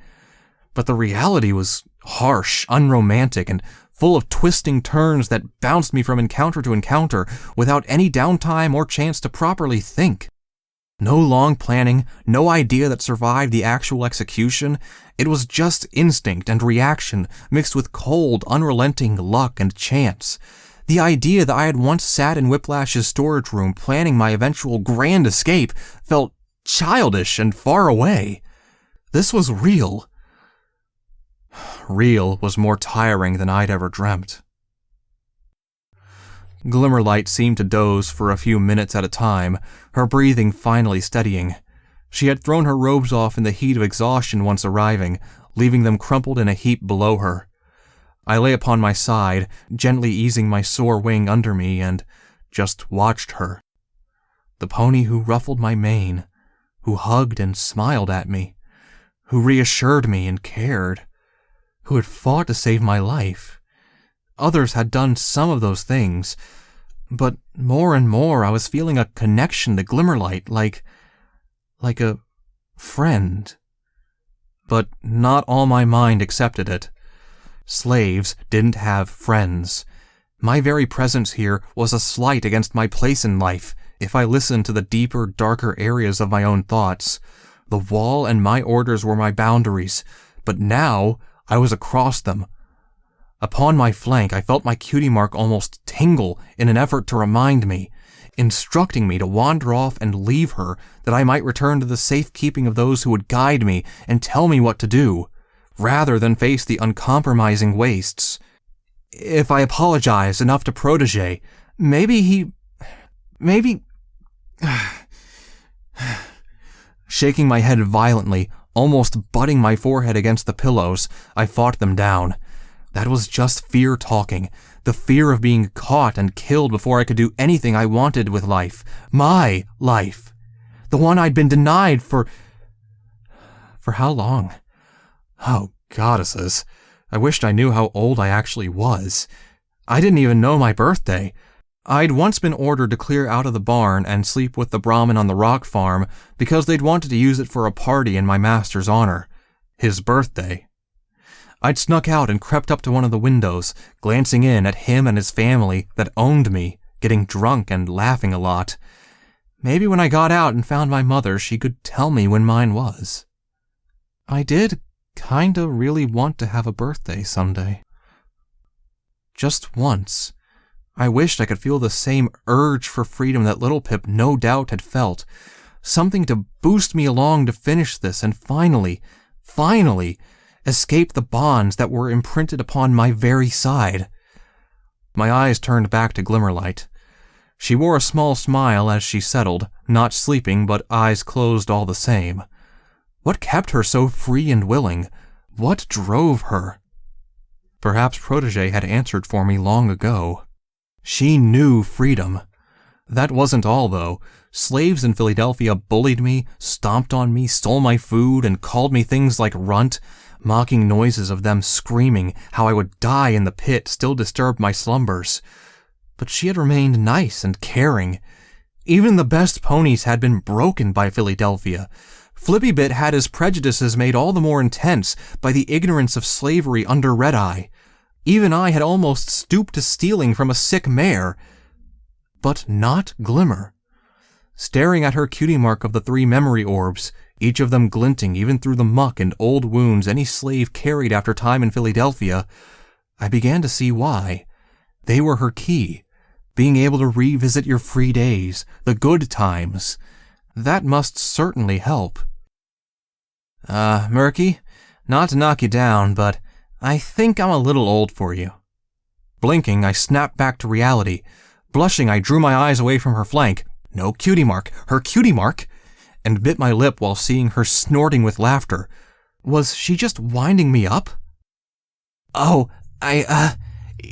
But the reality was harsh, unromantic, and full of twisting turns that bounced me from encounter to encounter without any downtime or chance to properly think. No long planning, no idea that survived the actual execution. It was just instinct and reaction mixed with cold, unrelenting luck and chance. The idea that I had once sat in Whiplash's storage room planning my eventual grand escape felt childish and far away. This was real. Real was more tiring than I'd ever dreamt. Glimmerlight seemed to doze for a few minutes at a time, her breathing finally steadying. She had thrown her robes off in the heat of exhaustion once arriving, leaving them crumpled in a heap below her. I lay upon my side, gently easing my sore wing under me, and just watched her. The pony who ruffled my mane, who hugged and smiled at me, who reassured me and cared, who had fought to save my life. Others had done some of those things, but more and more I was feeling a connection to Glimmerlight, like a friend. But not all my mind accepted it. Slaves didn't have friends. My very presence here was a slight against my place in life, if I listened to the deeper, darker areas of my own thoughts. The wall and my orders were my boundaries, but now I was across them. Upon my flank, I felt my cutie mark almost tingle in an effort to remind me, instructing me to wander off and leave her, that I might return to the safekeeping of those who would guide me and tell me what to do, rather than face the uncompromising wastes. If I apologized enough to Protégé, maybe... Shaking my head violently, almost butting my forehead against the pillows, I fought them down. That was just fear talking, the fear of being caught and killed before I could do anything I wanted with life. My life. The one I'd been denied for how long? Oh, goddesses. I wished I knew how old I actually was. I didn't even know my birthday. I'd once been ordered to clear out of the barn and sleep with the Brahmin on the rock farm because they'd wanted to use it for a party in my master's honor. His birthday. I'd snuck out and crept up to one of the windows, glancing in at him and his family that owned me, getting drunk and laughing a lot. Maybe when I got out and found my mother, she could tell me when mine was. I did kinda really want to have a birthday someday. Just once. I wished I could feel the same urge for freedom that Little Pip no doubt had felt. Something to boost me along to finish this and finally, escape the bonds that were imprinted upon my very side. My eyes turned back to Glimmerlight. She wore a small smile as she settled, not sleeping but eyes closed all the same. What kept her so free and willing? What drove her? Perhaps Protégé had answered for me long ago. She knew freedom. That wasn't all, though. Slaves in Philadelphia bullied me, stomped on me, stole my food, and called me things like runt. Mocking noises of them screaming how I would die in the pit still disturbed my slumbers. But she had remained nice and caring. Even the best ponies had been broken by Philadelphia. Flippybit had his prejudices made all the more intense by the ignorance of slavery under Red Eye. Even I had almost stooped to stealing from a sick mare. But not Glimmer. Staring at her cutie mark of the 3 memory orbs, each of them glinting even through the muck and old wounds any slave carried after time in Philadelphia, I began to see why. They were her key. Being able to revisit your free days, the good times. That must certainly help. Murky, not to knock you down, but I think I'm a little old for you. Blinking, I snapped back to reality. Blushing, I drew my eyes away from her flank. No cutie mark, her cutie mark! And bit my lip while seeing her snorting with laughter. Was she just winding me up? Oh,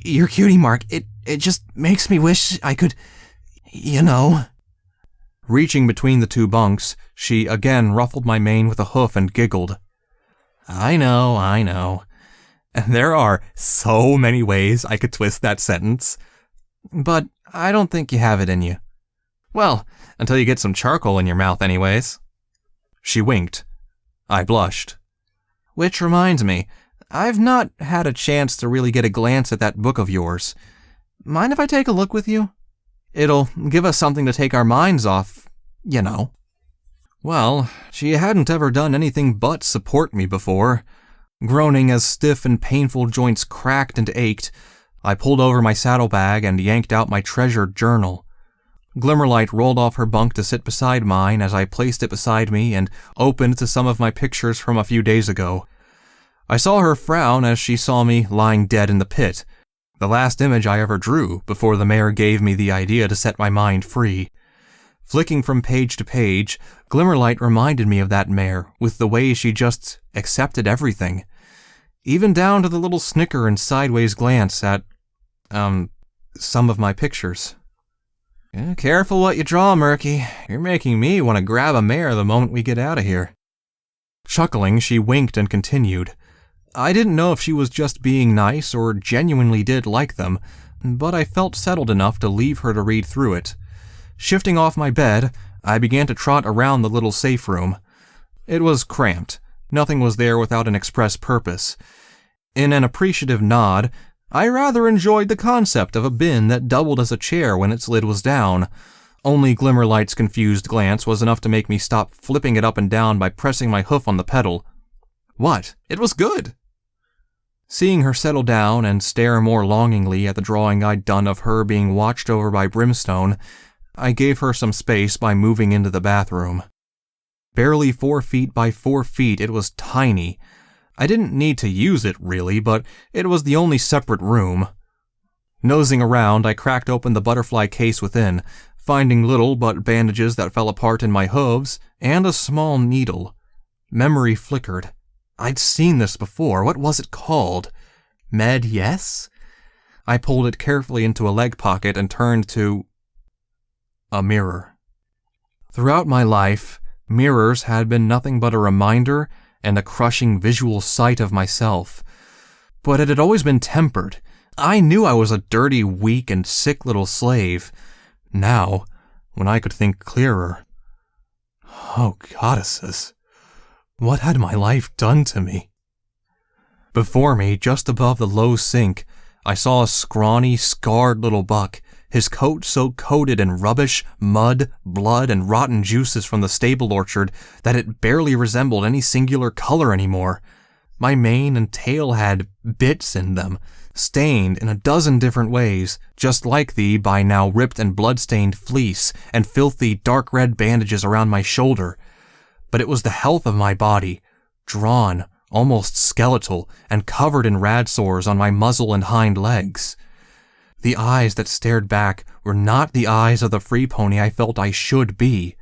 your cutie mark, it just makes me wish I could, Reaching between the 2 bunks, she again ruffled my mane with a hoof and giggled. I know. And there are so many ways I could twist that sentence. But I don't think you have it in you. Well, until you get some charcoal in your mouth anyways. She winked. I blushed. Which reminds me, I've not had a chance to really get a glance at that book of yours. Mind if I take a look with you? It'll give us something to take our minds off, Well, she hadn't ever done anything but support me before. Groaning as stiff and painful joints cracked and ached, I pulled over my saddlebag and yanked out my treasured journal. Glimmerlight rolled off her bunk to sit beside mine as I placed it beside me and opened to some of my pictures from a few days ago. I saw her frown as she saw me lying dead in the pit, the last image I ever drew before the mayor gave me the idea to set my mind free. Flicking from page to page, Glimmerlight reminded me of that mare with the way she just accepted everything, even down to the little snicker and sideways glance at, some of my pictures. Careful what you draw, Murky. You're making me want to grab a mare the moment we get out of here. Chuckling, she winked and continued. I didn't know if she was just being nice or genuinely did like them, but I felt settled enough to leave her to read through it. Shifting off my bed, I began to trot around the little safe room. It was cramped. Nothing was there without an express purpose. In an appreciative nod, I rather enjoyed the concept of a bin that doubled as a chair when its lid was down. Only Glimmerlight's confused glance was enough to make me stop flipping it up and down by pressing my hoof on the pedal. What? It was good! Seeing her settle down and stare more longingly at the drawing I'd done of her being watched over by Brimstone, I gave her some space by moving into the bathroom. Barely 4 feet by 4 feet, it was tiny. I didn't need to use it, really, but it was the only separate room. Nosing around, I cracked open the butterfly case within, finding little but bandages that fell apart in my hooves, and a small needle. Memory flickered. I'd seen this before. What was it called? Med Yes? I pulled it carefully into a leg pocket and turned to a mirror. Throughout my life, mirrors had been nothing but a reminder and a crushing visual sight of myself. But it had always been tempered. I knew I was a dirty, weak, and sick little slave. Now, when I could think clearer... Oh, goddesses. What had my life done to me? Before me, just above the low sink, I saw a scrawny, scarred little buck, his coat so coated in rubbish, mud, blood, and rotten juices from the stable orchard that it barely resembled any singular color anymore. My mane and tail had bits in them, stained in a dozen different ways, just like the by now ripped and blood-stained fleece and filthy dark red bandages around my shoulder. But it was the health of my body, drawn, almost skeletal, and covered in rad sores on my muzzle and hind legs. The eyes that stared back were not the eyes of the free pony I felt I should be.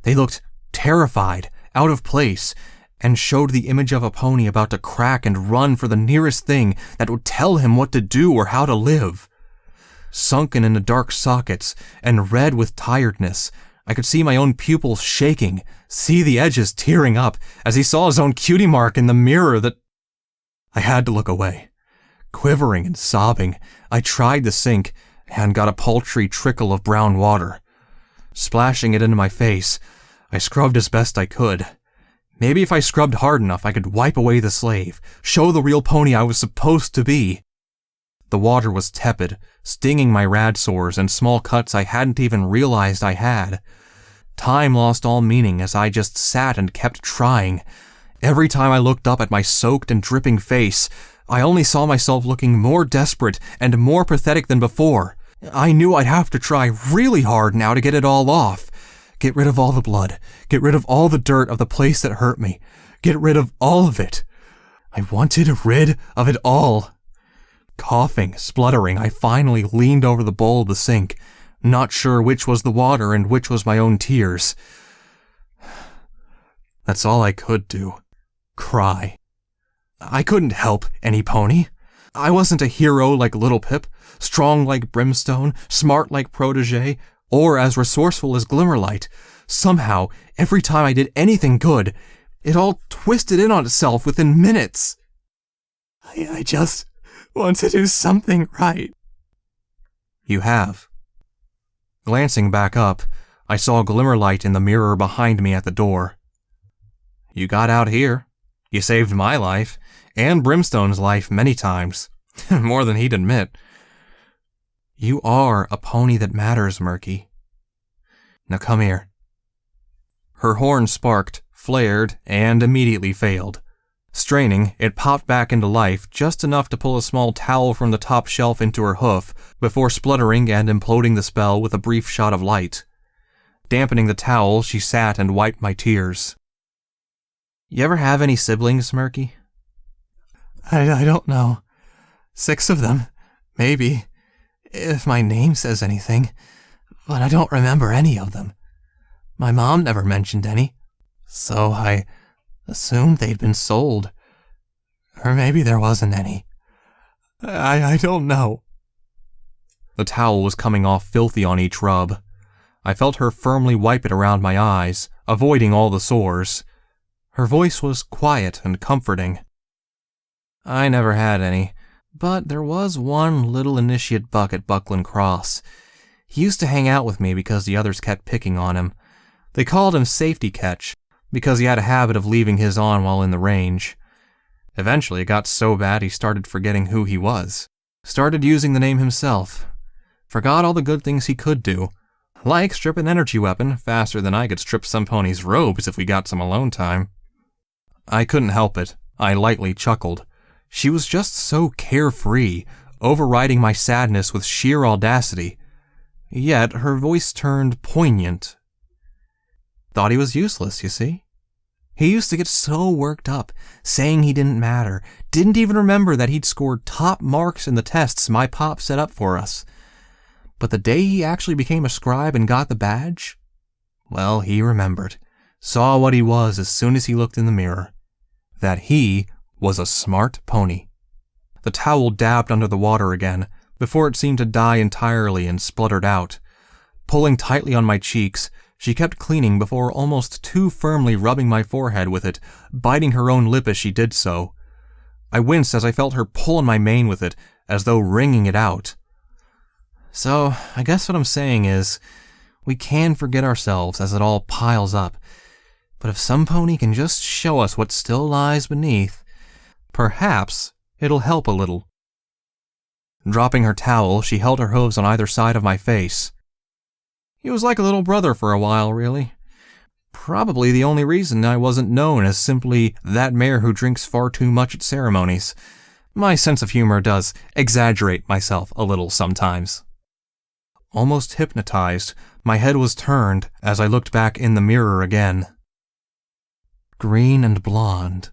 They looked terrified, out of place, and showed the image of a pony about to crack and run for the nearest thing that would tell him what to do or how to live. Sunken into dark sockets and red with tiredness, I could see my own pupils shaking, see the edges tearing up as he saw his own cutie mark in the mirror that... I had to look away. Quivering and sobbing, I tried the sink and got a paltry trickle of brown water. Splashing it into my face, I scrubbed as best I could. Maybe if I scrubbed hard enough, I could wipe away the slave, show the real pony I was supposed to be. The water was tepid, stinging my rad sores and small cuts I hadn't even realized I had. Time lost all meaning as I just sat and kept trying. Every time I looked up at my soaked and dripping face, I only saw myself looking more desperate and more pathetic than before. I knew I'd have to try really hard now to get it all off. Get rid of all the blood. Get rid of all the dirt of the place that hurt me. Get rid of all of it. I wanted rid of it all. Coughing, spluttering, I finally leaned over the bowl of the sink, not sure which was the water and which was my own tears. That's all I could do. Cry. I couldn't help any pony. I wasn't a hero like Little Pip, strong like Brimstone, smart like Protégé, or as resourceful as Glimmerlight. Somehow, every time I did anything good, it all twisted in on itself within minutes. I just want to do something right. You have. Glancing back up, I saw Glimmerlight in the mirror behind me at the door. You got out here. You saved my life, and Brimstone's life many times. More than he'd admit. You are a pony that matters, Murky. Now come here. Her horn sparked, flared, and immediately failed. Straining, it popped back into life just enough to pull a small towel from the top shelf into her hoof before spluttering and imploding the spell with a brief shot of light. Dampening the towel, she sat and wiped my tears. You ever have any siblings, Murky? I don't know. 6 of them, maybe, if my name says anything, but I don't remember any of them. My mom never mentioned any, so I assumed they'd been sold. Or maybe there wasn't any. I don't know. The towel was coming off filthy on each rub. I felt her firmly wipe it around my eyes, avoiding all the sores. Her voice was quiet and comforting. I never had any, but there was one little initiate buck at Buckland Cross. He used to hang out with me because the others kept picking on him. They called him Safety Catch, because he had a habit of leaving his on while in the range. Eventually it got so bad he started forgetting who he was. Started using the name himself. Forgot all the good things he could do. Like strip an energy weapon faster than I could strip some pony's robes if we got some alone time. I couldn't help it. I lightly chuckled. She was just so carefree, overriding my sadness with sheer audacity. Yet her voice turned poignant. Thought he was useless, you see? He used to get so worked up, saying he didn't matter, didn't even remember that he'd scored top marks in the tests my pop set up for us. But the day he actually became a scribe and got the badge, well, he remembered, saw what he was as soon as he looked in the mirror. That he was a smart pony. The towel dabbed under the water again, before it seemed to die entirely and spluttered out. Pulling tightly on my cheeks, she kept cleaning before almost too firmly rubbing my forehead with it, biting her own lip as she did so. I winced as I felt her pull on my mane with it, as though wringing it out. So, I guess what I'm saying is, we can forget ourselves as it all piles up, but if some pony can just show us what still lies beneath, perhaps it'll help a little. Dropping her towel, she held her hooves on either side of my face. He was like a little brother for a while, really. Probably the only reason I wasn't known as simply that mare who drinks far too much at ceremonies. My sense of humor does exaggerate myself a little sometimes. Almost hypnotized, my head was turned as I looked back in the mirror again. Green and blonde.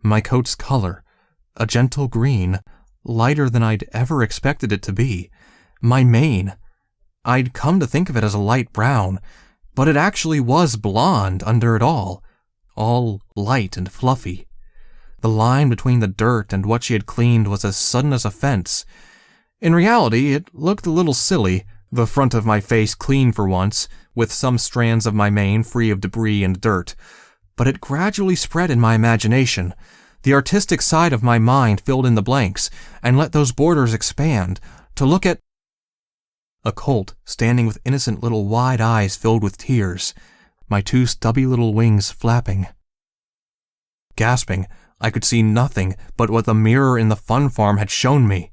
My coat's color, a gentle green, lighter than I'd ever expected it to be. My mane. I'd come to think of it as a light brown, but it actually was blonde under it all light and fluffy. The line between the dirt and what she had cleaned was as sudden as a fence. In reality, it looked a little silly, the front of my face clean for once, with some strands of my mane free of debris and dirt, but it gradually spread in my imagination. The artistic side of my mind filled in the blanks and let those borders expand to look at a colt standing with innocent little wide eyes filled with tears, my two stubby little wings flapping. Gasping, I could see nothing but what the mirror in the fun farm had shown me.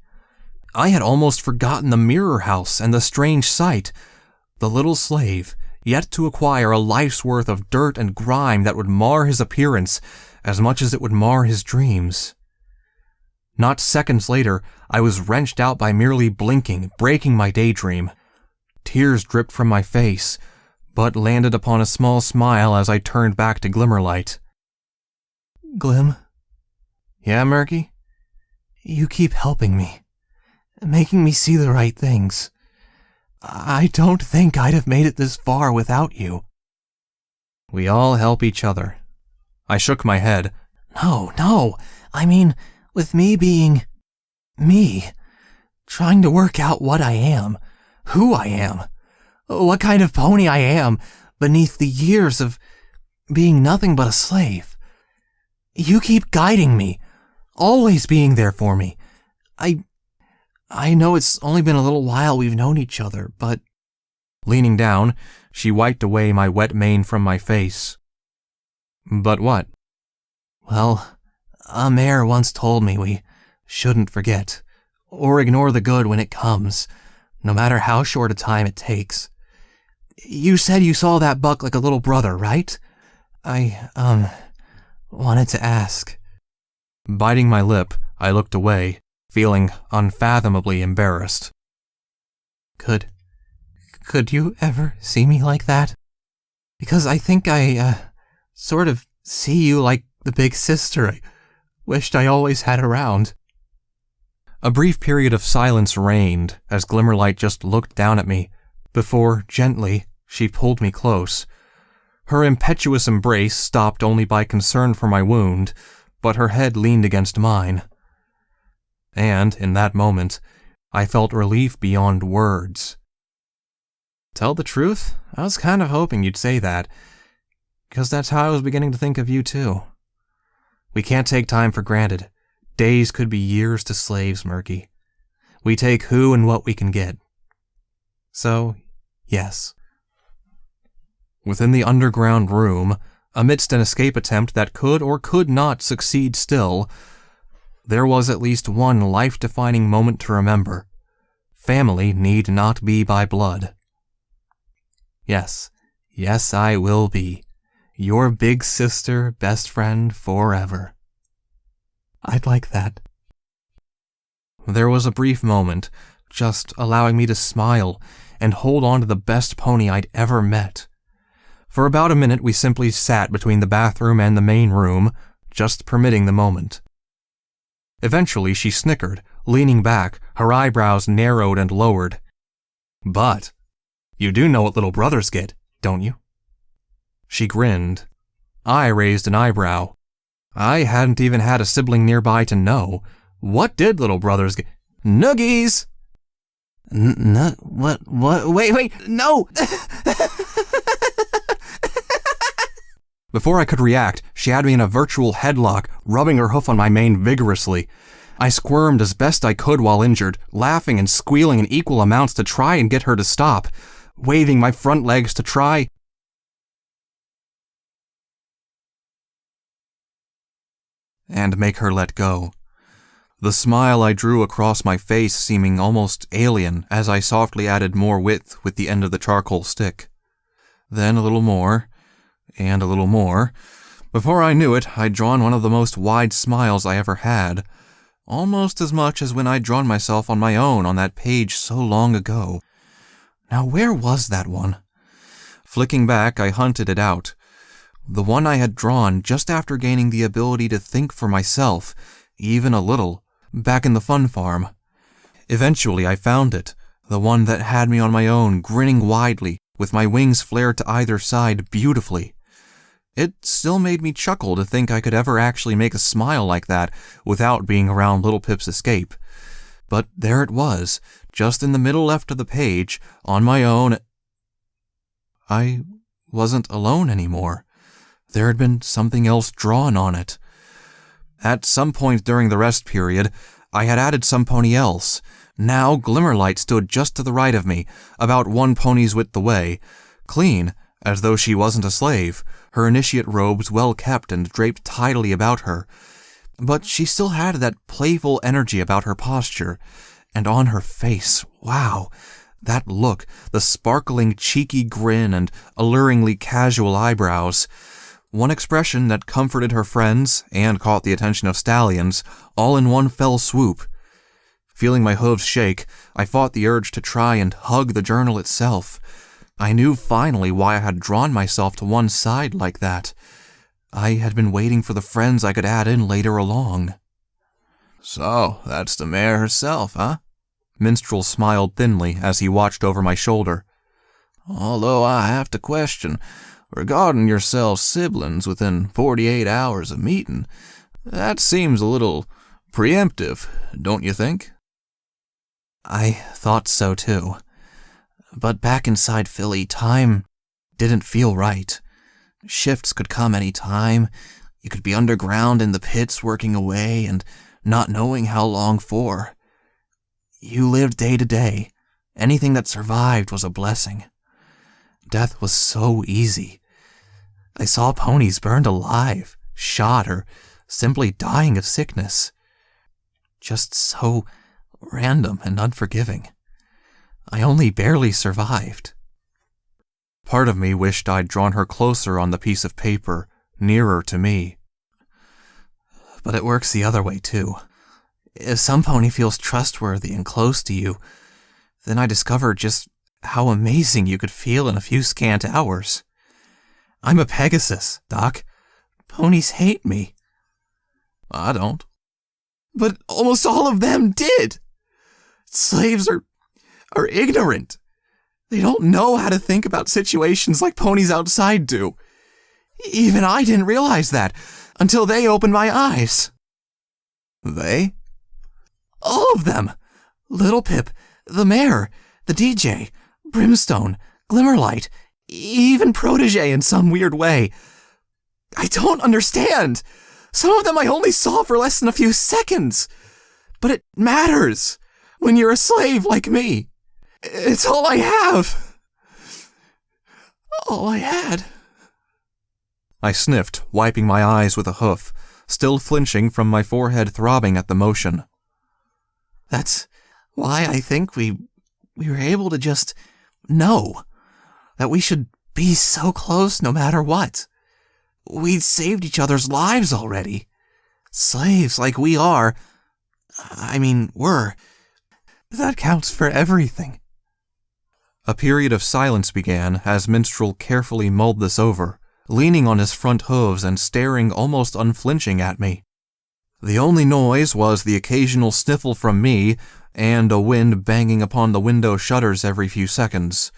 I had almost forgotten the mirror house and the strange sight. The little slave, yet to acquire a life's worth of dirt and grime that would mar his appearance as much as it would mar his dreams. Not seconds later, I was wrenched out by merely blinking, breaking my daydream. Tears dripped from my face, but landed upon a small smile as I turned back to Glimmerlight. Glim? Yeah, Murky? You keep helping me, making me see the right things. I don't think I'd have made it this far without you. We all help each other. I shook my head. No, I mean, with me being me, trying to work out what I am, who I am, what kind of pony I am beneath the years of being nothing but a slave. You keep guiding me, always being there for me. I know it's only been a little while we've known each other, but... Leaning down, she wiped away my wet mane from my face. But what? Well, a mayor once told me we shouldn't forget, or ignore the good when it comes, no matter how short a time it takes. You said you saw that buck like a little brother, right? I wanted to ask. Biting my lip, I looked away, feeling unfathomably embarrassed. Could you ever see me like that? Because I think I, sort of see you like the big sister I wished I always had around. A brief period of silence reigned as Glimmerlight just looked down at me, before, gently, she pulled me close. Her impetuous embrace stopped only by concern for my wound, but her head leaned against mine. And, in that moment, I felt relief beyond words. Tell the truth, I was kind of hoping you'd say that, because that's how I was beginning to think of you too. We can't take time for granted. Days could be years to slaves, Murky. We take who and what we can get. So, yes. Within the underground room, amidst an escape attempt that could or could not succeed still, there was at least one life-defining moment to remember. Family need not be by blood. Yes, I will be. Your big sister, best friend, forever. I'd like that. There was a brief moment, just allowing me to smile and hold on to the best pony I'd ever met. For about a minute we simply sat between the bathroom and the main room, just permitting the moment. Eventually she snickered, leaning back, her eyebrows narrowed and lowered. But you do know what little brothers get, don't you? She grinned. I raised an eyebrow. I hadn't even had a sibling nearby to know. What did little brothers get? Noogies! What? Wait, no! Before I could react, she had me in a virtual headlock, rubbing her hoof on my mane vigorously. I squirmed as best I could while injured, laughing and squealing in equal amounts to try and get her to stop, waving my front legs to try and make her let go. The smile I drew across my face seeming almost alien as I softly added more width with the end of the charcoal stick. Then a little more, and a little more. Before I knew it, I'd drawn one of the most wide smiles I ever had, almost as much as when I'd drawn myself on my own on that page so long ago. Now where was that one? Flicking back, I hunted it out. The one I had drawn just after gaining the ability to think for myself, even a little, back in the fun farm. Eventually I found it, the one that had me on my own, grinning widely, with my wings flared to either side beautifully. It still made me chuckle to think I could ever actually make a smile like that without being around Little Pip's escape. But there it was, just in the middle left of the page, on my own. I wasn't alone anymore. There had been something else drawn on it. At some point during the rest period, I had added some pony else. Now Glimmerlight stood just to the right of me, about 1 pony's width away, clean, as though she wasn't a slave, her initiate robes well kept and draped tidily about her. But she still had that playful energy about her posture, and on her face, wow, that look, the sparkling cheeky grin and alluringly casual eyebrows. One expression that comforted her friends and caught the attention of stallions, all in one fell swoop. Feeling my hooves shake, I fought the urge to try and hug the journal itself. I knew finally why I had drawn myself to one side like that. I had been waiting for the friends I could add in later along. So, that's the mare herself, huh? Minstrel smiled thinly as he watched over my shoulder. Although I have to question, regarding yourselves siblings within 48 hours of meeting, that seems a little preemptive, don't you think? I thought so too. But back inside Philly, time didn't feel right. Shifts could come any time. You could be underground in the pits working away and not knowing how long for. You lived day to day. Anything that survived was a blessing. Death was so easy. I saw ponies burned alive, shot, or simply dying of sickness. Just so random and unforgiving. I only barely survived. Part of me wished I'd drawn her closer on the piece of paper, nearer to me. But it works the other way, too. If some pony feels trustworthy and close to you, then I discovered just how amazing you could feel in a few scant hours. I'm a Pegasus, Doc. Ponies hate me. I don't. But almost all of them did. Slaves are ignorant. They don't know how to think about situations like ponies outside do. Even I didn't realize that until they opened my eyes. They? All of them. Little Pip, the mayor, the DJ, Brimstone, Glimmerlight, even Protégé in some weird way. I don't understand. Some of them I only saw for less than a few seconds. But it matters when you're a slave like me. It's all I have. All I had. I sniffed, wiping my eyes with a hoof, still flinching from my forehead throbbing at the motion. That's why I think we were able to just know that we should be so close no matter what. We'd saved each other's lives already. Slaves like we are, were. That counts for everything. A period of silence began as Minstrel carefully mulled this over, leaning on his front hooves and staring almost unflinching at me. The only noise was the occasional sniffle from me and a wind banging upon the window shutters every few seconds.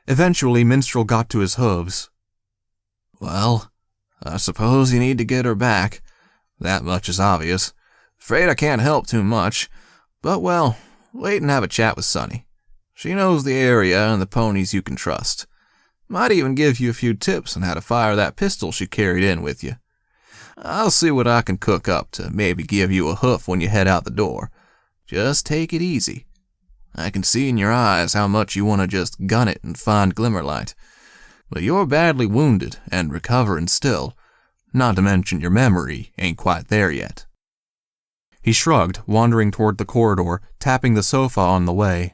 Eventually, Minstrel got to his hooves. Well, I suppose you need to get her back. That much is obvious. Afraid I can't help too much, but well, wait and have a chat with Sunny. She knows the area and the ponies you can trust. Might even give you a few tips on how to fire that pistol she carried in with you. I'll see what I can cook up to maybe give you a hoof when you head out the door. Just take it easy. I can see in your eyes how much you want to just gun it and find Glimmerlight. But you're badly wounded and recovering still, not to mention your memory ain't quite there yet. He shrugged, wandering toward the corridor, tapping the sofa on the way.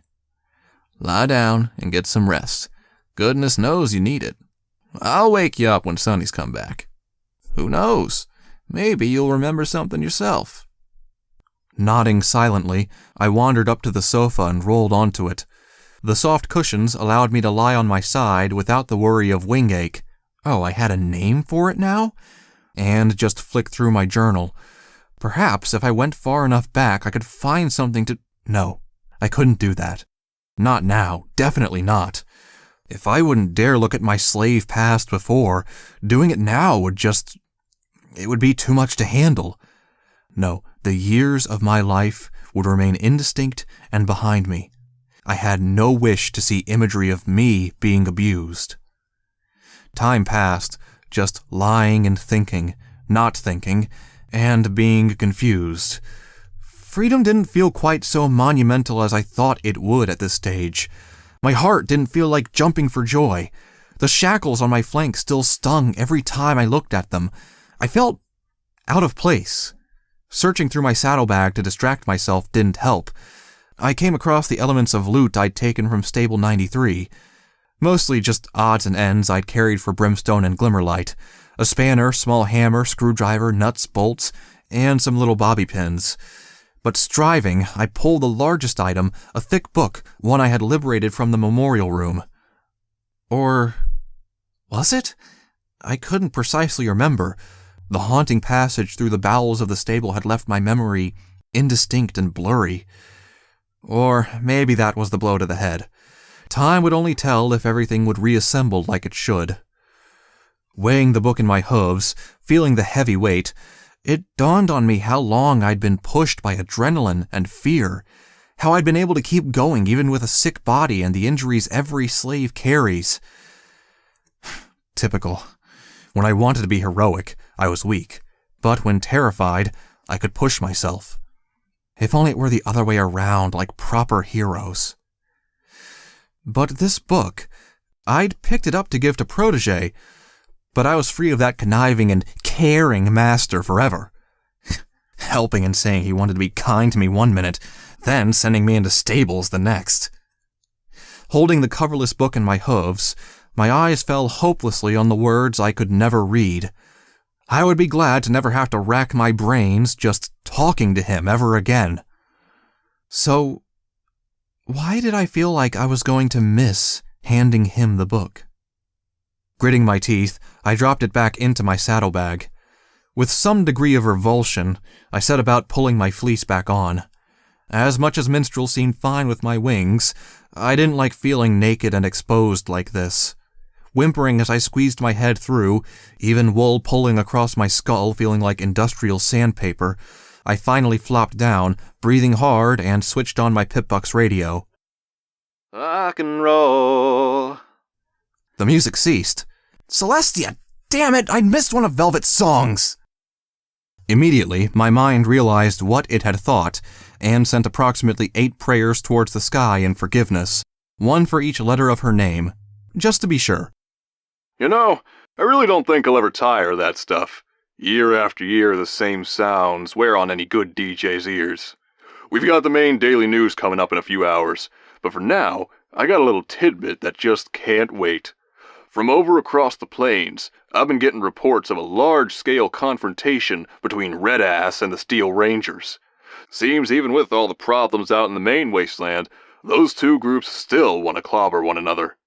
Lie down and get some rest. Goodness knows you need it. I'll wake you up when Sunny's come back. Who knows? Maybe you'll remember something yourself. Nodding silently, I wandered up to the sofa and rolled onto it. The soft cushions allowed me to lie on my side without the worry of wing ache. Oh, I had a name for it now? And just flick through my journal. Perhaps if I went far enough back, I could find something to... No, I couldn't do that. Not now, definitely not. If I wouldn't dare look at my slave past before, doing it now would just... It would be too much to handle. No, the years of my life would remain indistinct and behind me. I had no wish to see imagery of me being abused. Time passed, just lying and thinking, not thinking, and being confused. Freedom didn't feel quite so monumental as I thought it would at this stage. My heart didn't feel like jumping for joy. The shackles on my flank still stung every time I looked at them. I felt out of place. Searching through my saddlebag to distract myself didn't help. I came across the elements of loot I'd taken from Stable 93. Mostly just odds and ends I'd carried for Brimstone and Glimmerlight. A spanner, small hammer, screwdriver, nuts, bolts, and some little bobby pins. But striving, I pulled the largest item, a thick book, one I had liberated from the memorial room. Or was it? I couldn't precisely remember. The haunting passage through the bowels of the stable had left my memory indistinct and blurry. Or maybe that was the blow to the head. Time would only tell if everything would reassemble like it should. Weighing the book in my hooves, feeling the heavy weight, it dawned on me how long I'd been pushed by adrenaline and fear, how I'd been able to keep going even with a sick body and the injuries every slave carries. Typical. When I wanted to be heroic, I was weak, but when terrified, I could push myself. If only it were the other way around, like proper heroes. But this book, I'd picked it up to give to Protégé, but I was free of that conniving and caring master forever. Helping and saying he wanted to be kind to me one minute, then sending me into stables the next. Holding the coverless book in my hooves, my eyes fell hopelessly on the words I could never read. I would be glad to never have to rack my brains just talking to him ever again. So, why did I feel like I was going to miss handing him the book? Gritting my teeth, I dropped it back into my saddlebag. With some degree of revulsion, I set about pulling my fleece back on. As much as Minstrel seemed fine with my wings, I didn't like feeling naked and exposed like this. Whimpering as I squeezed my head through, even wool pulling across my skull feeling like industrial sandpaper, I finally flopped down, breathing hard, and switched on my Pip-Buck's radio. Rock and roll. The music ceased. Celestia! Damn it, I'd missed one of Velvet's songs! Immediately, my mind realized what it had thought, and sent approximately 8 prayers towards the sky in forgiveness, one for each letter of her name, just to be sure. You know, I really don't think I'll ever tire of that stuff. Year after year, the same sounds wear on any good DJ's ears. We've got the main daily news coming up in a few hours, but for now, I got a little tidbit that just can't wait. From over across the plains, I've been getting reports of a large-scale confrontation between Red Ass and the Steel Rangers. Seems even with all the problems out in the main wasteland, those two groups still want to clobber one another.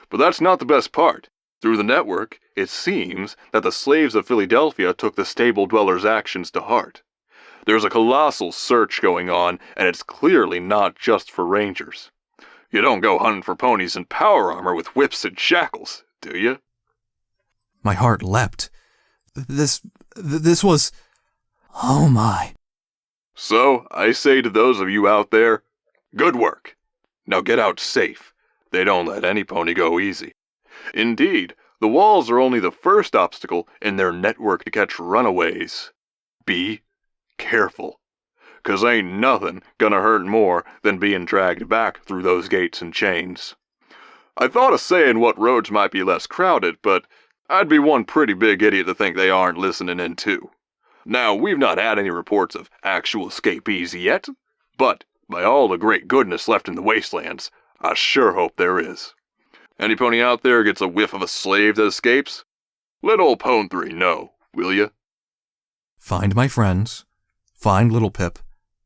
But that's not the best part. Through the network, it seems that the slaves of Philadelphia took the stable dwellers' actions to heart. There's a colossal search going on, and it's clearly not just for rangers. You don't go hunting for ponies in power armor with whips and shackles, do you? My heart leapt. This was... Oh my. So, I say to those of you out there, good work. Now get out safe. They don't let any pony go easy. Indeed, the walls are only the first obstacle in their network to catch runaways. Be careful, 'cause ain't nothing gonna hurt more than being dragged back through those gates and chains. I thought of saying what roads might be less crowded, but I'd be one pretty big idiot to think they aren't listening in too. Now, we've not had any reports of actual escapees yet, but by all the great goodness left in the wastelands, I sure hope there is. Any pony out there gets a whiff of a slave that escapes? Let old Pone 3 know, will ya? Find my friends, find Little Pip,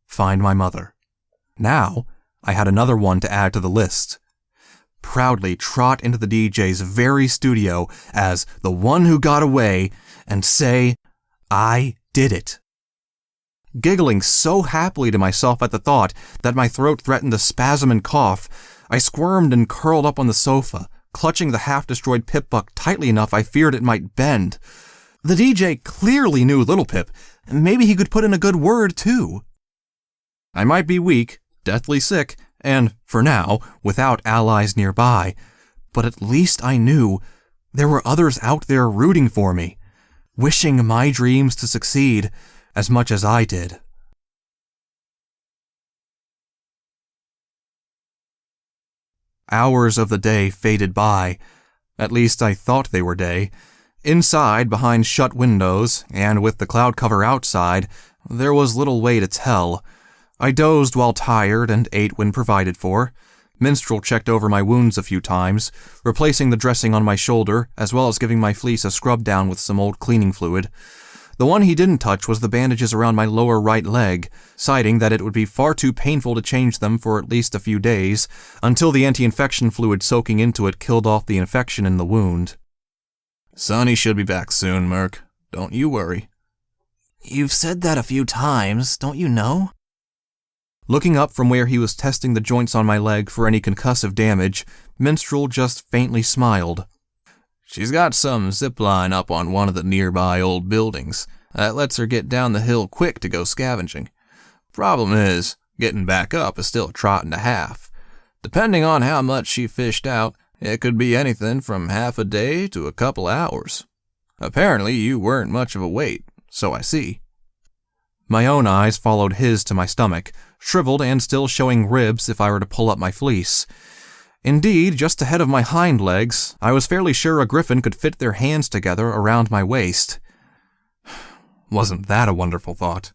find my mother. Now, I had another one to add to the list. Proudly trot into the DJ's very studio as the one who got away and say, I did it. Giggling so happily to myself at the thought that my throat threatened to spasm and cough, I squirmed and curled up on the sofa, clutching the half-destroyed Pip-Buck tightly enough I feared it might bend. The DJ clearly knew Little Pip, and maybe he could put in a good word, too. I might be weak, deathly sick, and, for now, without allies nearby, but at least I knew There were others out there rooting for me, wishing my dreams to succeed as much as I did. Hours of the day faded by. At least I thought they were day. Inside, behind shut windows, and with the cloud cover outside, there was little way to tell. I dozed while tired and ate when provided for. Minstrel checked over my wounds a few times, replacing the dressing on my shoulder, as well as giving my fleece a scrub down with some old cleaning fluid. The one he didn't touch was the bandages around my lower right leg, citing that it would be far too painful to change them for at least a few days, until the anti-infection fluid soaking into it killed off the infection in the wound. Sonny should be back soon, Murk. Don't you worry. You've said that a few times, don't you know? Looking up from where he was testing the joints on my leg for any concussive damage, Minstrel just faintly smiled. She's got some zip line up on one of the nearby old buildings. That lets her get down the hill quick to go scavenging. Problem is, getting back up is still a trot and a half. Depending on how much she fished out, it could be anything from half a day to a couple hours. Apparently you weren't much of a weight, so I see. My own eyes followed his to my stomach, shriveled and still showing ribs if I were to pull up my fleece. Indeed, just ahead of my hind legs, I was fairly sure a griffin could fit their hands together around my waist. Wasn't that a wonderful thought?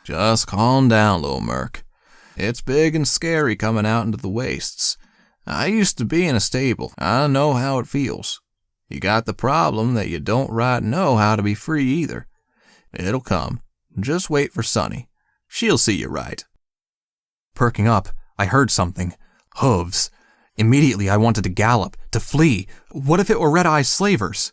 Just calm down, little Murk. It's big and scary coming out into the wastes. I used to be in a stable. I know how it feels. You got the problem that you don't right know how to be free either. It'll come. Just wait for Sonny. She'll see you right. Perking up, I heard something. Hooves. Immediately I wanted to gallop, to flee. What if it were Red-Eye's slavers?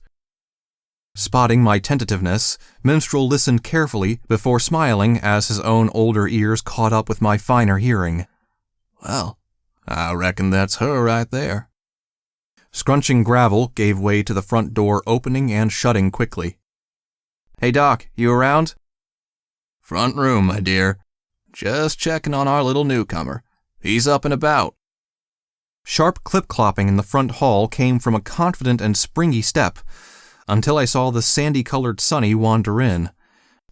Spotting my tentativeness, Minstrel listened carefully before smiling as his own older ears caught up with my finer hearing. Well, I reckon that's her right there. Scrunching gravel gave way to the front door opening and shutting quickly. Hey Doc, you around? Front room, my dear. Just checking on our little newcomer. He's up and about. Sharp clip-clopping in the front hall came from a confident and springy step, until I saw the sandy-colored Sonny wander in.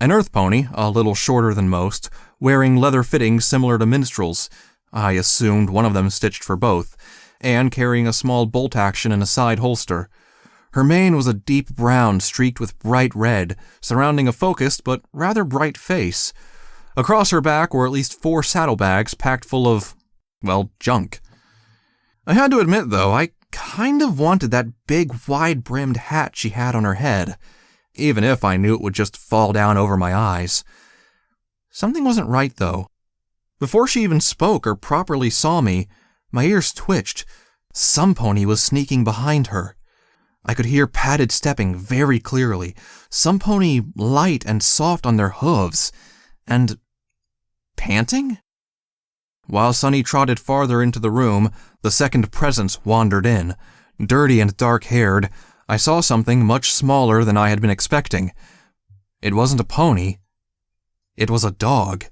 An earth pony, a little shorter than most, wearing leather fittings similar to Minstrel's, I assumed one of them stitched for both, and carrying a small bolt action in a side holster. Her mane was a deep brown streaked with bright red, surrounding a focused but rather bright face. Across her back were at least 4 saddlebags packed full of, well, junk. I had to admit, though, I kind of wanted that big, wide-brimmed hat she had on her head, even if I knew it would just fall down over my eyes. Something wasn't right, though. Before she even spoke or properly saw me, my ears twitched. Some pony was sneaking behind her. I could hear padded stepping very clearly, some pony light and soft on their hooves, and panting? While Sonny trotted farther into the room, the second presence wandered in. Dirty and dark-haired, I saw something much smaller than I had been expecting. It wasn't a pony. It was a dog.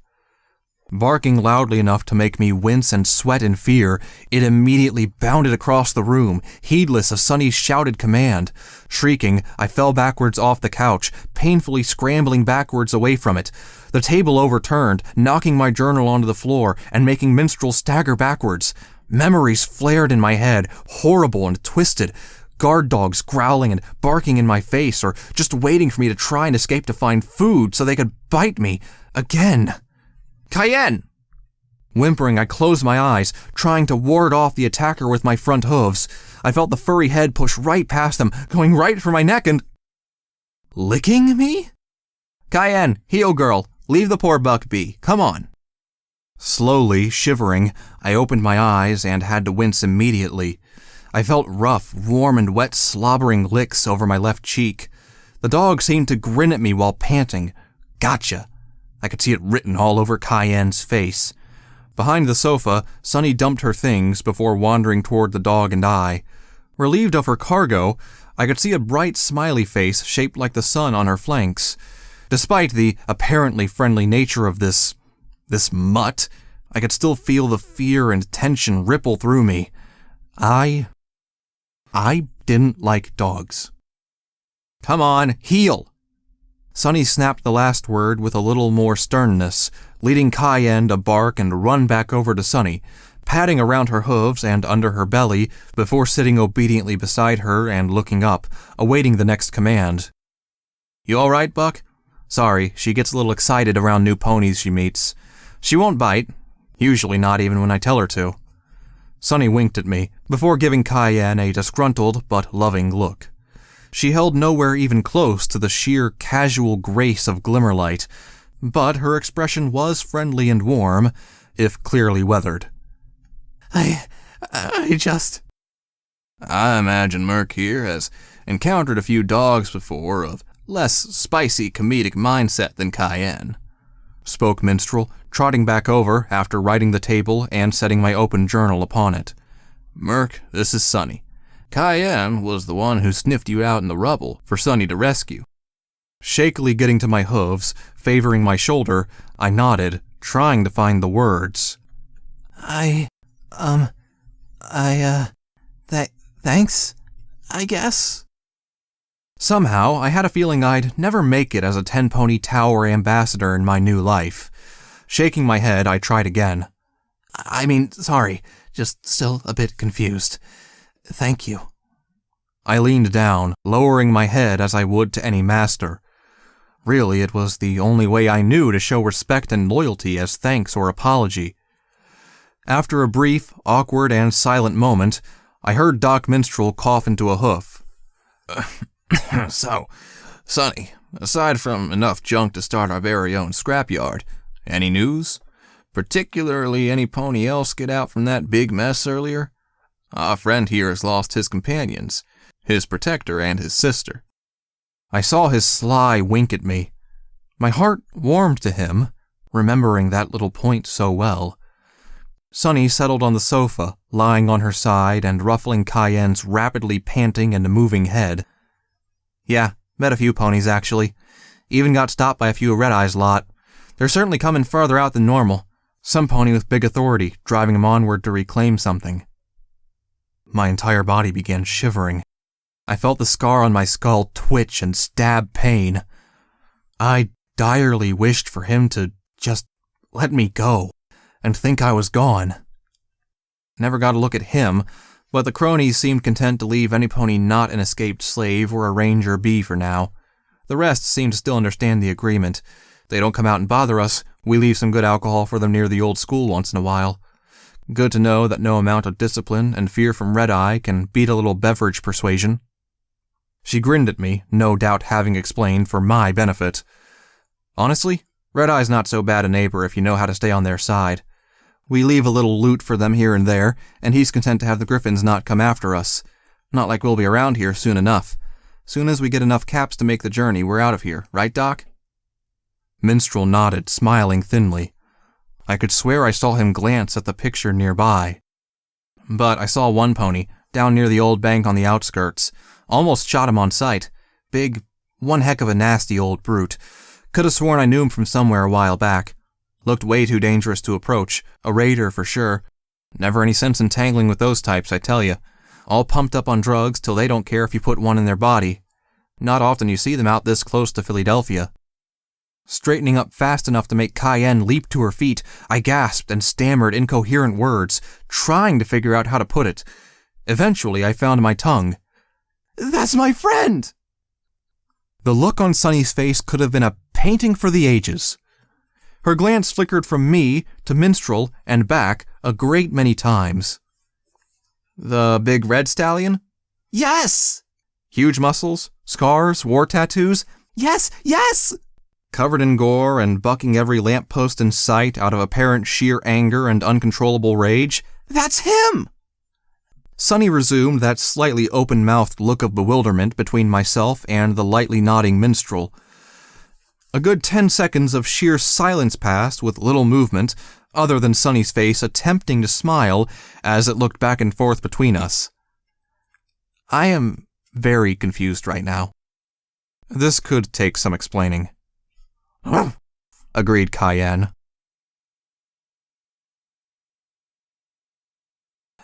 Barking loudly enough to make me wince and sweat in fear, it immediately bounded across the room, heedless of Sonny's shouted command. Shrieking, I fell backwards off the couch, painfully scrambling backwards away from it. The table overturned, knocking my journal onto the floor and making Minstrel stagger backwards. Memories flared in my head, horrible and twisted. Guard dogs growling and barking in my face, or just waiting for me to try and escape to find food so they could bite me again. Cayenne! Whimpering, I closed my eyes, trying to ward off the attacker with my front hooves. I felt the furry head push right past them, going right for my neck and... licking me? Cayenne, heel girl, leave the poor buck be. Come on. Slowly, shivering, I opened my eyes and had to wince immediately. I felt rough, warm and wet slobbering licks over my left cheek. The dog seemed to grin at me while panting. Gotcha. I could see it written all over Cayenne's face. Behind the sofa, Sonny dumped her things before wandering toward the dog and I. Relieved of her cargo, I could see a bright smiley face shaped like the sun on her flanks. Despite the apparently friendly nature of this mutt, I could still feel the fear and tension ripple through me. I didn't like dogs. Come on, heel! Sunny snapped the last word with a little more sternness, leading Cayenne to bark and run back over to Sunny, patting around her hooves and under her belly before sitting obediently beside her and looking up, awaiting the next command. You all right, Buck? Sorry, she gets a little excited around new ponies she meets. She won't bite, usually not even when I tell her to. Sunny winked at me, before giving Cayenne a disgruntled but loving look. She held nowhere even close to the sheer casual grace of Glimmerlight, but her expression was friendly and warm, if clearly weathered. I imagine Murk here has encountered a few dogs before of less spicy comedic mindset than Cayenne, spoke Minstrel, trotting back over after righting the table and setting my open journal upon it. Murk, this is Sunny. Cayenne was the one who sniffed you out in the rubble for Sunny to rescue. Shakily getting to my hooves, favoring my shoulder, I nodded, trying to find the words. Thanks, I guess. Somehow, I had a feeling I'd never make it as a 10-pony tower ambassador in my new life. Shaking my head, I tried again. Sorry, just still a bit confused. Thank you. I leaned down, lowering my head as I would to any master. Really, it was the only way I knew to show respect and loyalty as thanks or apology. After a brief, awkward, and silent moment, I heard Doc Minstrel cough into a hoof. So, Sunny, aside from enough junk to start our very own scrapyard, any news? Particularly any pony else get out from that big mess earlier? Our friend here has lost his companions, his protector and his sister. I saw his sly wink at me. My heart warmed to him, remembering that little point so well. Sunny settled on the sofa, lying on her side and ruffling Cayenne's rapidly panting and moving head. Yeah, met a few ponies actually. Even got stopped by a few Red-Eye's lot. They're certainly coming farther out than normal. Some pony with big authority, driving them onward to reclaim something. My entire body began shivering. I felt the scar on my skull twitch and stab pain. I direly wished for him to just let me go and think I was gone. Never got a look at him, but the cronies seemed content to leave any pony not an escaped slave or a ranger be for now. The rest seemed to still understand the agreement. They don't come out and bother us, we leave some good alcohol for them near the old school once in a while. Good to know that no amount of discipline and fear from Red-Eye can beat a little beverage persuasion. She grinned at me, no doubt having explained for my benefit. Honestly, Red-Eye's not so bad a neighbor if you know how to stay on their side. We leave a little loot for them here and there, and he's content to have the Griffins not come after us. Not like we'll be around here soon enough. Soon as we get enough caps to make the journey, we're out of here, right, Doc? Minstrel nodded, smiling thinly. I could swear I saw him glance at the picture nearby. But I saw one pony, down near the old bank on the outskirts. Almost shot him on sight. Big, one heck of a nasty old brute. Could have sworn I knew him from somewhere a while back. Looked way too dangerous to approach. A raider for sure. Never any sense in tangling with those types, I tell you. All pumped up on drugs till they don't care if you put one in their body. Not often you see them out this close to Philadelphia. Straightening up fast enough to make Cayenne leap to her feet, I gasped and stammered incoherent words, trying to figure out how to put it. Eventually, I found my tongue. That's my friend! The look on Sunny's face could have been a painting for the ages. Her glance flickered from me to Minstrel and back a great many times. The big red stallion? Yes! Huge muscles, scars, war tattoos? Yes, yes! Covered in gore and bucking every lamppost in sight out of apparent sheer anger and uncontrollable rage? That's him! Sunny resumed that slightly open-mouthed look of bewilderment between myself and the lightly nodding Minstrel. A good 10 seconds of sheer silence passed with little movement, other than Sunny's face attempting to smile as it looked back and forth between us. I am very confused right now. This could take some explaining. Agreed Cayenne.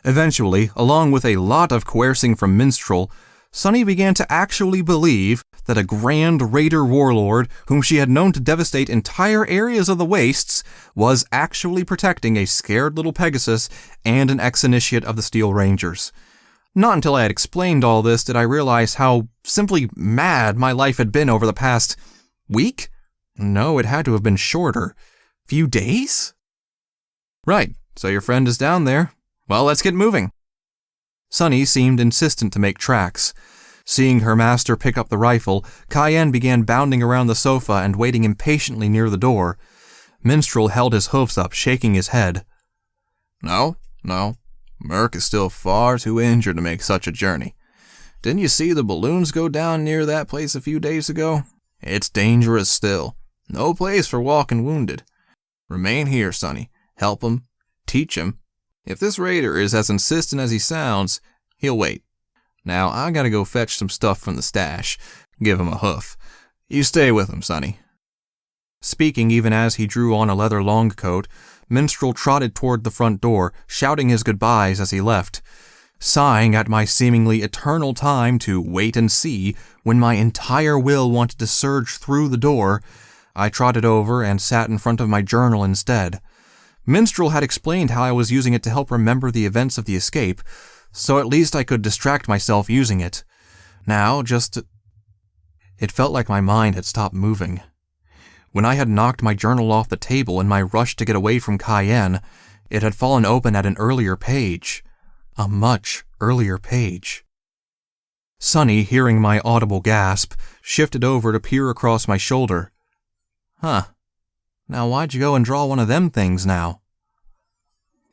Eventually, along with a lot of coercing from Minstrel, Sunny began to actually believe that a grand raider warlord whom she had known to devastate entire areas of the wastes was actually protecting a scared little Pegasus and an ex-initiate of the Steel Rangers. Not until I had explained all this did I realize how simply mad my life had been over the past week? No, it had to have been shorter. Few days? Right, so your friend is down there. Well, let's get moving. Sunny seemed insistent to make tracks. Seeing her master pick up the rifle, Cayenne began bounding around the sofa and waiting impatiently near the door. Minstrel held his hoofs up, shaking his head. No. Murk is still far too injured to make such a journey. Didn't you see the balloons go down near that place a few days ago? It's dangerous still. No place for walking wounded. Remain here, Sonny. Help him. Teach him. If this raider is as insistent as he sounds, he'll wait. Now, I gotta go fetch some stuff from the stash. Give him a hoof. You stay with him, Sonny. Speaking even as he drew on a leather long coat, Minstrel trotted toward the front door, shouting his goodbyes as he left. Sighing at my seemingly eternal time to wait and see when my entire will wanted to surge through the door, I trotted over and sat in front of my journal instead. Minstrel had explained how I was using it to help remember the events of the escape, so at least I could distract myself using it. Now, it felt like my mind had stopped moving. When I had knocked my journal off the table in my rush to get away from Cayenne, it had fallen open at an earlier page. A much earlier page. Sunny, hearing my audible gasp, shifted over to peer across my shoulder. Huh. Now why'd you go and draw one of them things now?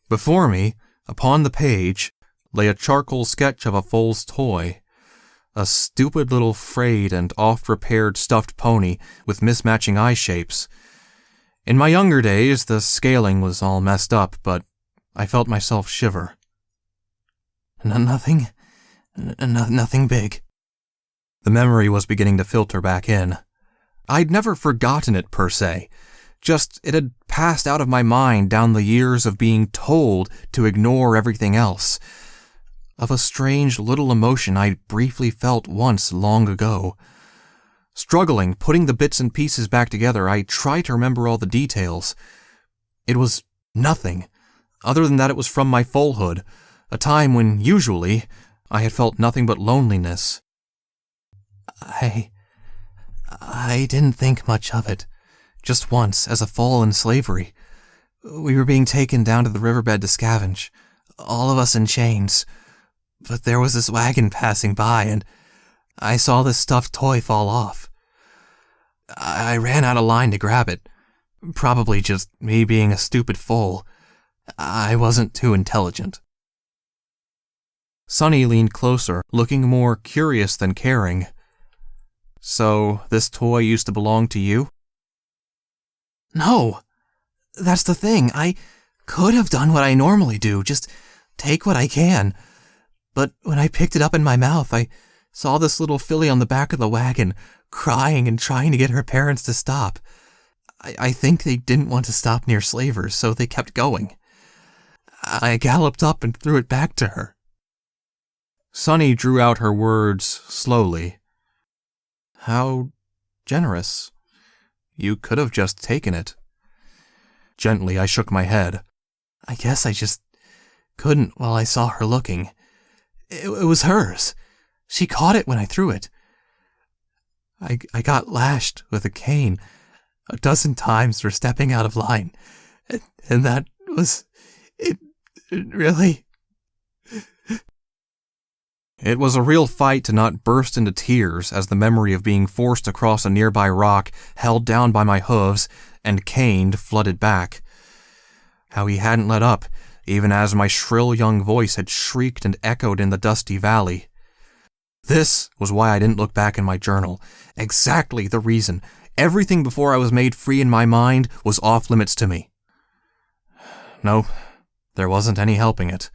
Before me, upon the page, lay a charcoal sketch of a foal's toy. A stupid little frayed and oft-repaired stuffed pony with mismatching eye shapes. In my younger days, the scaling was all messed up, but I felt myself shiver. Nothing big. The memory was beginning to filter back in. I'd never forgotten it per se. Just it had passed out of my mind down the years of being told to ignore everything else. Of a strange little emotion I'd briefly felt once long ago. Struggling, putting the bits and pieces back together, I tried to remember all the details. It was nothing, other than that it was from my foalhood, a time when, usually, I had felt nothing but loneliness. I didn't think much of it. Just once, as a foal in slavery. We were being taken down to the riverbed to scavenge, all of us in chains. But there was this wagon passing by, and I saw this stuffed toy fall off. I ran out of line to grab it. Probably just me being a stupid fool. I wasn't too intelligent. Sunny leaned closer, looking more curious than caring. So, this toy used to belong to you? No! That's the thing. I could have done what I normally do, just take what I can. But when I picked it up in my mouth, I saw this little filly on the back of the wagon, crying and trying to get her parents to stop. I think they didn't want to stop near slavers, so they kept going. I galloped up and threw it back to her. Sunny drew out her words slowly. How generous. You could have just taken it. Gently, I shook my head. I guess I just couldn't while I saw her looking. It was hers. She caught it when I threw it. I got lashed with a cane 12 times for stepping out of line. And that was... It really... It was a real fight to not burst into tears as the memory of being forced across a nearby rock, held down by my hooves, and caned flooded back. How he hadn't let up, even as my shrill young voice had shrieked and echoed in the dusty valley. This was why I didn't look back in my journal. Exactly the reason. Everything before I was made free in my mind was off limits to me. No, there wasn't any helping it.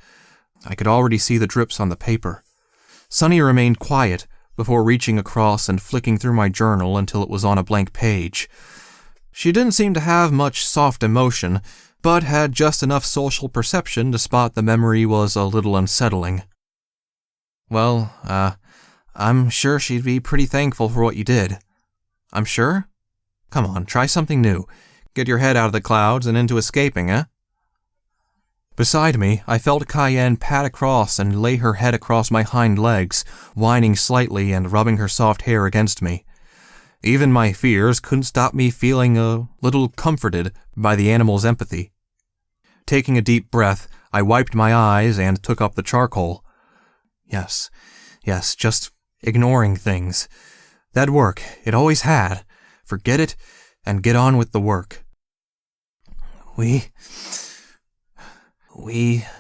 I could already see the drips on the paper. Sunny remained quiet before reaching across and flicking through my journal until it was on a blank page. She didn't seem to have much soft emotion, but had just enough social perception to spot the memory was a little unsettling. Well, I'm sure she'd be pretty thankful for what you did. I'm sure? Come on, try something new. Get your head out of the clouds and into escaping, eh? Beside me, I felt Cayenne pat across and lay her head across my hind legs, whining slightly and rubbing her soft hair against me. Even my fears couldn't stop me feeling a little comforted by the animal's empathy. Taking a deep breath, I wiped my eyes and took up the charcoal. Yes, just ignoring things. That'd work. It always had. Forget it and get on with the work. We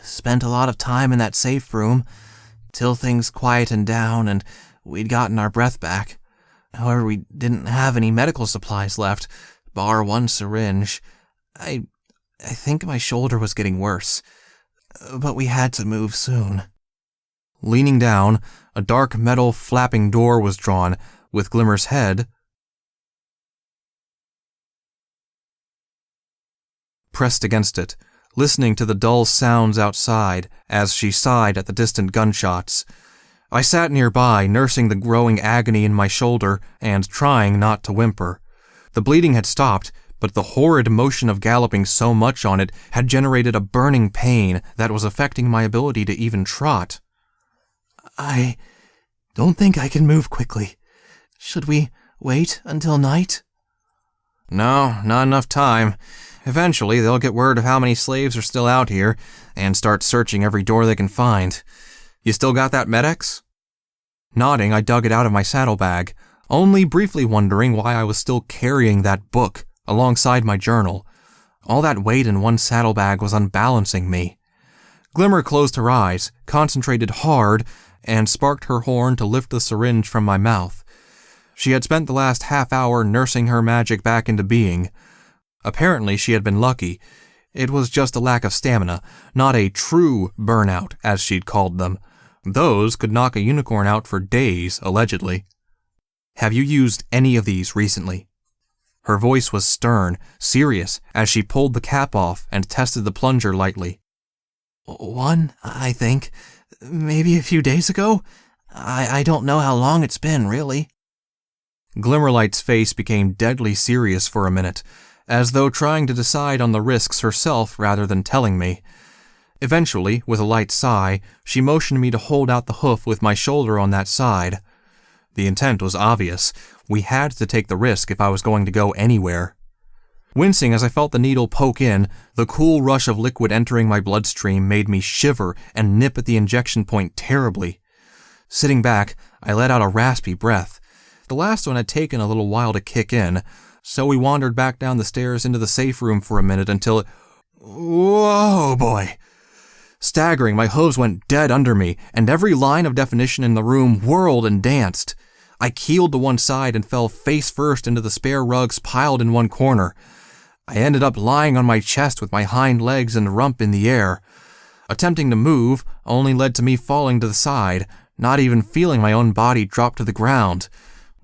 spent a lot of time in that safe room till things quietened down and we'd gotten our breath back. However, we didn't have any medical supplies left, bar one syringe. I think my shoulder was getting worse, but we had to move soon. Leaning down, a dark metal flapping door was drawn, with Glimmer's head pressed against it, listening to the dull sounds outside as she sighed at the distant gunshots. I sat nearby, nursing the growing agony in my shoulder and trying not to whimper. The bleeding had stopped, but the horrid motion of galloping so much on it had generated a burning pain that was affecting my ability to even trot. I don't think I can move quickly. Should we wait until night? No, not enough time. Eventually, they'll get word of how many slaves are still out here and start searching every door they can find. You still got that Med-X? Nodding, I dug it out of my saddlebag, only briefly wondering why I was still carrying that book alongside my journal. All that weight in one saddlebag was unbalancing me. Glimmer closed her eyes, concentrated hard, and sparked her horn to lift the syringe from my mouth. She had spent the last half hour nursing her magic back into being. Apparently, she had been lucky. It was just a lack of stamina, not a true burnout, as she'd called them. Those could knock a unicorn out for days, allegedly. Have you used any of these recently? Her voice was stern, serious, as she pulled the cap off and tested the plunger lightly. One, I think. Maybe a few days ago? I don't know how long it's been, really. Glimmerlight's face became deadly serious for a minute, as though trying to decide on the risks herself rather than telling me. Eventually, with a light sigh, she motioned me to hold out the hoof with my shoulder on that side. The intent was obvious. We had to take the risk if I was going to go anywhere. Wincing as I felt the needle poke in, the cool rush of liquid entering my bloodstream made me shiver and nip at the injection point terribly. Sitting back, I let out a raspy breath. The last one had taken a little while to kick in, so we wandered back down the stairs into the safe room for a minute until it... Whoa, boy! Staggering, my hooves went dead under me, and every line of definition in the room whirled and danced. I keeled to one side and fell face first into the spare rugs piled in one corner. I ended up lying on my chest with my hind legs and rump in the air. Attempting to move only led to me falling to the side, not even feeling my own body drop to the ground.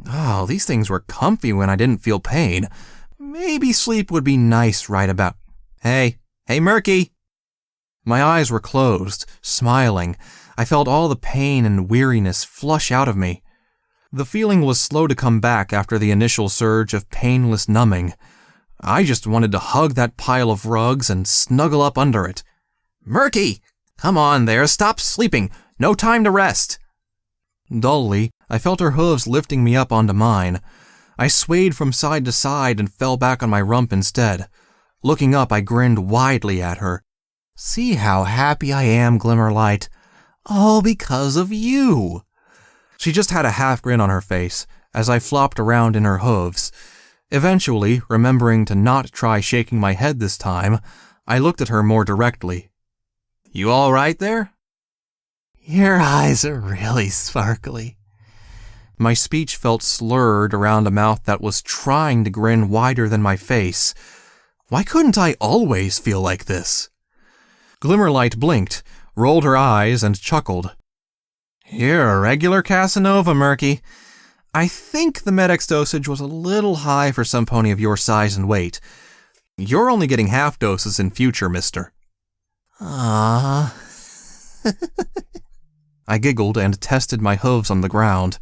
Oh, these things were comfy when I didn't feel pain. Maybe sleep would be nice right about... Hey, Murky! My eyes were closed, smiling. I felt all the pain and weariness flush out of me. The feeling was slow to come back after the initial surge of painless numbing. I just wanted to hug that pile of rugs and snuggle up under it. Murky! Come on there, stop sleeping! No time to rest! Dully, I felt her hooves lifting me up onto mine. I swayed from side to side and fell back on my rump instead. Looking up, I grinned widely at her. See how happy I am, Glimmerlight. All because of you. She just had a half grin on her face as I flopped around in her hooves. Eventually, remembering to not try shaking my head this time, I looked at her more directly. You all right there? Your eyes are really sparkly. My speech felt slurred around a mouth that was trying to grin wider than my face. Why couldn't I always feel like this? Glimmerlight blinked, rolled her eyes, and chuckled. You're a regular Casanova, Murky. I think the Med-X dosage was a little high for some pony of your size and weight. You're only getting half doses in future, mister. Ah. I giggled and tested my hooves on the ground.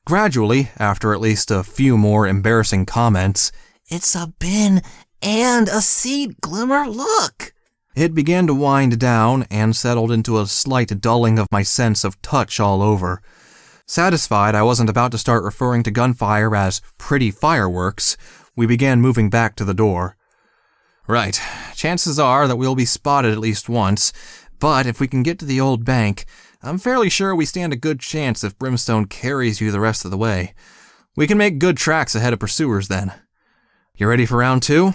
Gradually, after at least a few more embarrassing comments, It's a bin and a seed, Glimmer, look! it began to wind down and settled into a slight dulling of my sense of touch all over. Satisfied I wasn't about to start referring to gunfire as pretty fireworks, we began moving back to the door. Right, chances are that we'll be spotted at least once, but if we can get to the old bank, I'm fairly sure we stand a good chance if Brimstone carries you the rest of the way. We can make good tracks ahead of pursuers then. You ready for round 2?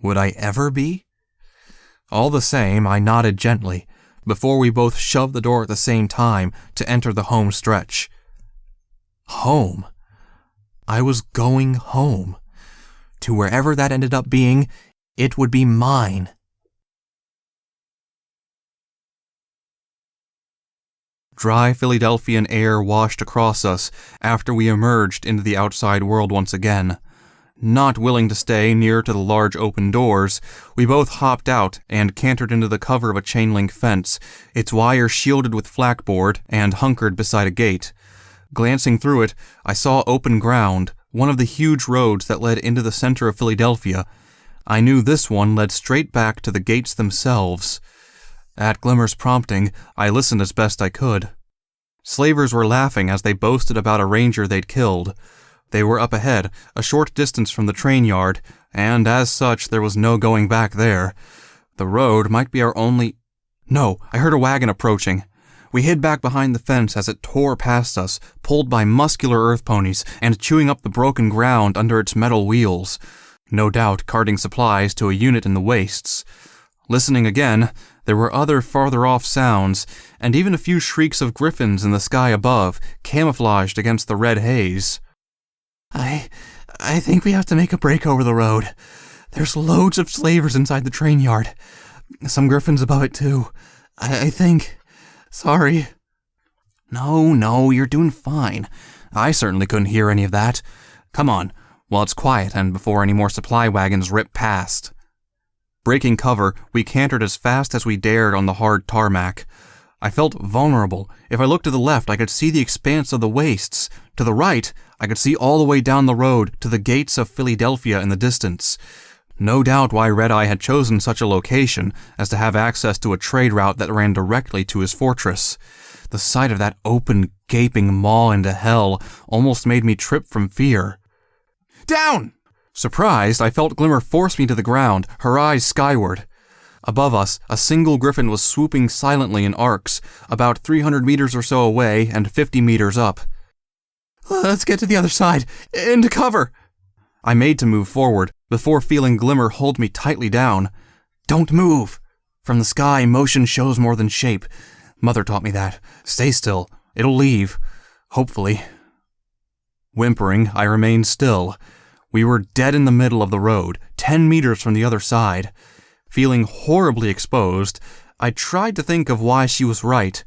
Would I ever be? All the same, I nodded gently, before we both shoved the door at the same time to enter the home stretch. Home. I was going home. To wherever that ended up being, it would be mine. Dry Philadelphian air washed across us after we emerged into the outside world once again. Not willing to stay near to the large open doors, we both hopped out and cantered into the cover of a chain-link fence, its wire shielded with flakboard and hunkered beside a gate. Glancing through it, I saw open ground, one of the huge roads that led into the center of Philadelphia. I knew this one led straight back to the gates themselves. At Glimmer's prompting, I listened as best I could. Slavers were laughing as they boasted about a ranger they'd killed. They were up ahead, a short distance from the train yard, and as such there was no going back there. The road might be our only... No, I heard a wagon approaching. We hid back behind the fence as it tore past us, pulled by muscular earth ponies and chewing up the broken ground under its metal wheels. No doubt carting supplies to a unit in the wastes. Listening again, there were other farther-off sounds, and even a few shrieks of griffins in the sky above, camouflaged against the red haze. I think we have to make a break over the road. There's loads of slavers inside the train yard. Some griffins above it, too. I think. Sorry. No, you're doing fine. I certainly couldn't hear any of that. Come on, while it's quiet and before any more supply wagons rip past. Breaking cover, we cantered as fast as we dared on the hard tarmac. I felt vulnerable. If I looked to the left, I could see the expanse of the wastes. To the right, I could see all the way down the road to the gates of Philadelphia in the distance. No doubt why Red Eye had chosen such a location as to have access to a trade route that ran directly to his fortress. The sight of that open, gaping maw into hell almost made me trip from fear. Down! Surprised, I felt Glimmer force me to the ground, her eyes skyward. Above us, a single griffin was swooping silently in arcs, about 300 meters or so away and 50 meters up. Let's get to the other side. Into cover! I made to move forward, before feeling Glimmer hold me tightly down. Don't move! From the sky, motion shows more than shape. Mother taught me that. Stay still. It'll leave. Hopefully. Whimpering, I remained still. We were dead in the middle of the road, 10 meters from the other side. Feeling horribly exposed, I tried to think of why she was right.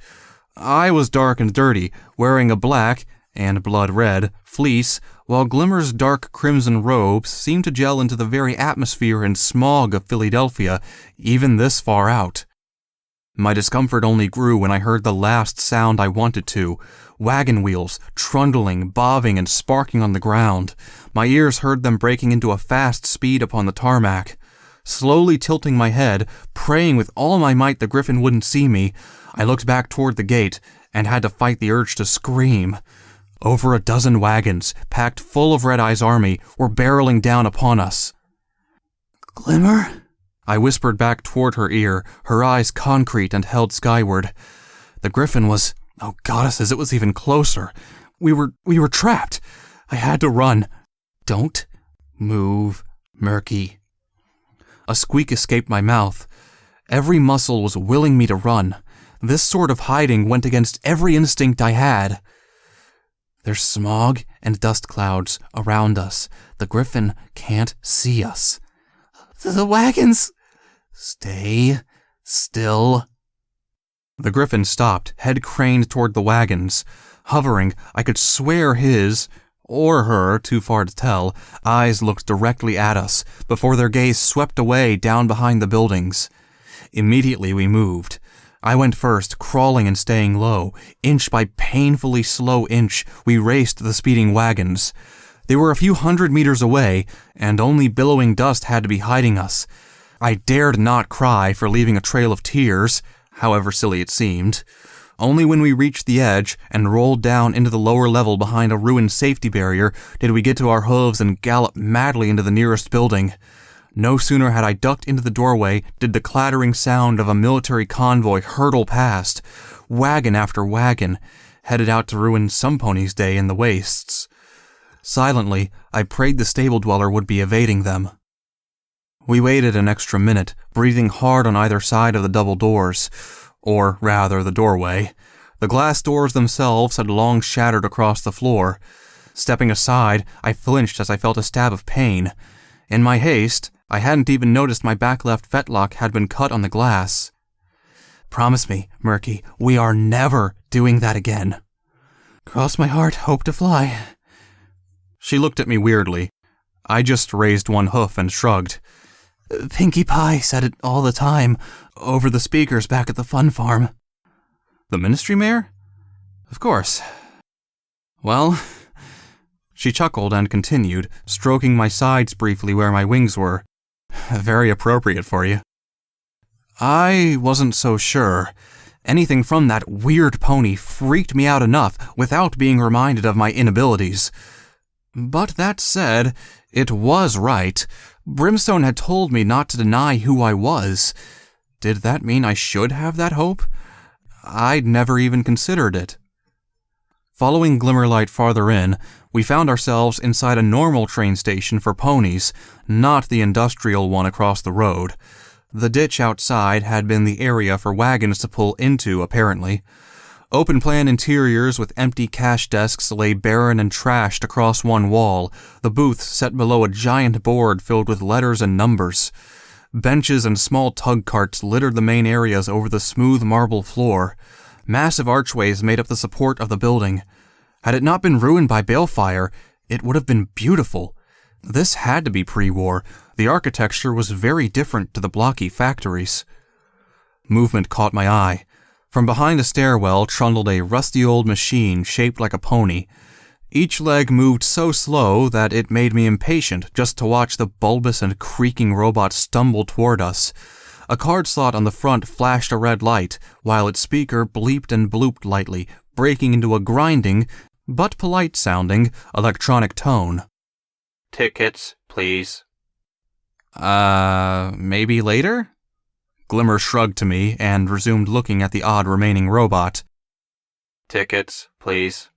I was dark and dirty, wearing a black, and blood red, fleece, while Glimmer's dark crimson robes seemed to gel into the very atmosphere and smog of Philadelphia, even this far out. My discomfort only grew when I heard the last sound I wanted to, wagon wheels, trundling, bobbing, and sparking on the ground. My ears heard them breaking into a fast speed upon the tarmac. Slowly tilting my head, praying with all my might the griffin wouldn't see me, I looked back toward the gate and had to fight the urge to scream. Over a dozen wagons, packed full of Red Eye's army, were barreling down upon us. Glimmer? I whispered back toward her ear, her eyes concrete and held skyward. The griffin was... oh, goddesses, it was even closer. We were trapped. I had to run. Don't move, Murky. A squeak escaped my mouth. Every muscle was willing me to run. This sort of hiding went against every instinct I had. There's smog and dust clouds around us. The griffin can't see us. The wagons! Stay still. The griffin stopped, head craned toward the wagons. Hovering, I could swear his, or her, too far to tell, eyes looked directly at us, before their gaze swept away down behind the buildings. Immediately we moved. I went first, crawling and staying low. Inch by painfully slow inch, we raced the speeding wagons. They were a few 100 meters away, and only billowing dust had to be hiding us. I dared not cry for leaving a trail of tears, however silly it seemed. Only when we reached the edge and rolled down into the lower level behind a ruined safety barrier did we get to our hooves and gallop madly into the nearest building. No sooner had I ducked into the doorway did the clattering sound of a military convoy hurtle past, wagon after wagon, headed out to ruin some pony's day in the wastes. Silently, I prayed the stable dweller would be evading them. We waited an extra minute, breathing hard on either side of the double doors, or rather the doorway. The glass doors themselves had long shattered across the floor. Stepping aside, I flinched as I felt a stab of pain. In my haste, I hadn't even noticed my back left fetlock had been cut on the glass. "Promise me, Murky, we are never doing that again." "Cross my heart, hope to fly." She looked at me weirdly. I just raised one hoof and shrugged. "Pinkie Pie said it all the time, over the speakers back at the fun farm." "The ministry mare?" "Of course." "Well..." She chuckled and continued, stroking my sides briefly where my wings were. "Very appropriate for you." I wasn't so sure. Anything from that weird pony freaked me out enough without being reminded of my inabilities. But that said, it was right. Brimstone had told me not to deny who I was. Did that mean I should have that hope? I'd never even considered it. Following Glimmerlight farther in, we found ourselves inside a normal train station for ponies, not the industrial one across the road. The ditch outside had been the area for wagons to pull into, apparently. Open-plan interiors with empty cash desks lay barren and trashed across one wall, the booth set below a giant board filled with letters and numbers. Benches and small tug carts littered the main areas over the smooth marble floor. Massive archways made up the support of the building. Had it not been ruined by balefire, it would have been beautiful. This had to be pre-war. The architecture was very different to the blocky factories. Movement caught my eye. From behind a stairwell trundled a rusty old machine shaped like a pony. Each leg moved so slow that it made me impatient just to watch the bulbous and creaking robot stumble toward us. A card slot on the front flashed a red light, while its speaker bleeped and blooped lightly, breaking into a grinding, but polite-sounding, electronic tone. "Tickets, please." Maybe later?" Glimmer shrugged to me and resumed looking at the odd remaining robot. "Tickets, please."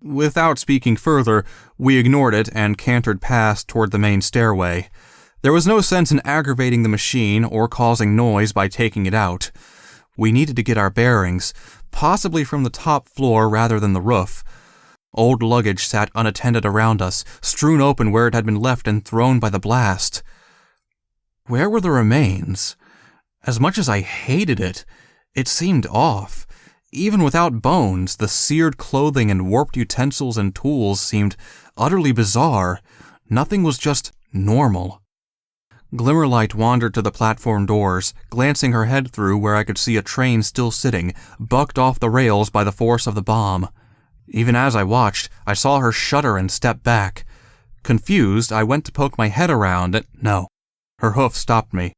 Without speaking further, we ignored it and cantered past toward the main stairway. There was no sense in aggravating the machine or causing noise by taking it out. We needed to get our bearings, possibly from the top floor rather than the roof. Old luggage sat unattended around us, strewn open where it had been left and thrown by the blast. Where were the remains? As much as I hated it, it seemed off. Even without bones, the seared clothing and warped utensils and tools seemed utterly bizarre. Nothing was just normal. Glimmerlight wandered to the platform doors, glancing her head through where I could see a train still sitting, bucked off the rails by the force of the bomb. Even as I watched, I saw her shudder and step back. Confused, I went to poke my head around and no. Her hoof stopped me.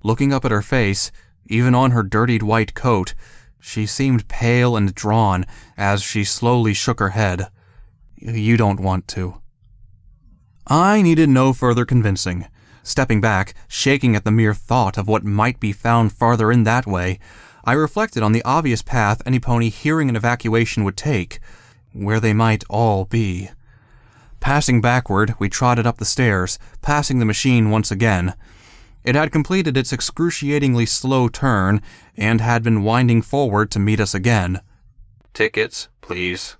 Looking up at her face, even on her dirtied white coat, she seemed pale and drawn as she slowly shook her head. "You don't want to." I needed no further convincing. Stepping back, shaking at the mere thought of what might be found farther in that way, I reflected on the obvious path any pony hearing an evacuation would take, where they might all be. Passing backward, we trotted up the stairs, passing the machine once again. It had completed its excruciatingly slow turn and had been winding forward to meet us again. "Tickets, please."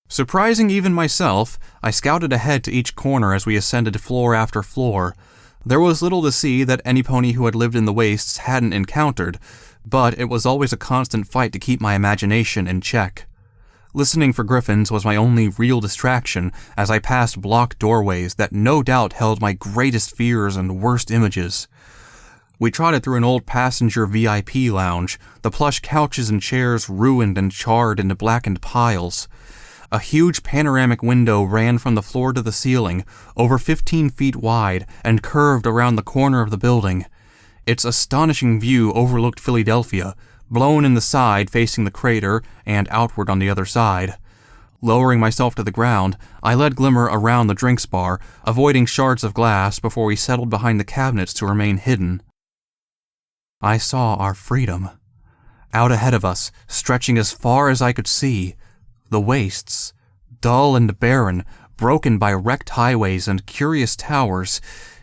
Surprising even myself, I scouted ahead to each corner as we ascended floor after floor. There was little to see that any pony who had lived in the wastes hadn't encountered, but it was always a constant fight to keep my imagination in check. Listening for griffins was my only real distraction as I passed blocked doorways that no doubt held my greatest fears and worst images. We trotted through an old passenger VIP lounge, the plush couches and chairs ruined and charred into blackened piles. A huge panoramic window ran from the floor to the ceiling, over 15 feet wide, and curved around the corner of the building. Its astonishing view overlooked Philadelphia, blown in the side facing the crater and outward on the other side. Lowering myself to the ground, I led Glimmer around the drinks bar, avoiding shards of glass before we settled behind the cabinets to remain hidden. I saw our freedom. Out ahead of us, stretching as far as I could see, the wastes, dull and barren, broken by wrecked highways and curious towers.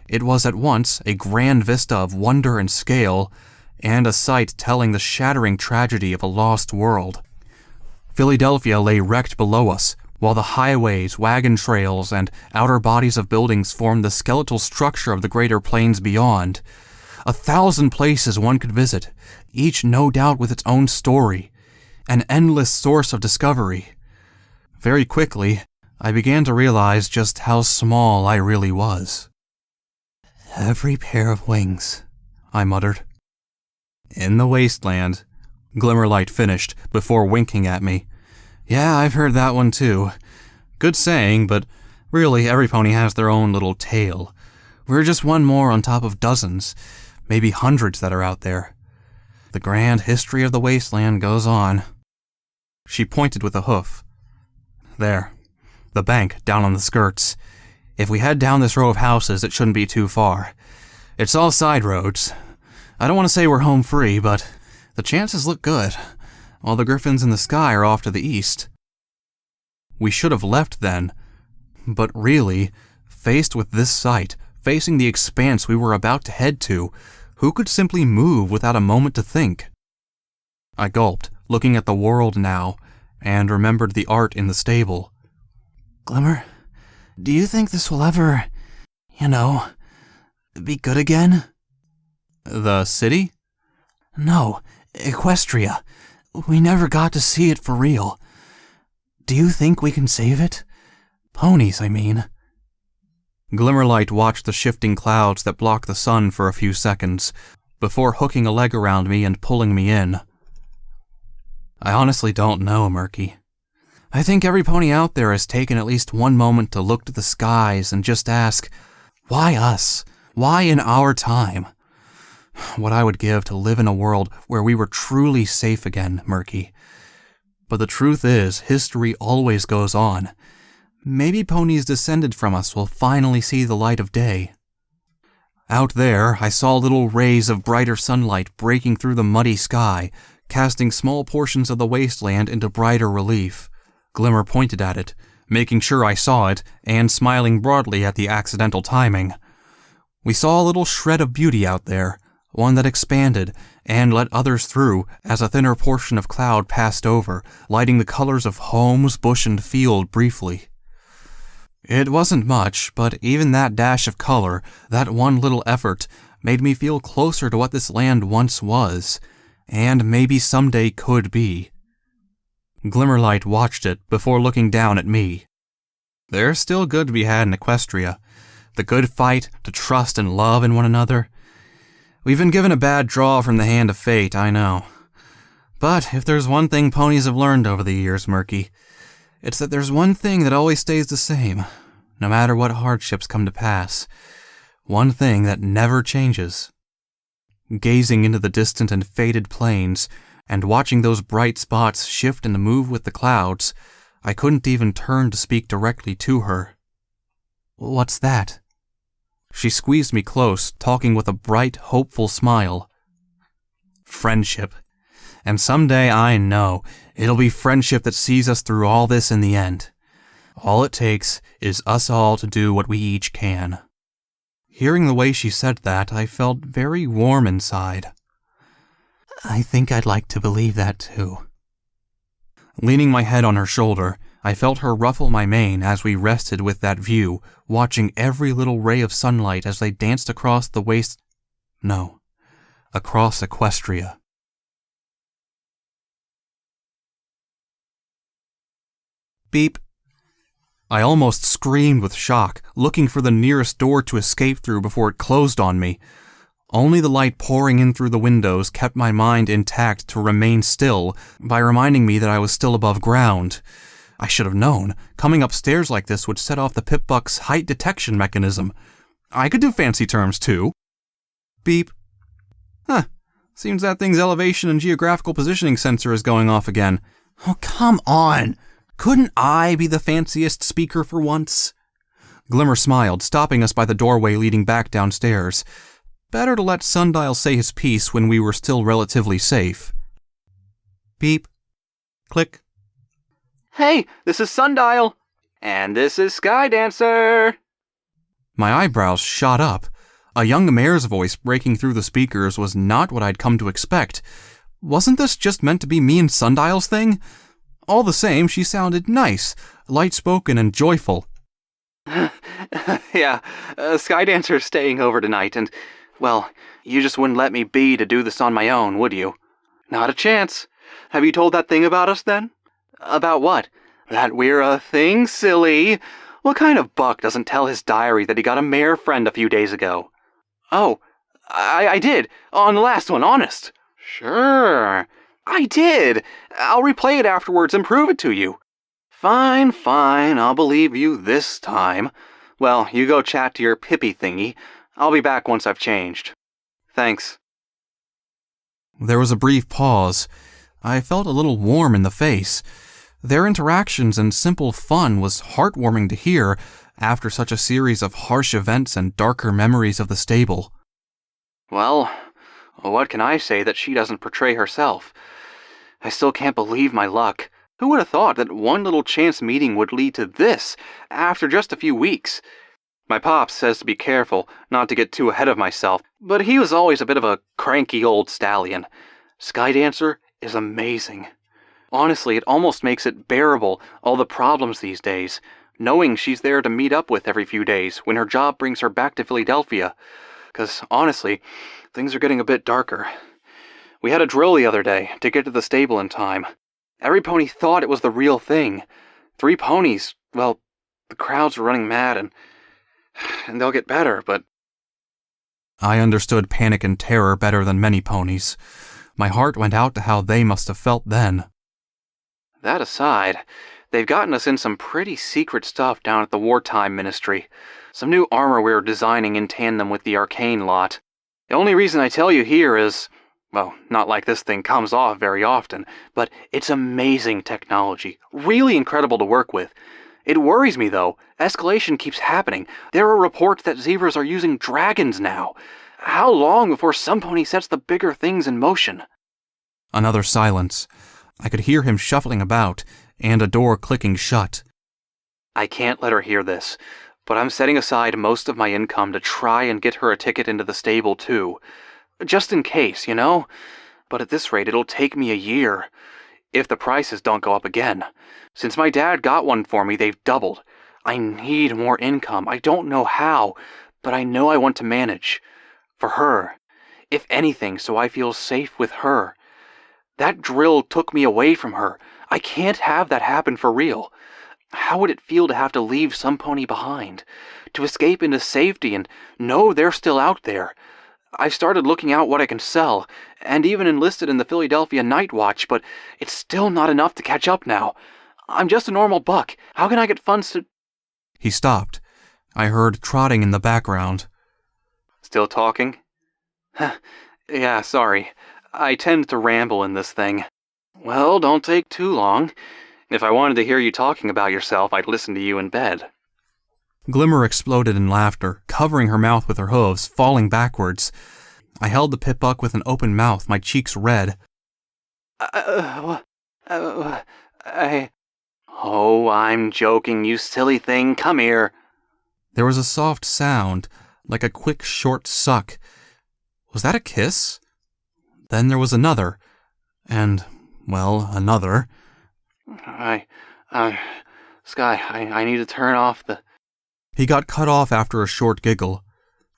It was at once a grand vista of wonder and scale, and a sight telling the shattering tragedy of a lost world. Philadelphia lay wrecked below us, while the highways, wagon trails, and outer bodies of buildings formed the skeletal structure of the greater plains beyond. 1,000 places one could visit, each no doubt with its own story, an endless source of discovery. Very quickly, I began to realize just how small I really was. "Every pair of wings," I muttered. "In the wasteland," Glimmerlight finished before winking at me. "Yeah, I've heard that one too. Good saying, but really every pony has their own little tale. We're just one more on top of dozens, maybe hundreds that are out there. The grand history of the wasteland goes on." She pointed with a hoof. "There. The bank, down on the skirts. If we head down this row of houses, it shouldn't be too far. It's all side roads. I don't want to say we're home free, but the chances look good, while the griffins in the sky are off to the east." We should have left then, but really, faced with this sight, facing the expanse we were about to head to, who could simply move without a moment to think? I gulped, looking at the world now, and remembered the art in the stable. "Glimmer, do you think this will ever, be good again?" "The city?" "No, Equestria. We never got to see it for real. Do you think we can save it? Ponies, I mean." Glimmerlight watched the shifting clouds that blocked the sun for a few seconds, before hooking a leg around me and pulling me in. "I honestly don't know, Murky. I think every pony out there has taken at least one moment to look to the skies and just ask, why us? Why in our time? What I would give to live in a world where we were truly safe again, Murky. But the truth is, history always goes on. Maybe ponies descended from us will finally see the light of day." Out there, I saw little rays of brighter sunlight breaking through the muddy sky, casting small portions of the wasteland into brighter relief. Glimmer pointed at it, making sure I saw it, and smiling broadly at the accidental timing. We saw a little shred of beauty out there, one that expanded and let others through as a thinner portion of cloud passed over, lighting the colors of homes, bush, and field briefly. It wasn't much, but even that dash of color, that one little effort, made me feel closer to what this land once was, and maybe someday could be. Glimmerlight watched it before looking down at me. "There's still good to be had in Equestria. The good fight to trust and love in one another. We've been given a bad draw from the hand of fate, I know. But if there's one thing ponies have learned over the years, Murky, it's that there's one thing that always stays the same, no matter what hardships come to pass. One thing that never changes." Gazing into the distant and faded plains, and watching those bright spots shift and move with the clouds, I couldn't even turn to speak directly to her. "What's that?" She squeezed me close, talking with a bright, hopeful smile. "Friendship. And someday, I know, it'll be friendship that sees us through all this in the end. All it takes is us all to do what we each can." Hearing the way she said that, I felt very warm inside. "I think I'd like to believe that too." Leaning my head on her shoulder, I felt her ruffle my mane as we rested with that view, watching every little ray of sunlight as they danced across the across Equestria. Beep. I almost screamed with shock, looking for the nearest door to escape through before it closed on me. Only the light pouring in through the windows kept my mind intact to remain still by reminding me that I was still above ground. I should have known. Coming upstairs like this would set off the Pip-Buck's height detection mechanism. I could do fancy terms, too. Beep. Huh. Seems that thing's elevation and geographical positioning sensor is going off again. Oh, come on! Couldn't I be the fanciest speaker for once? Glimmer smiled, stopping us by the doorway leading back downstairs. Better to let Sundial say his piece when we were still relatively safe. Beep. Click. Hey, this is Sundial. And this is Skydancer. My eyebrows shot up. A young mare's voice breaking through the speakers was not what I'd come to expect. Wasn't this just meant to be me and Sundial's thing? All the same, she sounded nice, light-spoken and joyful. Yeah, Skydancer's staying over tonight, and, well, you just wouldn't let me be to do this on my own, would you? Not a chance. Have you told that thing about us, then? About what? That we're a thing, silly. What kind of buck doesn't tell his diary that he got a mare friend a few days ago? Oh, I did. On the last one, honest. Sure. I did. I'll replay it afterwards and prove it to you. Fine, I'll believe you this time. Well, you go chat to your Pippy thingy. I'll be back once I've changed. Thanks. There was a brief pause. I felt a little warm in the face. Their interactions and simple fun was heartwarming to hear after such a series of harsh events and darker memories of the stable. Well, what can I say that she doesn't portray herself? I still can't believe my luck. Who would have thought that one little chance meeting would lead to this after just a few weeks? My pops says to be careful, not to get too ahead of myself, but he was always a bit of a cranky old stallion. Skydancer is amazing. Honestly, it almost makes it bearable, all the problems these days, knowing she's there to meet up with every few days when her job brings her back to Philadelphia. 'Cause honestly, things are getting a bit darker. We had a drill the other day to get to the stable in time. Every pony thought it was the real thing. 3 ponies, well, the crowds were running mad and they'll get better, but... I understood panic and terror better than many ponies. My heart went out to how they must have felt then. That aside, they've gotten us in some pretty secret stuff down at the Wartime Ministry. Some new armor we're designing in tandem with the Arcane lot. The only reason I tell you here is... well, not like this thing comes off very often, but it's amazing technology. Really incredible to work with. It worries me, though. Escalation keeps happening. There are reports that zebras are using dragons now. How long before some pony sets the bigger things in motion? Another silence. I could hear him shuffling about, and a door clicking shut. I can't let her hear this, but I'm setting aside most of my income to try and get her a ticket into the stable, too. Just in case, you know? But at this rate, it'll take me a year. If the prices don't go up again. Since my dad got one for me, they've doubled. I need more income. I don't know how, but I know I want to manage. For her. If anything, so I feel safe with her. That drill took me away from her. I can't have that happen for real. How would it feel to have to leave some pony behind? To escape into safety and know they're still out there? I've started looking out what I can sell, and even enlisted in the Philadelphia Night Watch, but it's still not enough to catch up now. I'm just a normal buck. How can I get funds to... He stopped. I heard trotting in the background. Still talking? Yeah, sorry. I tend to ramble in this thing. Well, don't take too long. If I wanted to hear you talking about yourself, I'd listen to you in bed. Glimmer exploded in laughter, covering her mouth with her hooves, falling backwards. I held the pit-buck with an open mouth, my cheeks red. Oh, I'm joking, you silly thing. Come here. There was a soft sound, like a quick, short suck. Was that a kiss? Then there was another. And, well, another. Sky, I need to turn off the... He got cut off after a short giggle.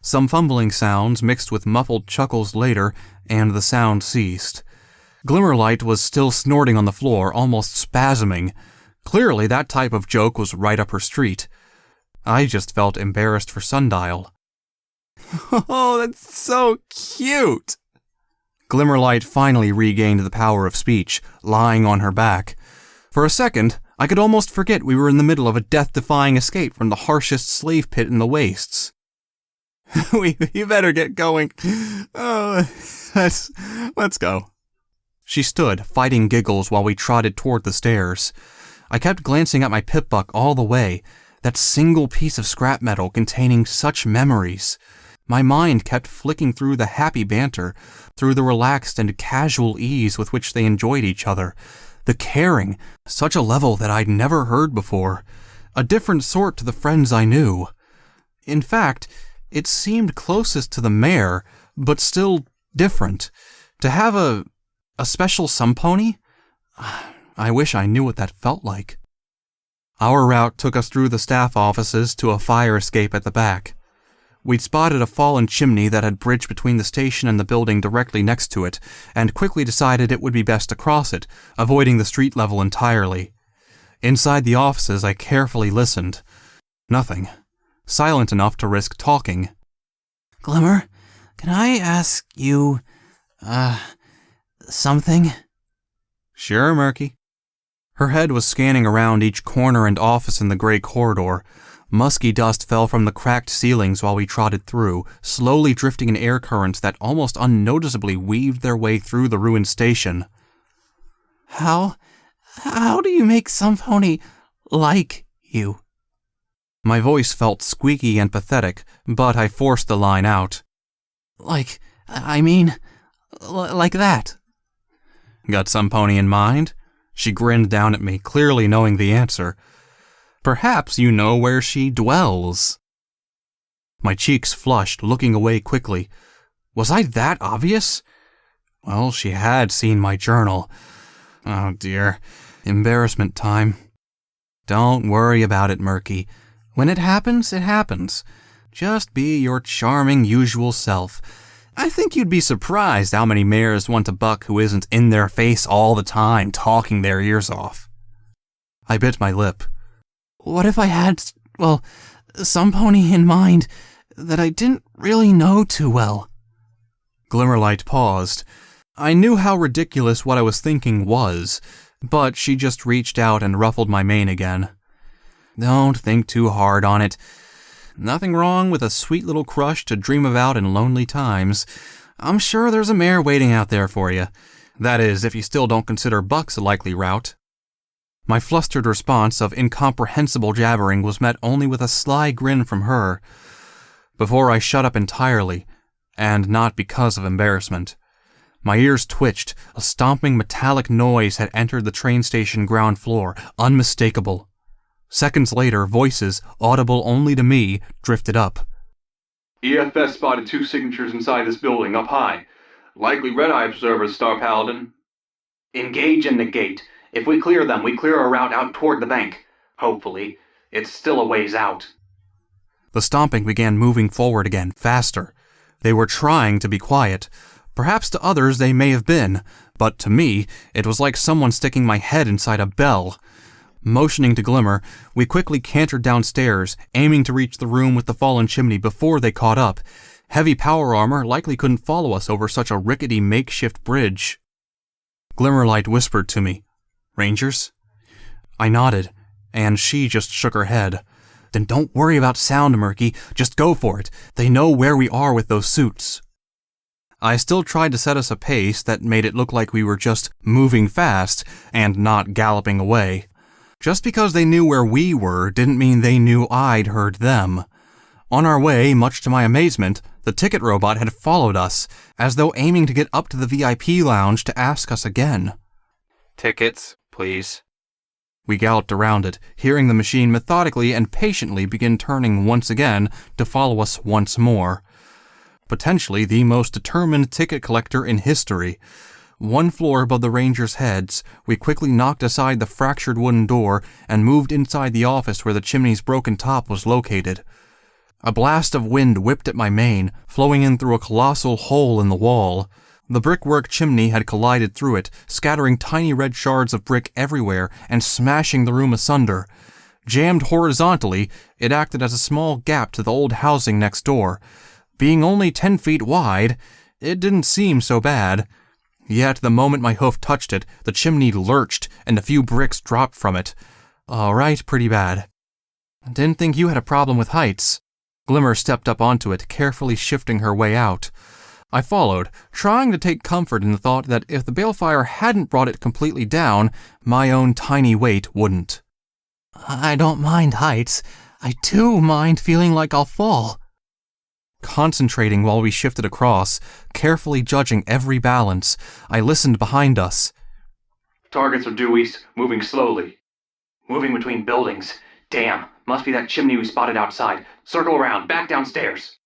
Some fumbling sounds mixed with muffled chuckles later, and the sound ceased. Glimmerlight was still snorting on the floor, almost spasming. Clearly that type of joke was right up her street. I just felt embarrassed for Sundial. Oh, that's so cute! Glimmerlight finally regained the power of speech, lying on her back. For a second, I could almost forget we were in the middle of a death-defying escape from the harshest slave pit in the wastes. We better get going. Oh, let's go. She stood, fighting giggles while we trotted toward the stairs. I kept glancing at my pip-buck all the way, that single piece of scrap metal containing such memories. My mind kept flicking through the happy banter, through the relaxed and casual ease with which they enjoyed each other, the caring, such a level that I'd never heard before, a different sort to the friends I knew. In fact, it seemed closest to the mare, but still different. To have a special sumpony? I wish I knew what that felt like. Our route took us through the staff offices to a fire escape at the back. We'd spotted a fallen chimney that had bridged between the station and the building directly next to it, and quickly decided it would be best to cross it, avoiding the street level entirely. Inside the offices, I carefully listened. Nothing. Silent enough to risk talking. Glimmer, can I ask you, something? Sure, Murky. Her head was scanning around each corner and office in the gray corridor. Musky dust fell from the cracked ceilings while we trotted through, slowly drifting in air currents that almost unnoticeably weaved their way through the ruined station. How do you make some pony like you? My voice felt squeaky and pathetic, but I forced the line out. Like that. Got some pony in mind? She grinned down at me, clearly knowing the answer. Perhaps you know where she dwells. My cheeks flushed, looking away quickly. Was I that obvious? Well, she had seen my journal. Oh dear, embarrassment time. Don't worry about it, Murky. When it happens, it happens. Just be your charming usual self. I think you'd be surprised how many mares want a buck who isn't in their face all the time, talking their ears off. I bit my lip. What if I had, some pony in mind that I didn't really know too well? Glimmerlight paused. I knew how ridiculous what I was thinking was, but she just reached out and ruffled my mane again. Don't think too hard on it. Nothing wrong with a sweet little crush to dream about in lonely times. I'm sure there's a mare waiting out there for you. That is, if you still don't consider bucks a likely route. My flustered response of incomprehensible jabbering was met only with a sly grin from her, before I shut up entirely, and not because of embarrassment. My ears twitched. A stomping metallic noise had entered the train station ground floor, unmistakable. Seconds later, voices, audible only to me, drifted up. EFS spotted 2 signatures inside this building, up high. Likely red-eye observers, Star Paladin. Engage and negate. If we clear them, we clear a route out toward the bank. Hopefully. It's still a ways out. The stomping began moving forward again, faster. They were trying to be quiet. Perhaps to others they may have been, but to me, it was like someone sticking my head inside a bell. Motioning to Glimmer, we quickly cantered downstairs, aiming to reach the room with the fallen chimney before they caught up. Heavy power armor likely couldn't follow us over such a rickety makeshift bridge. Glimmerlight whispered to me, "Rangers?" I nodded, and she just shook her head. "Then don't worry about sound, Murky. Just go for it. They know where we are with those suits." I still tried to set us a pace that made it look like we were just moving fast and not galloping away. Just because they knew where we were didn't mean they knew I'd heard them. On our way, much to my amazement, the ticket robot had followed us, as though aiming to get up to the VIP lounge to ask us again. "Tickets, please." We galloped around it, hearing the machine methodically and patiently begin turning once again to follow us once more. Potentially the most determined ticket collector in history. 1 floor above the Rangers' heads, we quickly knocked aside the fractured wooden door and moved inside the office where the chimney's broken top was located. A blast of wind whipped at my mane, flowing in through a colossal hole in the wall. The brickwork chimney had collided through it, scattering tiny red shards of brick everywhere and smashing the room asunder. Jammed horizontally, it acted as a small gap to the old housing next door. Being only 10 feet wide, it didn't seem so bad. Yet the moment my hoof touched it, the chimney lurched and a few bricks dropped from it. All right, pretty bad. Didn't think you had a problem with heights. Glimmer stepped up onto it, carefully shifting her way out. I followed, trying to take comfort in the thought that if the balefire hadn't brought it completely down, my own tiny weight wouldn't. I don't mind heights. I do mind feeling like I'll fall. Concentrating while we shifted across, carefully judging every balance, I listened behind us. Targets are due east, moving slowly. Moving between buildings. Damn, must be that chimney we spotted outside. Circle around, back downstairs.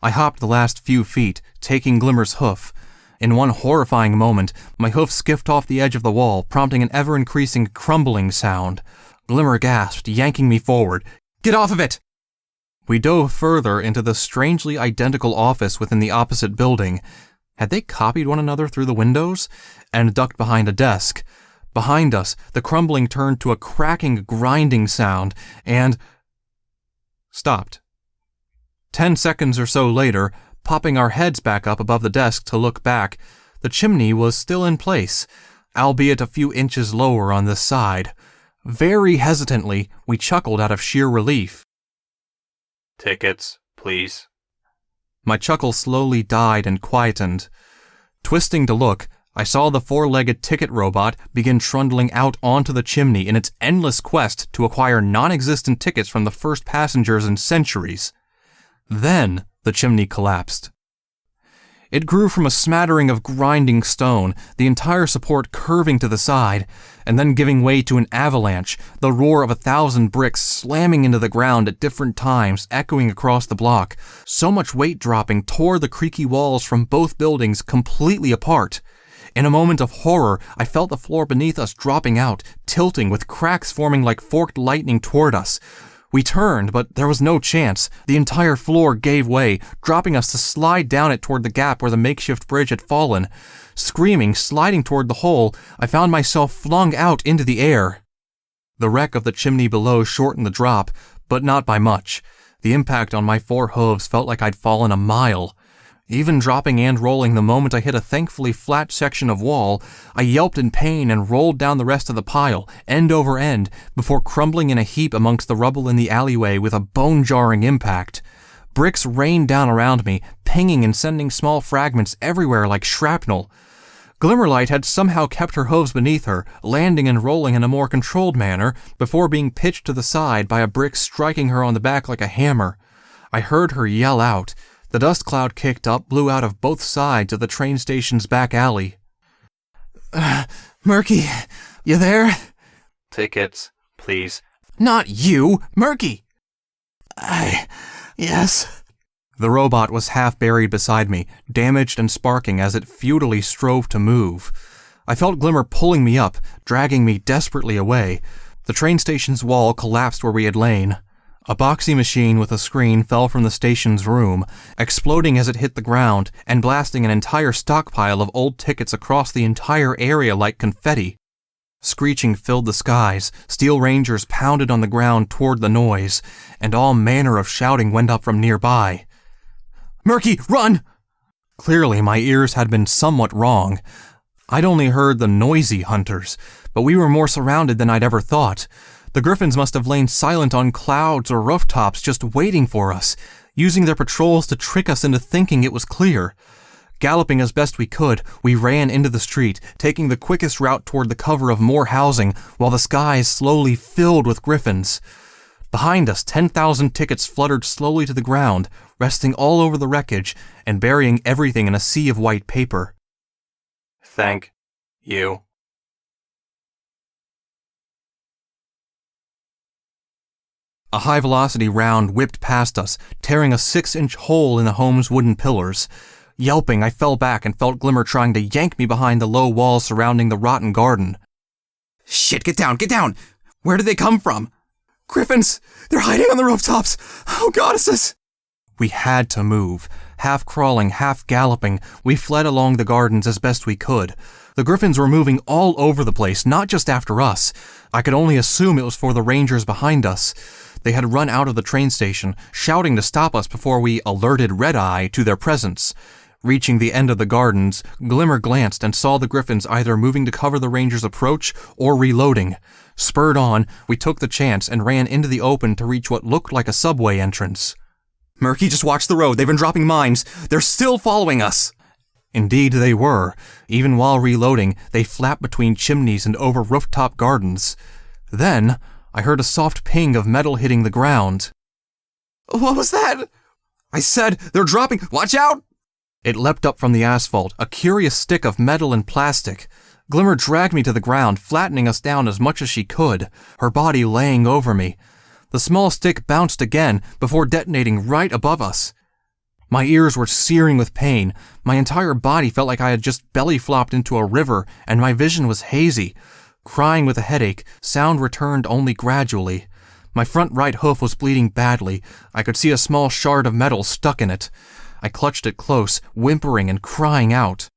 I hopped the last few feet, taking Glimmer's hoof. In one horrifying moment, my hoof skiffed off the edge of the wall, prompting an ever-increasing crumbling sound. Glimmer gasped, yanking me forward. "Get off of it!" We dove further into the strangely identical office within the opposite building. Had they copied one another through the windows? And ducked behind a desk. Behind us, the crumbling turned to a cracking, grinding sound, and stopped. 10 seconds or so later, popping our heads back up above the desk to look back, the chimney was still in place, albeit a few inches lower on this side. Very hesitantly, we chuckled out of sheer relief. Tickets, please. My chuckle slowly died and quietened. Twisting to look, I saw the four-legged ticket robot begin trundling out onto the chimney in its endless quest to acquire non-existent tickets from the first passengers in centuries. Then the chimney collapsed. It grew from a smattering of grinding stone, the entire support curving to the side, and then giving way to an avalanche, the roar of 1,000 bricks slamming into the ground at different times, echoing across the block. So much weight dropping tore the creaky walls from both buildings completely apart. In a moment of horror, I felt the floor beneath us dropping out, tilting with cracks forming like forked lightning toward us. We turned, but there was no chance. The entire floor gave way, dropping us to slide down it toward the gap where the makeshift bridge had fallen. Screaming, sliding toward the hole, I found myself flung out into the air. The wreck of the chimney below shortened the drop, but not by much. The impact on my 4 hooves felt like I'd fallen a mile. Even dropping and rolling the moment I hit a thankfully flat section of wall, I yelped in pain and rolled down the rest of the pile, end over end, before crumbling in a heap amongst the rubble in the alleyway with a bone-jarring impact. Bricks rained down around me, pinging and sending small fragments everywhere like shrapnel. Glimmerlight had somehow kept her hooves beneath her, landing and rolling in a more controlled manner, before being pitched to the side by a brick striking her on the back like a hammer. I heard her yell out. The dust cloud kicked up, blew out of both sides of the train station's back alley. Murky, you there? Tickets, please. Not you, Murky! Yes. The robot was half buried beside me, damaged and sparking as it futilely strove to move. I felt Glimmer pulling me up, dragging me desperately away. The train station's wall collapsed where we had lain. A boxy machine with a screen fell from the station's room, exploding as it hit the ground and blasting an entire stockpile of old tickets across the entire area like confetti. Screeching filled the skies, steel rangers pounded on the ground toward the noise, and all manner of shouting went up from nearby. "Murky, run!" Clearly my ears had been somewhat wrong. I'd only heard the noisy hunters, but we were more surrounded than I'd ever thought. The griffins must have lain silent on clouds or rooftops just waiting for us, using their patrols to trick us into thinking it was clear. Galloping as best we could, we ran into the street, taking the quickest route toward the cover of more housing, while the skies slowly filled with griffins. Behind us, 10,000 tickets fluttered slowly to the ground, resting all over the wreckage and burying everything in a sea of white paper. Thank you. A high-velocity round whipped past us, tearing a 6-inch hole in the home's wooden pillars. Yelping, I fell back and felt Glimmer trying to yank me behind the low walls surrounding the rotten garden. Shit, get down, get down! Where did they come from? Griffins! They're hiding on the rooftops! Oh, goddesses! We had to move. Half crawling, half galloping, we fled along the gardens as best we could. The griffins were moving all over the place, not just after us. I could only assume it was for the rangers behind us. They had run out of the train station, shouting to stop us before we alerted Red Eye to their presence. Reaching the end of the gardens, Glimmer glanced and saw the griffins either moving to cover the Rangers' approach or reloading. Spurred on, we took the chance and ran into the open to reach what looked like a subway entrance. Murky, just watch the road. They've been dropping mines. They're still following us. Indeed they were. Even while reloading, they flapped between chimneys and over rooftop gardens. Then, I heard a soft ping of metal hitting the ground. What was that? I said, they're dropping. Watch out! It leapt up from the asphalt, a curious stick of metal and plastic. Glimmer dragged me to the ground, flattening us down as much as she could, her body laying over me. The small stick bounced again before detonating right above us. My ears were searing with pain. My entire body felt like I had just belly-flopped into a river, and my vision was hazy. Crying with a headache, sound returned only gradually. My front right hoof was bleeding badly. I could see a small shard of metal stuck in it. I clutched it close, whimpering and crying out.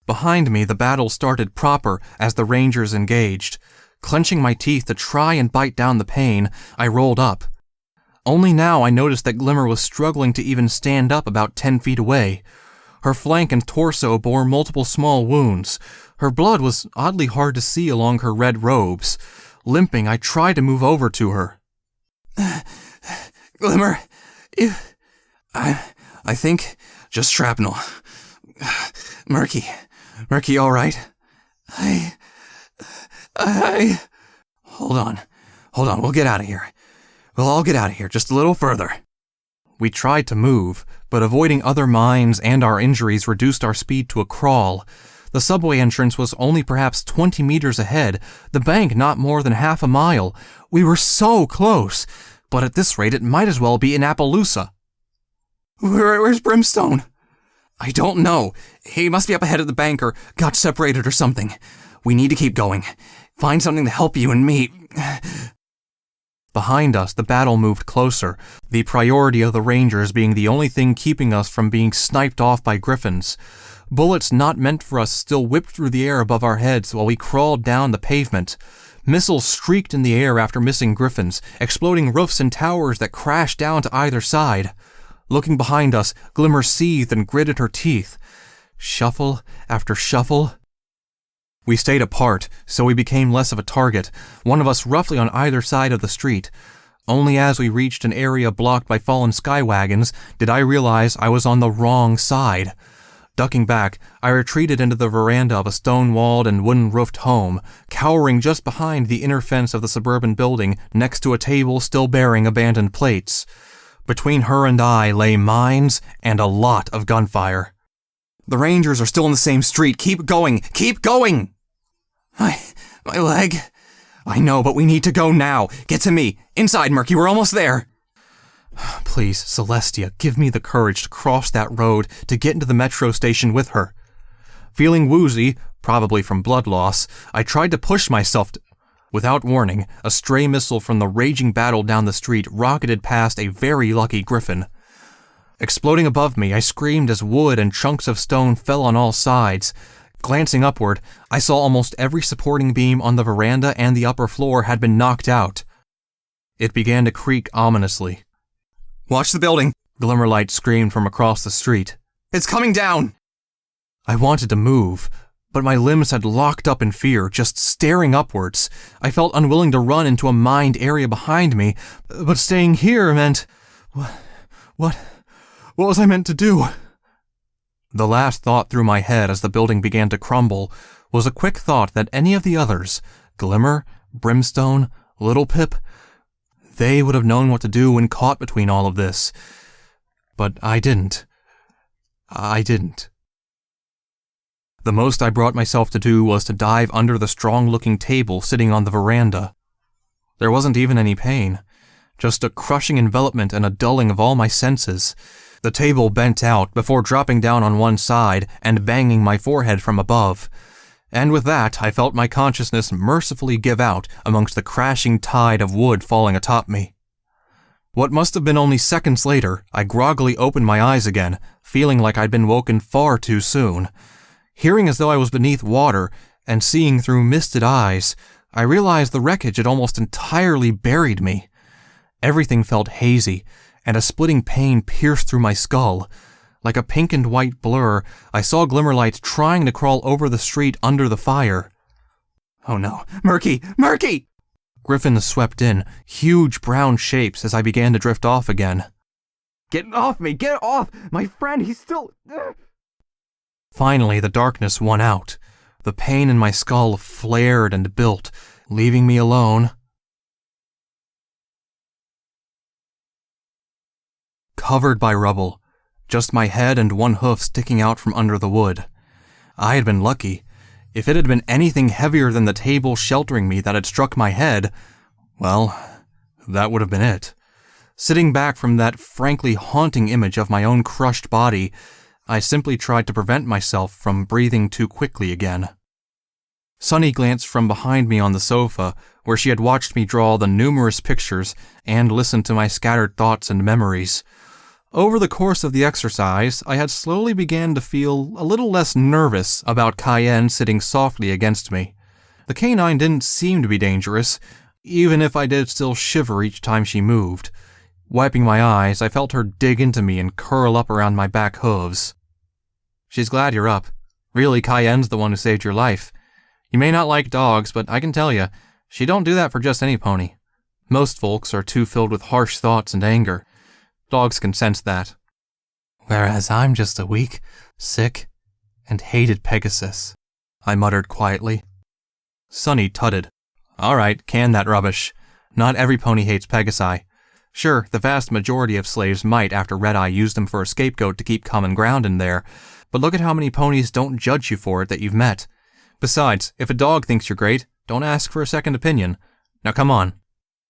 Behind me, the battle started proper as the Rangers engaged. Clenching my teeth to try and bite down the pain, I rolled up. Only now I noticed that Glimmer was struggling to even stand up about 10 feet away. Her flank and torso bore multiple small wounds. Her blood was oddly hard to see along her red robes. Limping, I tried to move over to her. Glimmer, I think just shrapnel. Murky, all right? Hold on, we'll get out of here. We'll all get out of here just a little further. We tried to move, but avoiding other mines and our injuries reduced our speed to a crawl. The subway entrance was only perhaps 20 meters ahead, the bank not more than half a mile. We were so close, but at this rate it might as well be in Appaloosa. Where's Brimstone? I don't know. He must be up ahead of the bank or got separated or something. We need to keep going. Find something to help you and me. Behind us, the battle moved closer, the priority of the Rangers being the only thing keeping us from being sniped off by griffins. Bullets not meant for us still whipped through the air above our heads while we crawled down the pavement. Missiles streaked in the air after missing griffins, exploding roofs and towers that crashed down to either side. Looking behind us, Glimmer seethed and gritted her teeth. Shuffle after shuffle. We stayed apart, so we became less of a target, one of us roughly on either side of the street. Only as we reached an area blocked by fallen sky wagons did I realize I was on the wrong side. Ducking back, I retreated into the veranda of a stone-walled and wooden-roofed home, cowering just behind the inner fence of the suburban building next to a table still bearing abandoned plates. Between her and I lay mines and a lot of gunfire. The Rangers are still in the same street. Keep going! Keep going! My leg. I know, but we need to go now. Get to me. Inside, Murky. We're almost there. Please, Celestia, give me the courage to cross that road to get into the metro station with her. Feeling woozy, probably from blood loss, I tried to push myself to... Without warning, a stray missile from the raging battle down the street rocketed past a very lucky griffin. Exploding above me, I screamed as wood and chunks of stone fell on all sides. Glancing upward, I saw almost every supporting beam on the veranda and the upper floor had been knocked out. It began to creak ominously. Watch the building, Glimmerlight screamed from across the street. It's coming down! I wanted to move, but my limbs had locked up in fear, just staring upwards. I felt unwilling to run into a mined area behind me, but staying here meant... What was I meant to do? The last thought through my head as the building began to crumble was a quick thought that any of the others, Glimmer, Brimstone, Little Pip, they would have known what to do when caught between all of this. But I didn't. The most I brought myself to do was to dive under the strong-looking table sitting on the veranda. There wasn't even any pain, just a crushing envelopment and a dulling of all my senses. The table bent out before dropping down on one side and banging my forehead from above. And with that, I felt my consciousness mercifully give out amongst the crashing tide of wood falling atop me. What must have been only seconds later, I groggily opened my eyes again, feeling like I'd been woken far too soon. Hearing as though I was beneath water and seeing through misted eyes, I realized the wreckage had almost entirely buried me. Everything felt hazy, and a splitting pain pierced through my skull. Like a pink and white blur, I saw Glimmerlight trying to crawl over the street under the fire. Oh no, Murky! Murky! Griffins swept in, huge brown shapes, as I began to drift off again. Get off me! Get off! My friend, he's still... Finally, the darkness won out. The pain in my skull flared and built, leaving me alone. Covered by rubble, just my head and one hoof sticking out from under the wood. I had been lucky. If it had been anything heavier than the table sheltering me that had struck my head, well, that would have been it. Sitting back from that frankly haunting image of my own crushed body, I simply tried to prevent myself from breathing too quickly again. Sunny glanced from behind me on the sofa, where she had watched me draw the numerous pictures and listened to my scattered thoughts and memories. Over the course of the exercise, I had slowly began to feel a little less nervous about Cayenne sitting softly against me. The canine didn't seem to be dangerous, even if I did still shiver each time she moved. Wiping my eyes, I felt her dig into me and curl up around my back hooves. She's glad you're up. Really, Cayenne's the one who saved your life. You may not like dogs, but I can tell you, she don't do that for just any pony. Most folks are too filled with harsh thoughts and anger. Dogs can sense that. Whereas I'm just a weak, sick, and hated Pegasus, I muttered quietly. Sunny tutted. All right, can that rubbish. Not every pony hates Pegasi. Sure, the vast majority of slaves might after Red Eye used them for a scapegoat to keep common ground in there, but look at how many ponies don't judge you for it that you've met. Besides, if a dog thinks you're great, don't ask for a second opinion. Now come on.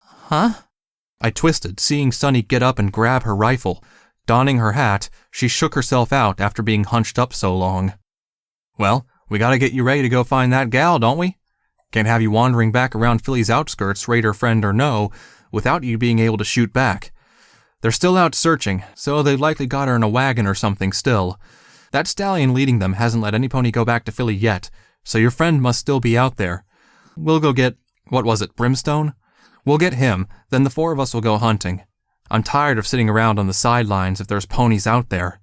Huh? I twisted, seeing Sunny get up and grab her rifle. Donning her hat, she shook herself out after being hunched up so long. Well, we gotta get you ready to go find that gal, don't we? Can't have you wandering back around Philly's outskirts, raider friend or no, without you being able to shoot back. They're still out searching, so they've likely got her in a wagon or something still. That stallion leading them hasn't let any pony go back to Philly yet, so your friend must still be out there. We'll go get, what was it, Brimstone? We'll get him, then the four of us will go hunting. I'm tired of sitting around on the sidelines if there's ponies out there.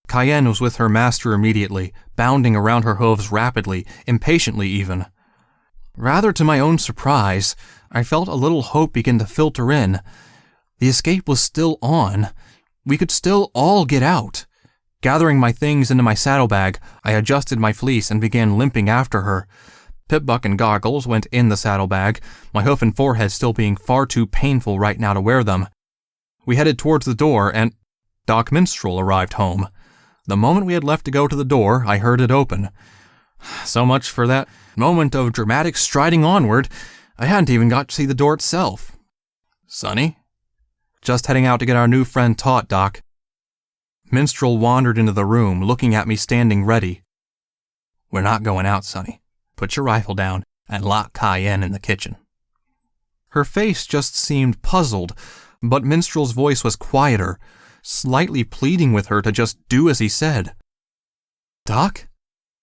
Cayenne was with her master immediately, bounding around her hooves rapidly, impatiently even. Rather to my own surprise, I felt a little hope begin to filter in. The escape was still on. We could still all get out. Gathering my things into my saddlebag, I adjusted my fleece and began limping after her. Pip-Buck and goggles went in the saddlebag, my hoof and forehead still being far too painful right now to wear them. We headed towards the door, and Doc Minstrel arrived home. The moment we had left to go to the door, I heard it open. So much for that moment of dramatic striding onward. I hadn't even got to see the door itself. Sonny? Just heading out to get our new friend taught, Doc. Minstrel wandered into the room, looking at me standing ready. We're not going out, Sonny. Put your rifle down and lock Cayenne in the kitchen. Her face just seemed puzzled, but Minstrel's voice was quieter, slightly pleading with her to just do as he said. Doc?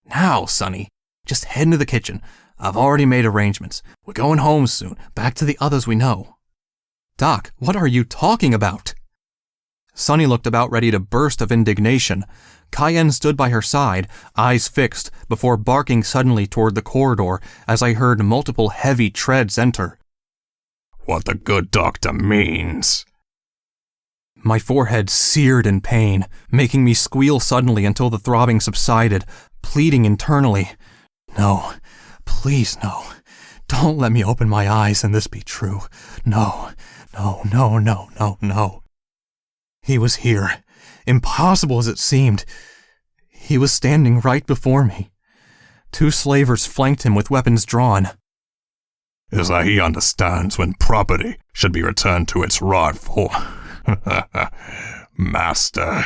Now, Sonny. Just head into the kitchen. I've already made arrangements. We're going home soon, back to the others we know. Doc, what are you talking about? Sonny looked about ready to burst of indignation. Cayenne stood by her side, eyes fixed, before barking suddenly toward the corridor as I heard multiple heavy treads enter. What the good doctor means. My forehead seared in pain, making me squeal suddenly until the throbbing subsided, pleading internally. No, please no. Don't let me open my eyes and this be true. No, no, no, no, no, no. He was here. Impossible as it seemed. He was standing right before me. Two slavers flanked him with weapons drawn. Is that he understands when property should be returned to its rightful master.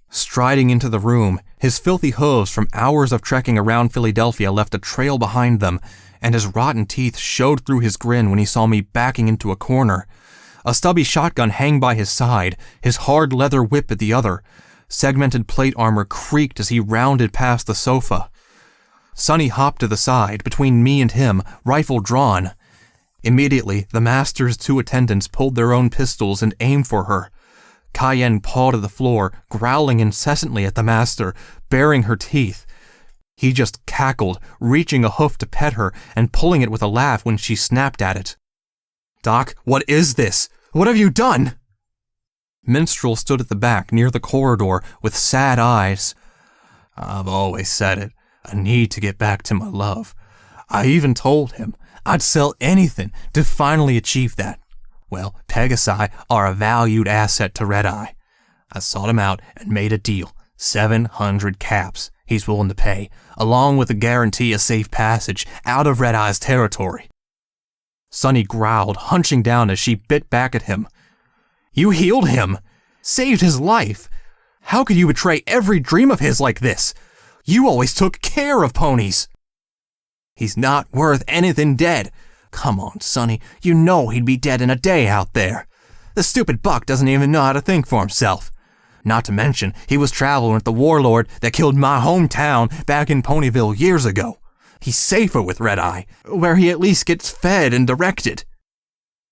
Striding into the room, his filthy hooves from hours of trekking around Philadelphia left a trail behind them, and his rotten teeth showed through his grin when he saw me backing into a corner. A stubby shotgun hung by his side, his hard leather whip at the other. Segmented plate armor creaked as he rounded past the sofa. Sonny hopped to the side, between me and him, rifle drawn. Immediately, the master's 2 attendants pulled their own pistols and aimed for her. Cayenne pawed at the floor, growling incessantly at the master, baring her teeth. He just cackled, reaching a hoof to pet her and pulling it with a laugh when she snapped at it. "Doc, what is this? What have you done?" Minstrel stood at the back near the corridor with sad eyes. "I've always said it. I need to get back to my love. I even told him I'd sell anything to finally achieve that. Well, Pegasi are a valued asset to Red Eye. I sought him out and made a deal. 700 caps he's willing to pay, along with a guarantee of safe passage out of Red Eye's territory." Sunny growled, hunching down as she bit back at him. "You healed him! Saved his life! How could you betray every dream of his like this? You always took care of ponies!" "He's not worth anything dead. Come on, Sonny, you know he'd be dead in a day out there. The stupid buck doesn't even know how to think for himself. Not to mention, he was traveling with the warlord that killed my hometown back in Ponyville years ago. He's safer with Red Eye, where he at least gets fed and directed."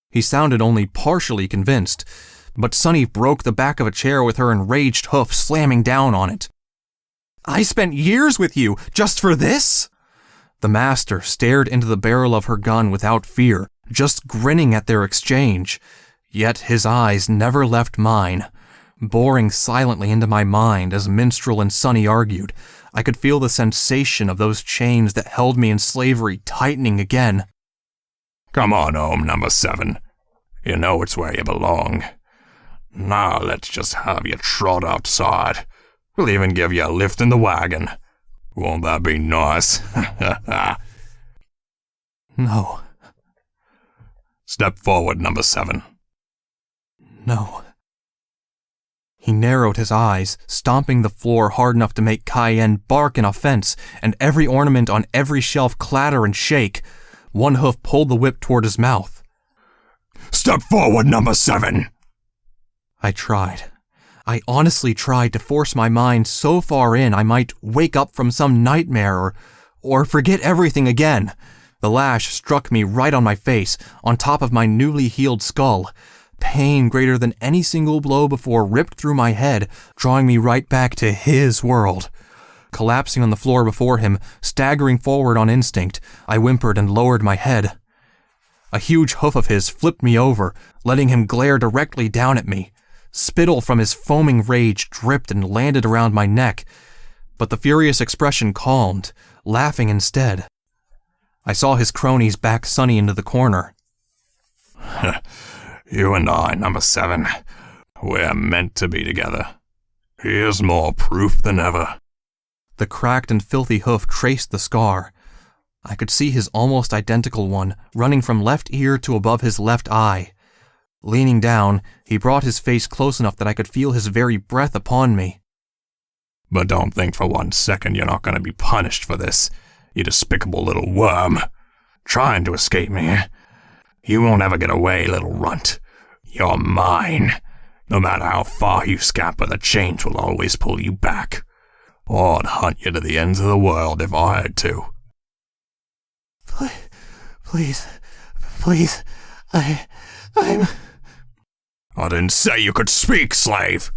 He sounded only partially convinced, but Sunny broke the back of a chair with her enraged hoof slamming down on it. "I spent years with you just for this?" The master stared into the barrel of her gun without fear, just grinning at their exchange. Yet his eyes never left mine. Boring silently into my mind as Minstrel and Sunny argued, I could feel the sensation of those chains that held me in slavery tightening again. Come on home, number 7. You know it's where you belong. Now let's just have you trot outside. We'll even give you a lift in the wagon. Won't that be nice? No. Step forward, number 7. No. He narrowed his eyes, stomping the floor hard enough to make Cayenne bark in offense and every ornament on every shelf clatter and shake. One hoof pulled the whip toward his mouth. Step forward, number 7! I tried. I honestly tried to force my mind so far in I might wake up from some nightmare or forget everything again. The lash struck me right on my face, on top of my newly healed skull. Pain greater than any single blow before ripped through my head, drawing me right back to his world. Collapsing on the floor before him, staggering forward on instinct, I whimpered and lowered my head. A huge hoof of his flipped me over, letting him glare directly down at me. Spittle from his foaming rage dripped and landed around my neck, but the furious expression calmed, laughing instead. I saw his cronies back Sunny into the corner. You and I, number 7, we're meant to be together. Here's more proof than ever. The cracked and filthy hoof traced the scar. I could see his almost identical one running from left ear to above his left eye. Leaning down, he brought his face close enough that I could feel his very breath upon me. But don't think for 1 second you're not going to be punished for this, you despicable little worm. Trying to escape me. You won't ever get away, little runt. You're mine. No matter how far you scamper, the chains will always pull you back. I'd hunt you to the ends of the world if I had to. Please, I'm... I didn't say you could speak, slave!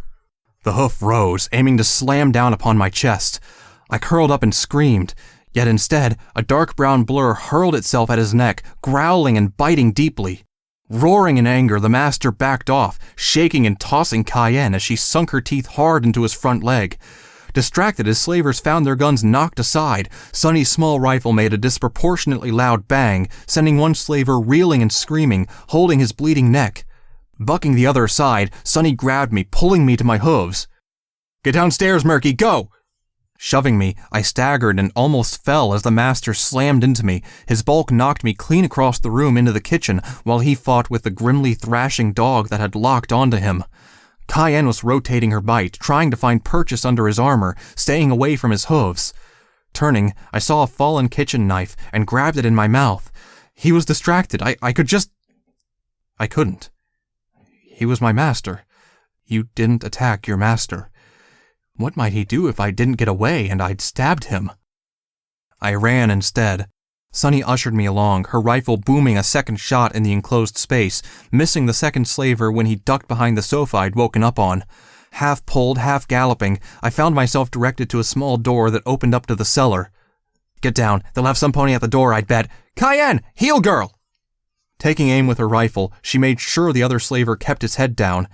The hoof rose, aiming to slam down upon my chest. I curled up and screamed, yet instead, a dark brown blur hurled itself at his neck, growling and biting deeply. Roaring in anger, the master backed off, shaking and tossing Cayenne as she sunk her teeth hard into his front leg. Distracted, his slavers found their guns knocked aside. Sunny's small rifle made a disproportionately loud bang, sending one slaver reeling and screaming, holding his bleeding neck. Bucking the other aside, Sunny grabbed me, pulling me to my hooves. "Get downstairs, Murky, go!" Shoving me, I staggered and almost fell as the master slammed into me. His bulk knocked me clean across the room into the kitchen, while he fought with the grimly thrashing dog that had locked onto him. Cayenne was rotating her bite, trying to find purchase under his armor, staying away from his hooves. Turning, I saw a fallen kitchen knife and grabbed it in my mouth. He was distracted. I couldn't. He was my master. You didn't attack your master. What might he do if I didn't get away and I'd stabbed him? I ran instead. Sunny ushered me along, her rifle booming a second shot in the enclosed space, missing the second slaver when he ducked behind the sofa I'd woken up on. Half pulled, half galloping, I found myself directed to a small door that opened up to the cellar. Get down, they'll have some pony at the door, I'd bet. Cayenne, heel girl! Taking aim with her rifle, she made sure the other slaver kept his head down.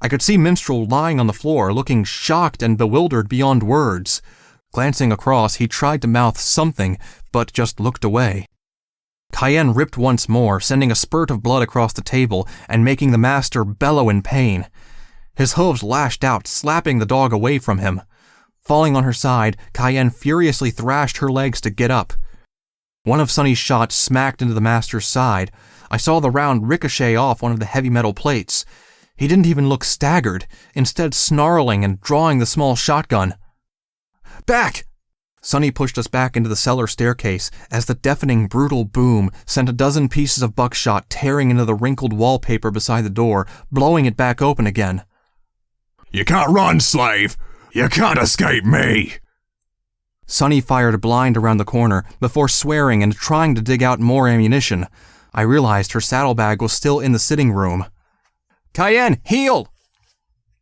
I could see Minstrel lying on the floor, looking shocked and bewildered beyond words. Glancing across, he tried to mouth something, but just looked away. Cayenne ripped once more, sending a spurt of blood across the table and making the master bellow in pain. His hooves lashed out, slapping the dog away from him. Falling on her side, Cayenne furiously thrashed her legs to get up. One of Sunny's shots smacked into the master's side. I saw the round ricochet off one of the heavy metal plates. He didn't even look staggered, instead snarling and drawing the small shotgun. Back! Sunny pushed us back into the cellar staircase as the deafening, brutal boom sent a dozen pieces of buckshot tearing into the wrinkled wallpaper beside the door, blowing it back open again. You can't run, slave! You can't escape me! Sunny fired a blind around the corner before swearing and trying to dig out more ammunition. I realized her saddlebag was still in the sitting room. Cayenne, heel!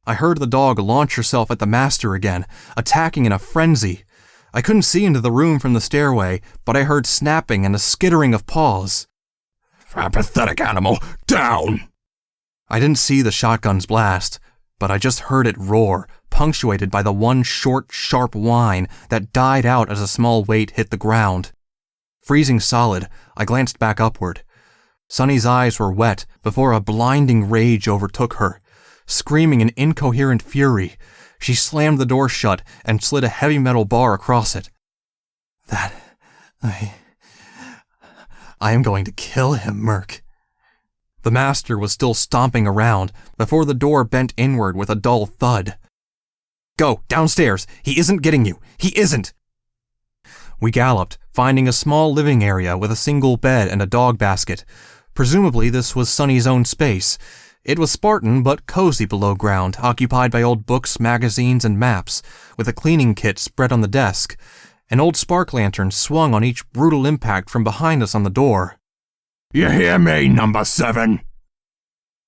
I heard the dog launch herself at the master again, attacking in a frenzy. I couldn't see into the room from the stairway, but I heard snapping and a skittering of paws. Pathetic animal, down! I didn't see the shotgun's blast, but I just heard it roar, punctuated by the one short, sharp whine that died out as a small weight hit the ground. Freezing solid, I glanced back upward. Sunny's eyes were wet before a blinding rage overtook her. Screaming in incoherent fury, she slammed the door shut and slid a heavy metal bar across it. I am going to kill him, Murk. The master was still stomping around before the door bent inward with a dull thud. Go, downstairs. He isn't getting you. He isn't. We galloped, finding a small living area with a single bed and a dog basket. Presumably this was Sunny's own space. It was Spartan but cozy below ground, occupied by old books, magazines, and maps, with a cleaning kit spread on the desk. An old spark lantern swung on each brutal impact from behind us on the door. You hear me, number 7?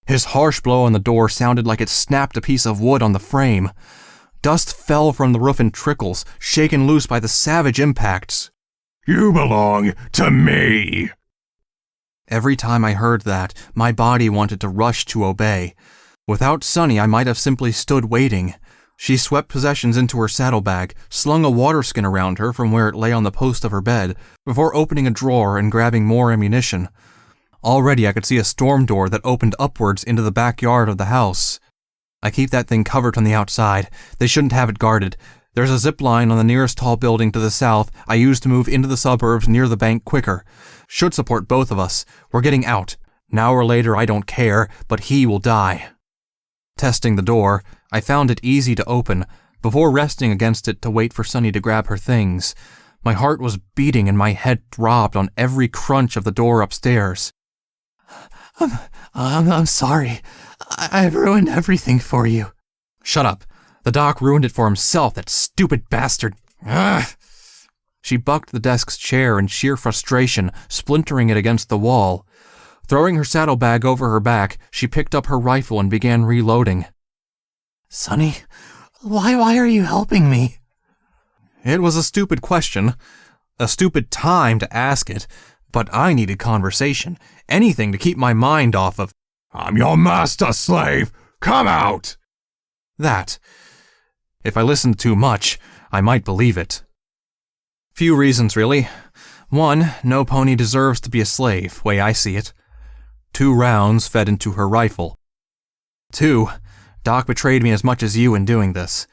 His harsh blow on the door sounded like it snapped a piece of wood on the frame. Dust fell from the roof in trickles, shaken loose by the savage impacts. You belong to me! Every time I heard that, my body wanted to rush to obey. Without Sunny, I might have simply stood waiting. She swept possessions into her saddlebag, slung a water skin around her from where it lay on the post of her bed, before opening a drawer and grabbing more ammunition. Already I could see a storm door that opened upwards into the backyard of the house. I keep that thing covered on the outside. They shouldn't have it guarded. There's a zip line on the nearest tall building to the south I use to move into the suburbs near the bank quicker. Should support both of us. We're getting out. Now or later, I don't care, but he will die. Testing the door, I found it easy to open, before resting against it to wait for Sunny to grab her things. My heart was beating and my head throbbed on every crunch of the door upstairs. I'm sorry. I ruined everything for you. Shut up. The doc ruined it for himself, that stupid bastard. Ugh. She bucked the desk's chair in sheer frustration, splintering it against the wall. Throwing her saddlebag over her back, she picked up her rifle and began reloading. Sonny, why are you helping me? It was a stupid question. A stupid time to ask it, but I needed conversation. Anything to keep my mind off of, I'm your master, slave! Come out! That. If I listened too much, I might believe it. Few reasons, really. 1, no pony deserves to be a slave, way I see it. 2 rounds fed into her rifle. 2, Doc betrayed me as much as you in doing this.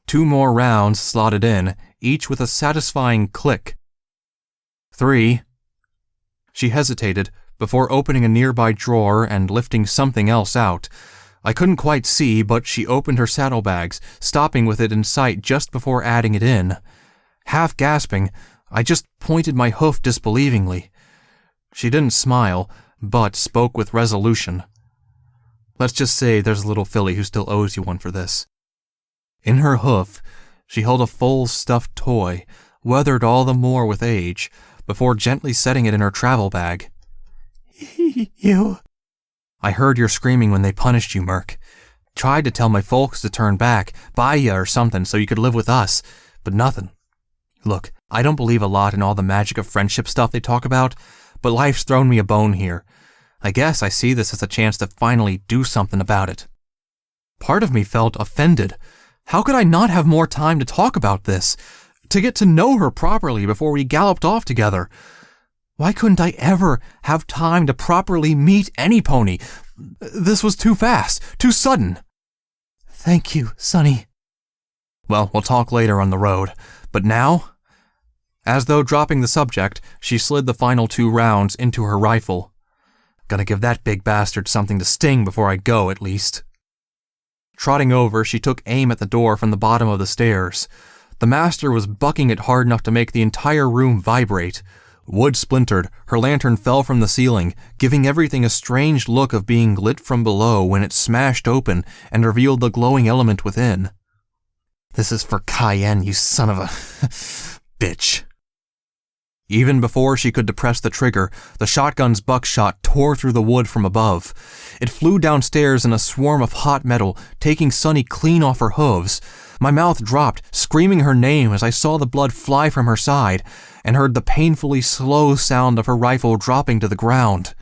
2 more rounds slotted in, each with a satisfying click. 3. She hesitated before opening a nearby drawer and lifting something else out. I couldn't quite see, but she opened her saddlebags, stopping with it in sight just before adding it in. Half gasping, I just pointed my hoof disbelievingly. She didn't smile, but spoke with resolution. Let's just say there's a little filly who still owes you one for this. In her hoof, she held a full stuffed toy, weathered all the more with age, before gently setting it in her travel bag. You... I heard your screaming when they punished you, Murk. Tried to tell my folks to turn back, buy ya or something so you could live with us, but nothing. Look, I don't believe a lot in all the magic of friendship stuff they talk about, but life's thrown me a bone here. I guess I see this as a chance to finally do something about it. Part of me felt offended. How could I not have more time to talk about this? To get to know her properly before we galloped off together? Why couldn't I ever have time to properly meet any pony? This was too fast, too sudden. Thank you, Sonny. Well, we'll talk later on the road, but now? As though dropping the subject, she slid the final 2 rounds into her rifle. Gonna give that big bastard something to sting before I go, at least. Trotting over, she took aim at the door from the bottom of the stairs. The master was bucking it hard enough to make the entire room vibrate. Wood splintered, her lantern fell from the ceiling, giving everything a strange look of being lit from below when it smashed open and revealed the glowing element within. This is for Cayenne, you son of a... bitch. Even before she could depress the trigger, the shotgun's buckshot tore through the wood from above. It flew downstairs in a swarm of hot metal, taking Sunny clean off her hooves. My mouth dropped, screaming her name as I saw the blood fly from her side, and heard the painfully slow sound of her rifle dropping to the ground.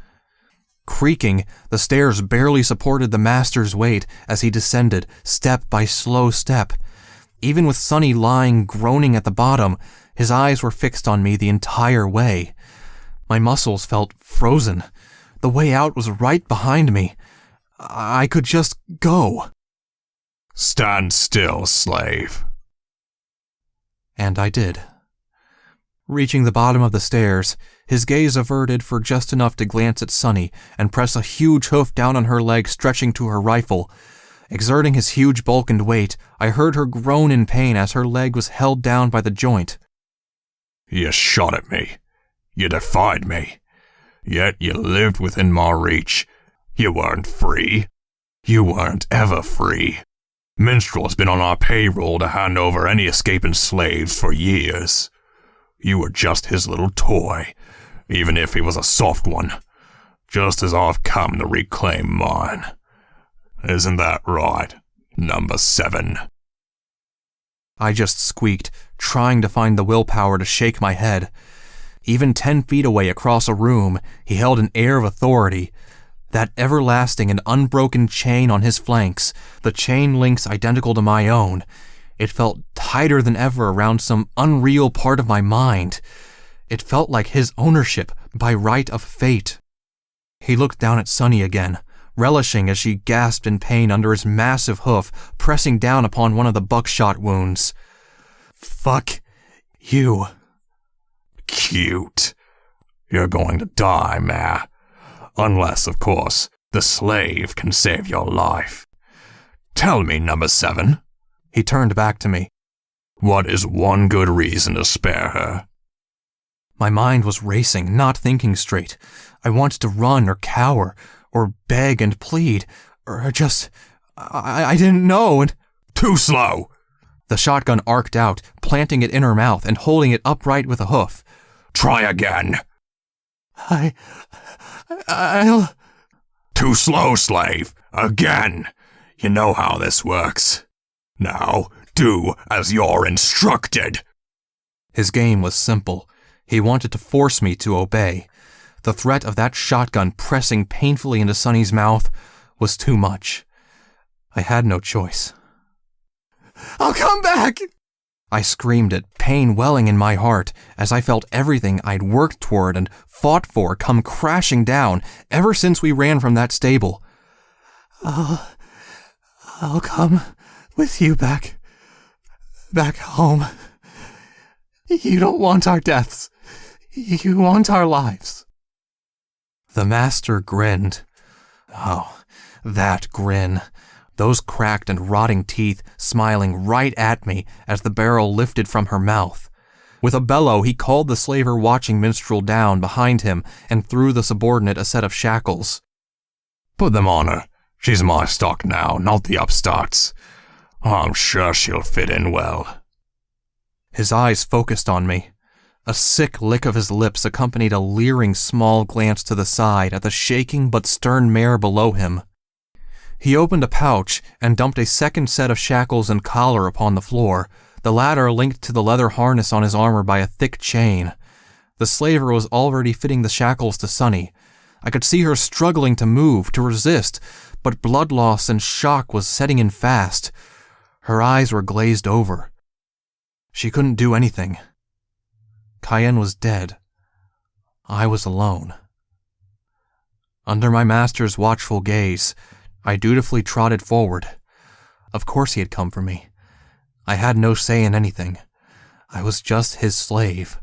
Creaking, the stairs barely supported the master's weight as he descended, step by slow step. Even with Sunny lying groaning at the bottom, his eyes were fixed on me the entire way. My muscles felt frozen. The way out was right behind me. I could just go. Stand still, slave. And I did. Reaching the bottom of the stairs, his gaze averted for just enough to glance at Sunny and press a huge hoof down on her leg stretching to her rifle. Exerting his huge bulk and weight, I heard her groan in pain as her leg was held down by the joint. You shot at me. You defied me. Yet you lived within my reach. You weren't free. You weren't ever free. Minstrel's been on our payroll to hand over any escaping slaves for years. You were just his little toy, even if he was a soft one, just as I've come to reclaim mine. Isn't that right, number 7? I just squeaked, trying to find the willpower to shake my head. Even 10 feet away across a room, he held an air of authority. That everlasting and unbroken chain on his flanks, the chain links identical to my own. It felt tighter than ever around some unreal part of my mind. It felt like his ownership by right of fate. He looked down at Sunny again, relishing as she gasped in pain under his massive hoof, pressing down upon one of the buckshot wounds. Fuck you. Cute. You're going to die, Ma. Unless, of course, the slave can save your life. Tell me, number 7. He turned back to me. What is one good reason to spare her? My mind was racing, not thinking straight. I wanted to run or cower, or beg and plead, or just... I didn't know, and... Too slow! The shotgun arced out, planting it in her mouth and holding it upright with a hoof. Try again! I'll... Too slow, slave! Again! You know how this works. Now, do as you're instructed! His game was simple. He wanted to force me to obey. The threat of that shotgun pressing painfully into Sunny's mouth was too much. I had no choice. I'll come back! I screamed it, pain welling in my heart, as I felt everything I'd worked toward and fought for come crashing down ever since we ran from that stable. I'll come with you back home. You don't want our deaths. You want our lives. The master grinned. Oh, that grin. Those cracked and rotting teeth smiling right at me as the barrel lifted from her mouth. With a bellow, he called the slaver watching Minstrel down behind him and threw the subordinate a set of shackles. Put them on her. She's my stock now, not the upstarts. I'm sure she'll fit in well. His eyes focused on me. A sick lick of his lips accompanied a leering small glance to the side at the shaking but stern mare below him. He opened a pouch and dumped a second set of shackles and collar upon the floor, the latter linked to the leather harness on his armor by a thick chain. The slaver was already fitting the shackles to Sunny. I could see her struggling to move, to resist, but blood loss and shock was setting in fast. Her eyes were glazed over. She couldn't do anything. Cayenne was dead. I was alone. Under my master's watchful gaze, I dutifully trotted forward. Of course he had come for me. I had no say in anything. I was just his slave,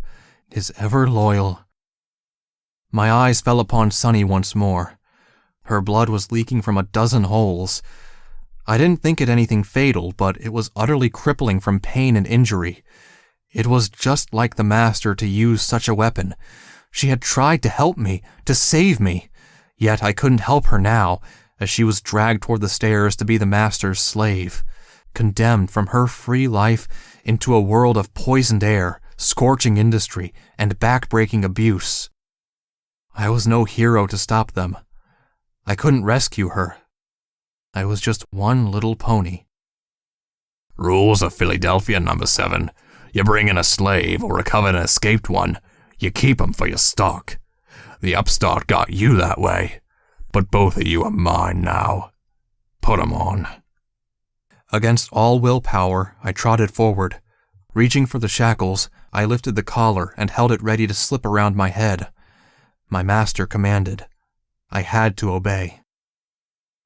his ever-loyal. My eyes fell upon Sunny once more. Her blood was leaking from a dozen holes. I didn't think it anything fatal, but it was utterly crippling from pain and injury. It was just like the master to use such a weapon. She had tried to help me, to save me, yet I couldn't help her now, as she was dragged toward the stairs to be the master's slave, condemned from her free life into a world of poisoned air, scorching industry, and back-breaking abuse. I was no hero to stop them. I couldn't rescue her. I was just one little pony. Rules of Philadelphia, number 7. You bring in a slave or recover an escaped one, you keep 'em for your stock. The upstart got you that way, but both of you are mine now. Put 'em on. Against all willpower, I trotted forward. Reaching for the shackles, I lifted the collar and held it ready to slip around my head. My master commanded. I had to obey.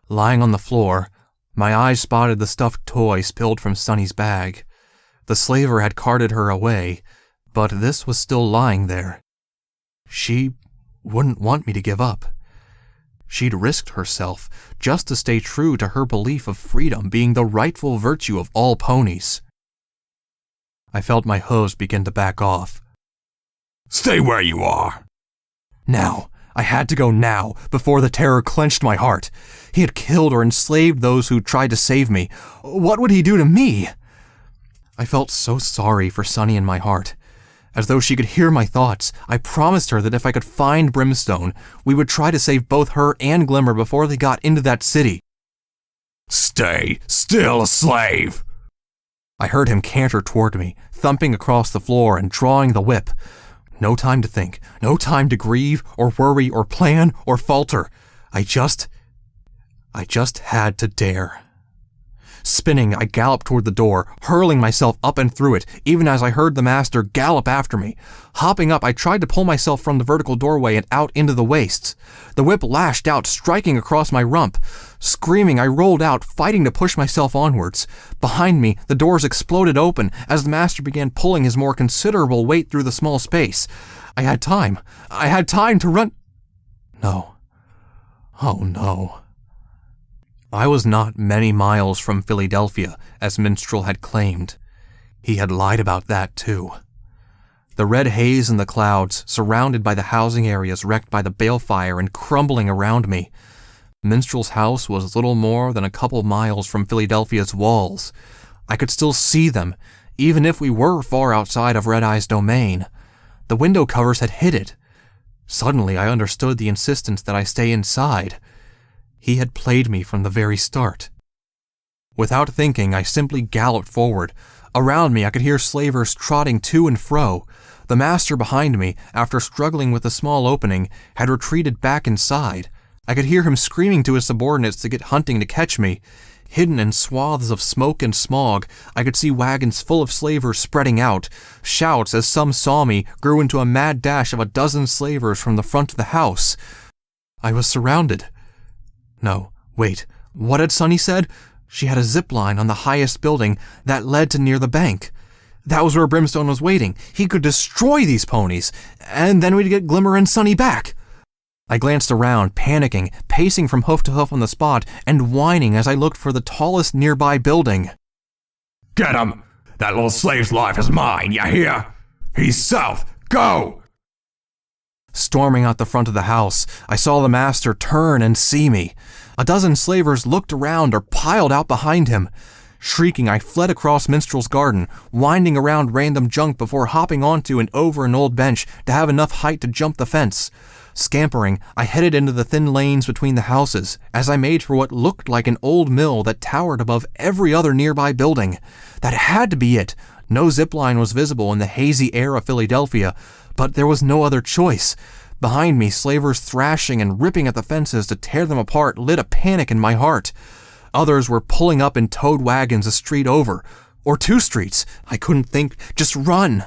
Lying on the floor, my eyes spotted the stuffed toy spilled from Sunny's bag. The slaver had carted her away, but this was still lying there. She wouldn't want me to give up. She'd risked herself just to stay true to her belief of freedom being the rightful virtue of all ponies. I felt my hooves begin to back off. Stay where you are. Now. I had to go now, before the terror clenched my heart. He had killed or enslaved those who tried to save me. What would he do to me? I felt so sorry for Sunny in my heart. As though she could hear my thoughts, I promised her that if I could find Brimstone, we would try to save both her and Glimmer before they got into that city. Stay still, slave! I heard him canter toward me, thumping across the floor and drawing the whip. No time to think, no time to grieve or worry or plan or falter. I just had to dare. Spinning, I galloped toward the door, hurling myself up and through it, even as I heard the master gallop after me. Hopping up, I tried to pull myself from the vertical doorway and out into the wastes. The whip lashed out, striking across my rump. Screaming, I rolled out, fighting to push myself onwards. Behind me, the doors exploded open as the master began pulling his more considerable weight through the small space. I had time. I had time to run. No. Oh, no. I was not many miles from Philadelphia, as Minstrel had claimed. He had lied about that, too. The red haze in the clouds, surrounded by the housing areas wrecked by the balefire and crumbling around me. Minstrel's house was little more than a couple miles from Philadelphia's walls. I could still see them, even if we were far outside of Red Eye's domain. The window covers had hid it. Suddenly I understood the insistence that I stay inside. He had played me from the very start. Without thinking, I simply galloped forward. Around me, I could hear slavers trotting to and fro. The master behind me, after struggling with the small opening, had retreated back inside. I could hear him screaming to his subordinates to get hunting to catch me. Hidden in swaths of smoke and smog, I could see wagons full of slavers spreading out. Shouts, as some saw me, grew into a mad dash of a dozen slavers from the front of the house. I was surrounded. No, wait, what had Sunny said? She had a zip line on the highest building that led to near the bank. That was where Brimstone was waiting. He could destroy these ponies, and then we'd get Glimmer and Sunny back. I glanced around, panicking, pacing from hoof to hoof on the spot, and whining as I looked for the tallest nearby building. Get him! That little slave's life is mine, you hear? He's south! Go! Storming out the front of the house, I saw the master turn and see me. A dozen slavers looked around or piled out behind him. Shrieking, I fled across Minstrel's Garden, winding around random junk before hopping onto and over an old bench to have enough height to jump the fence. Scampering, I headed into the thin lanes between the houses as I made for what looked like an old mill that towered above every other nearby building. That had to be it. No zipline was visible in the hazy air of Philadelphia, but there was no other choice. Behind me, slavers thrashing and ripping at the fences to tear them apart lit a panic in my heart. Others were pulling up in towed wagons a street over, or 2 streets. I couldn't think. Just run.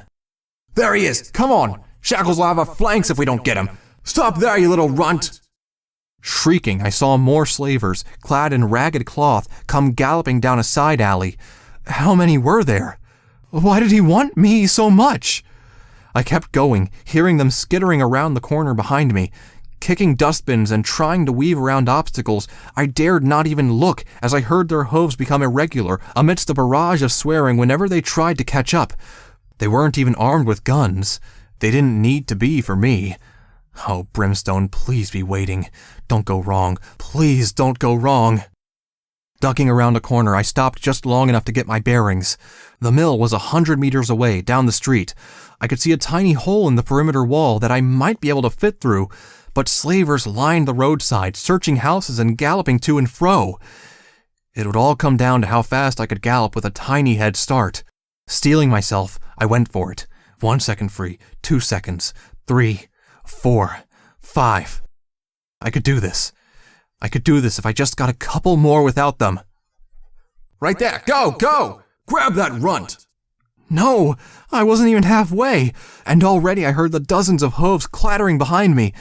There he is! Come on! Shackles will have our flanks if we don't get him! Stop there, you little runt! Shrieking, I saw more slavers, clad in ragged cloth, come galloping down a side alley. How many were there? Why did he want me so much? I kept going, hearing them skittering around the corner behind me. Kicking dustbins and trying to weave around obstacles, I dared not even look as I heard their hooves become irregular amidst a barrage of swearing whenever they tried to catch up. They weren't even armed with guns. They didn't need to be for me. Oh, Brimstone, please be waiting. Don't go wrong. Please don't go wrong. Ducking around a corner, I stopped just long enough to get my bearings. The mill was 100 meters away, down the street. I could see a tiny hole in the perimeter wall that I might be able to fit through, but slavers lined the roadside, searching houses and galloping to and fro. It would all come down to how fast I could gallop with a tiny head start. Steeling myself, I went for it. 1 second free, 2 seconds, 3, 4, 5. I could do this. I could do this if I just got a couple more without them. Right there! Go! Go! Grab that runt! No, I wasn't even halfway, and already I heard the dozens of hooves clattering behind me.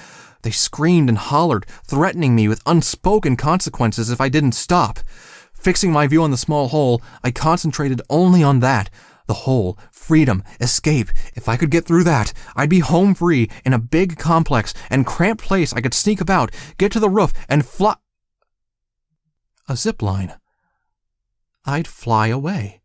They screamed and hollered, threatening me with unspoken consequences if I didn't stop. Fixing my view on the small hole, I concentrated only on that. The hole, freedom, escape. If I could get through that, I'd be home free in a big complex and cramped place I could sneak about, get to the roof, and fly. A zip line. I'd fly away.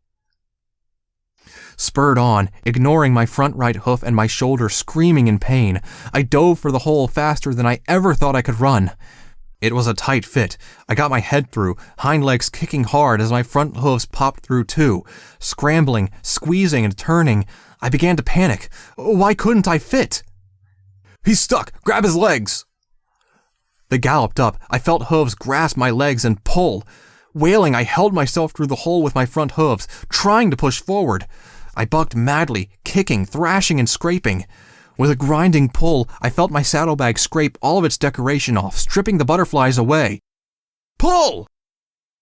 Spurred on, ignoring my front right hoof and my shoulder screaming in pain, I dove for the hole faster than I ever thought I could run. It was a tight fit. I got my head through, hind legs kicking hard as my front hooves popped through too. Scrambling, squeezing, and turning, I began to panic. Why couldn't I fit? He's stuck! Grab his legs! They galloped up. I felt hooves grasp my legs and pull. Wailing, I held myself through the hole with my front hooves, trying to push forward. I bucked madly, kicking, thrashing, and scraping. With a grinding pull, I felt my saddlebag scrape all of its decoration off, stripping the butterflies away. Pull!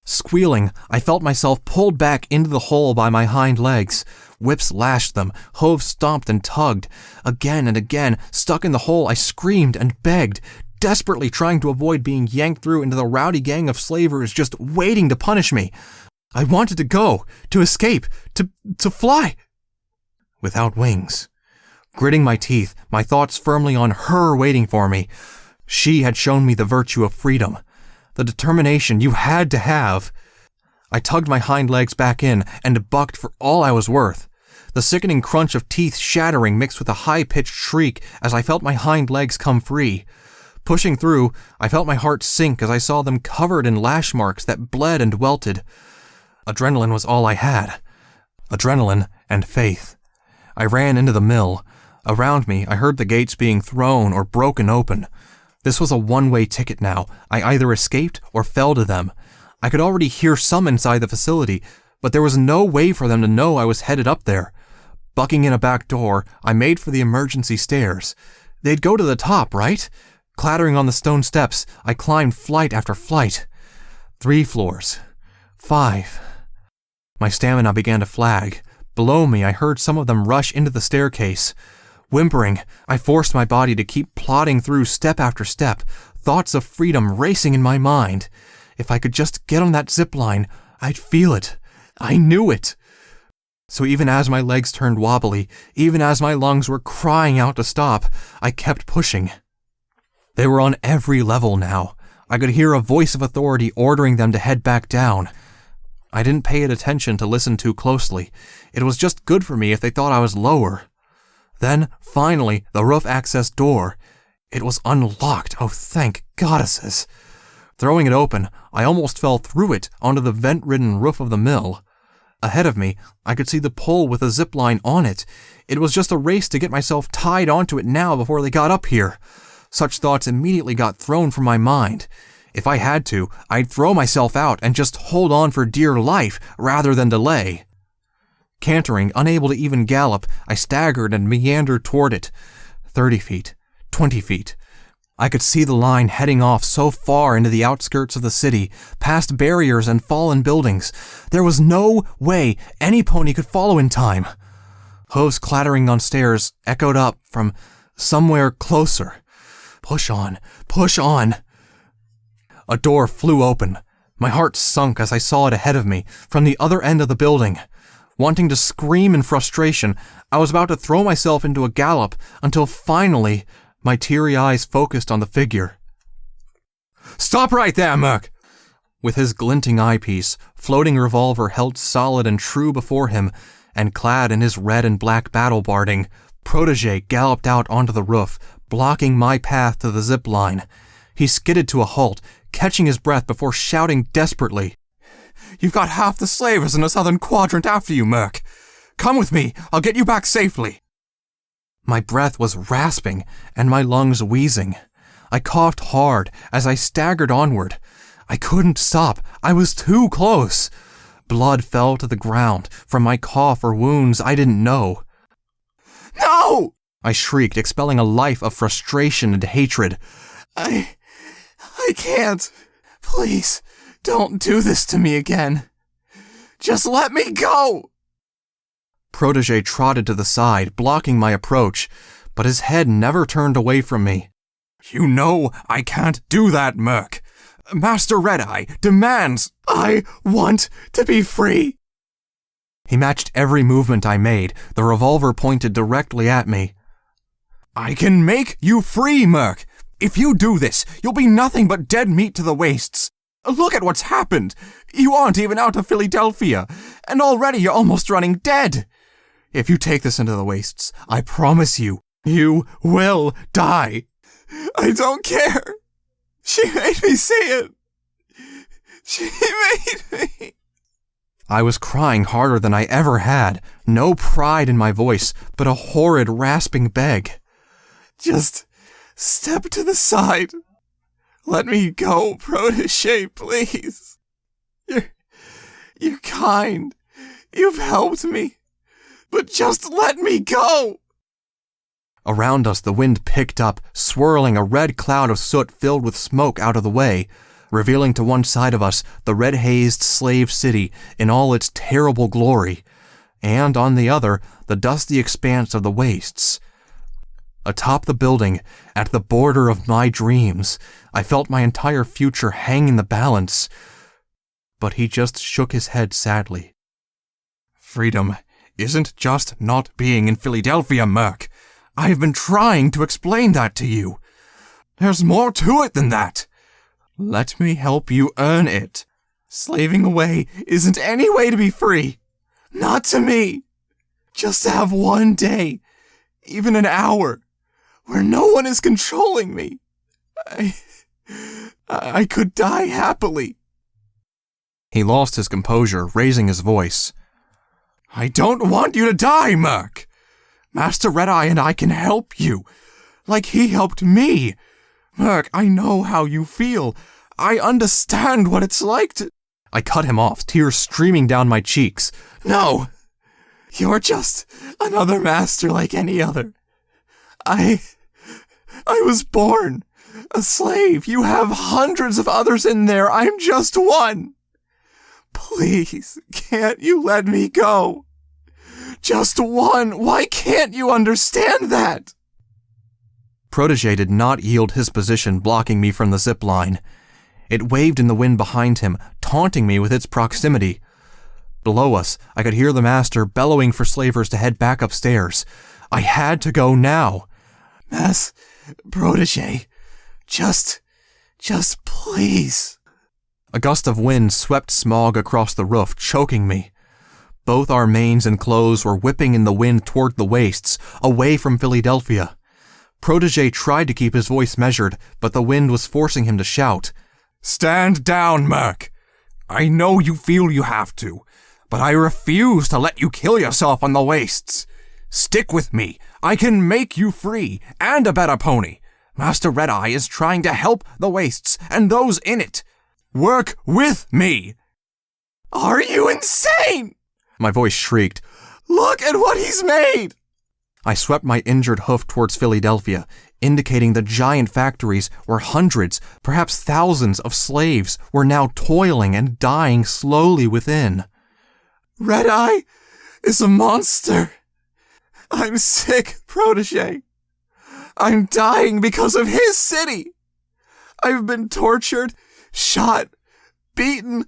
Squealing, I felt myself pulled back into the hole by my hind legs. Whips lashed them, hooves stomped and tugged. Again and again, stuck in the hole, I screamed and begged, desperately trying to avoid being yanked through into the rowdy gang of slavers just waiting to punish me. I wanted to go, to escape, to fly. Without wings. Gritting my teeth, my thoughts firmly on her waiting for me. She had shown me the virtue of freedom, the determination you had to have. I tugged my hind legs back in and bucked for all I was worth. The sickening crunch of teeth shattering mixed with a high-pitched shriek as I felt my hind legs come free. Pushing through, I felt my heart sink as I saw them covered in lash marks that bled and welted. Adrenaline was all I had. Adrenaline and faith. I ran into the mill. Around me, I heard the gates being thrown or broken open. This was a one-way ticket now. I either escaped or fell to them. I could already hear some inside the facility, but there was no way for them to know I was headed up there. Bucking in a back door, I made for the emergency stairs. They'd go to the top, right? Clattering on the stone steps, I climbed flight after flight. 3 floors. 5. My stamina began to flag. Below me, I heard some of them rush into the staircase. Whimpering, I forced my body to keep plodding through step after step, thoughts of freedom racing in my mind. If I could just get on that zip line, I'd feel it. I knew it. So even as my legs turned wobbly, even as my lungs were crying out to stop, I kept pushing. They were on every level now. I could hear a voice of authority ordering them to head back down. I didn't pay it attention to listen too closely. It was just good for me if they thought I was lower. Then, finally, the roof access door. It was unlocked. Oh, thank goddesses. Throwing it open, I almost fell through it onto the vent-ridden roof of the mill. Ahead of me, I could see the pole with a zipline on it. It was just a race to get myself tied onto it now before they got up here. Such thoughts immediately got thrown from my mind. If I had to, I'd throw myself out and just hold on for dear life rather than delay. Cantering, unable to even gallop, I staggered and meandered toward it. 30 feet, 20 feet. I could see the line heading off so far into the outskirts of the city, past barriers and fallen buildings. There was no way any pony could follow in time. Hooves clattering on stairs echoed up from somewhere closer. Push on, push on. A door flew open. My heart sunk as I saw it ahead of me, from the other end of the building. Wanting to scream in frustration, I was about to throw myself into a gallop until finally my teary eyes focused on the figure. "Stop right there, Merc!" With his glinting eyepiece, floating revolver held solid and true before him, and clad in his red and black battle barding, Protege galloped out onto the roof, blocking my path to the zip line. He skidded to a halt, catching his breath before shouting desperately, "You've got half the slavers in the southern quadrant after you, Merc. Come with me, I'll get you back safely." My breath was rasping and my lungs wheezing. I coughed hard as I staggered onward. I couldn't stop, I was too close. Blood fell to the ground from my cough or wounds I didn't know. "No!" I shrieked, expelling a life of frustration and hatred. I can't. Please, don't do this to me again. Just let me go!" Protege trotted to the side, blocking my approach, but his head never turned away from me. "You know I can't do that, Merc. Master Red-Eye demands I want to be free." He matched every movement I made, the revolver pointed directly at me. "I can make you free, Merc. If you do this, you'll be nothing but dead meat to the wastes. Look at what's happened. You aren't even out of Philadelphia, and already you're almost running dead. If you take this into the wastes, I promise you, you will die. I don't care. She made me say it. She made me." I was crying harder than I ever had, no pride in my voice, but a horrid rasping beg. "Just step to the side. Let me go, Protege, please. You're kind. You've helped me. But just let me go." Around us, the wind picked up, swirling a red cloud of soot filled with smoke out of the way, revealing to one side of us the red-hazed slave city in all its terrible glory, and on the other, the dusty expanse of the wastes. Atop the building, at the border of my dreams, I felt my entire future hang in the balance. But he just shook his head sadly. "Freedom isn't just not being in Philadelphia, Merc. I've been trying to explain that to you. There's more to it than that. Let me help you earn it. Slaving away isn't any way to be free. Not to me. Just to have one day, even an hour, where no one is controlling me. I could die happily." He lost his composure, raising his voice. "I don't want you to die, Merc. Master Red-Eye and I can help you, like he helped me. Merc, I know how you feel. I understand what it's like to—" I cut him off, tears streaming down my cheeks. "No, you're just another master like any other. I was born a slave. You have hundreds of others in there. I'm just one. Please, can't you let me go? Just one. Why can't you understand that?" Protege did not yield his position, blocking me from the zip line. It waved in the wind behind him, taunting me with its proximity. Below us, I could hear the master bellowing for slavers to head back upstairs. I had to go now. Protege, just please." A gust of wind swept smog across the roof, choking me. Both our manes and clothes were whipping in the wind toward the wastes, away from Philadelphia. Protege tried to keep his voice measured, but the wind was forcing him to shout. "Stand down, Merc. I know you feel you have to. but I refuse to let you kill yourself on the wastes. Stick with me. I can make you free, and a better pony. Master Red-Eye is trying to help the wastes and those in it. Work with me. Are you insane? My voice shrieked. Look at what he's made! I swept my injured hoof towards Philadelphia, indicating the giant factories where hundreds, perhaps thousands of slaves were now toiling and dying slowly within. Red-Eye is a monster. I'm sick, protege. I'm dying because of his city. I've been tortured, shot, beaten,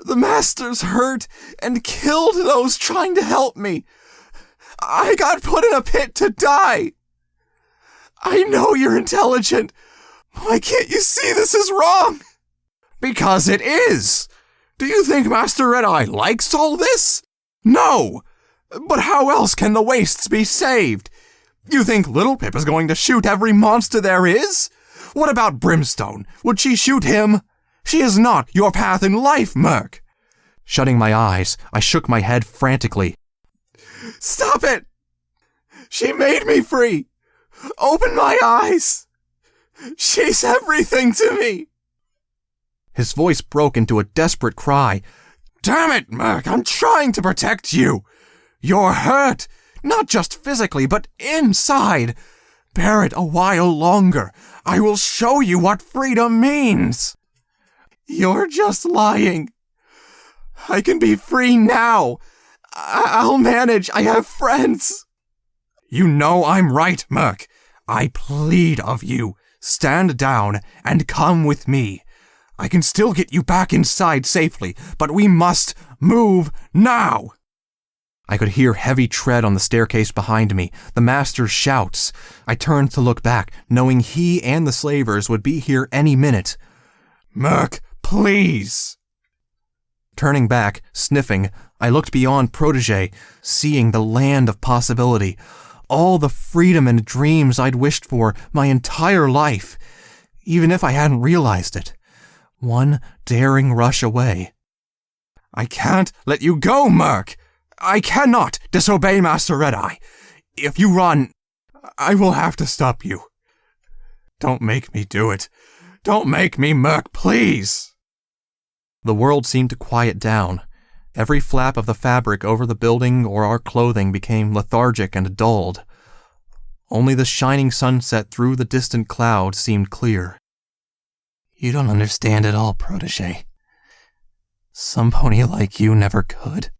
the Master's hurt, and killed those trying to help me. I got put in a pit to die. I know you're intelligent. Why can't you see this is wrong? Because it is. Do you think Master Red-Eye likes all this? No. But how else can the wastes be saved? You think Little Pip is going to shoot every monster there is? What about Brimstone? Would she shoot him? She is not your path in life, Murk. Shutting my eyes, I shook my head frantically. Stop it! She made me free. Open my eyes. She's everything to me. His voice broke into a desperate cry. Damn it, Murk, I'm trying to protect you. You're hurt, not just physically, but inside. Bear it a while longer. I will show you what freedom means. You're just lying. I can be free now. I'll manage. I have friends. You know I'm right, Murk. I plead of you. Stand down and come with me. I can still get you back inside safely, but we must move now. I could hear heavy tread on the staircase behind me, the Master's shouts. I turned to look back, knowing he and the slavers would be here any minute. Murk, please. Turning back, sniffing, I looked beyond Protege, seeing the land of possibility, all the freedom and dreams I'd wished for my entire life, even if I hadn't realized it. One daring rush away. I can't let you go, Murk! I cannot disobey Master Red-Eye. If you run, I will have to stop you. Don't make me do it. Don't make me, Murk, please! The world seemed to quiet down. Every flap of the fabric over the building or our clothing became lethargic and dulled. Only the shining sunset through the distant clouds seemed clear. You don't understand at all, Protege. Some pony like you never could.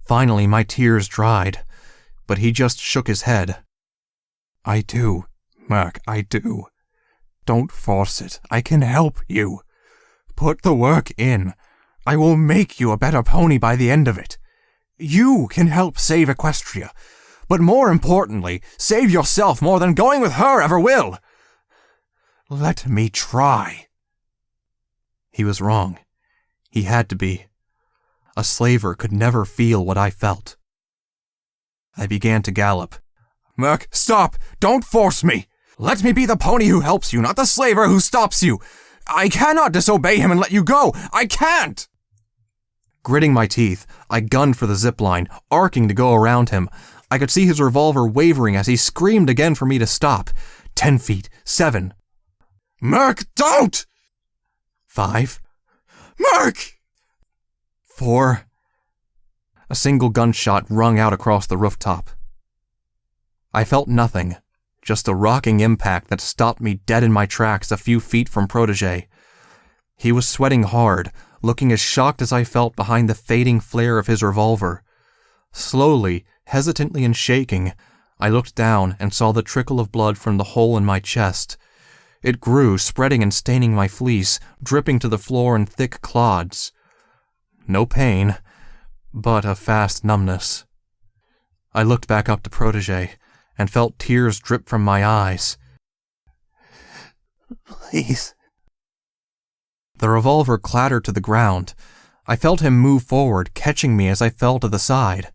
Finally, my tears dried, but he just shook his head. I do, Murk, I do. Don't force it. I can help you. Put the work in. I will make you a better pony by the end of it. You can help save Equestria, but more importantly, save yourself more than going with her ever will. Let me try. He was wrong. He had to be. A slaver could never feel what I felt. I began to gallop. Murk, stop! Don't force me! Let me be the pony who helps you, not the slaver who stops you! I cannot disobey him and let you go! I can't! Gritting my teeth, I gunned for the zipline, arcing to go around him. I could see his revolver wavering as he screamed again for me to stop. 10 feet, 7. Murk, don't! 5. Murk! 4. A single gunshot rung out across the rooftop. I felt nothing, just a rocking impact that stopped me dead in my tracks a few feet from Protege. He was sweating hard, looking as shocked as I felt behind the fading flare of his revolver. Slowly, hesitantly and shaking, I looked down and saw the trickle of blood from the hole in my chest. It grew, spreading and staining my fleece, dripping to the floor in thick clods. No pain, but a fast numbness. I looked back up to Protege and felt tears drip from my eyes. Please. The revolver clattered to the ground. I felt him move forward, catching me as I fell to the side.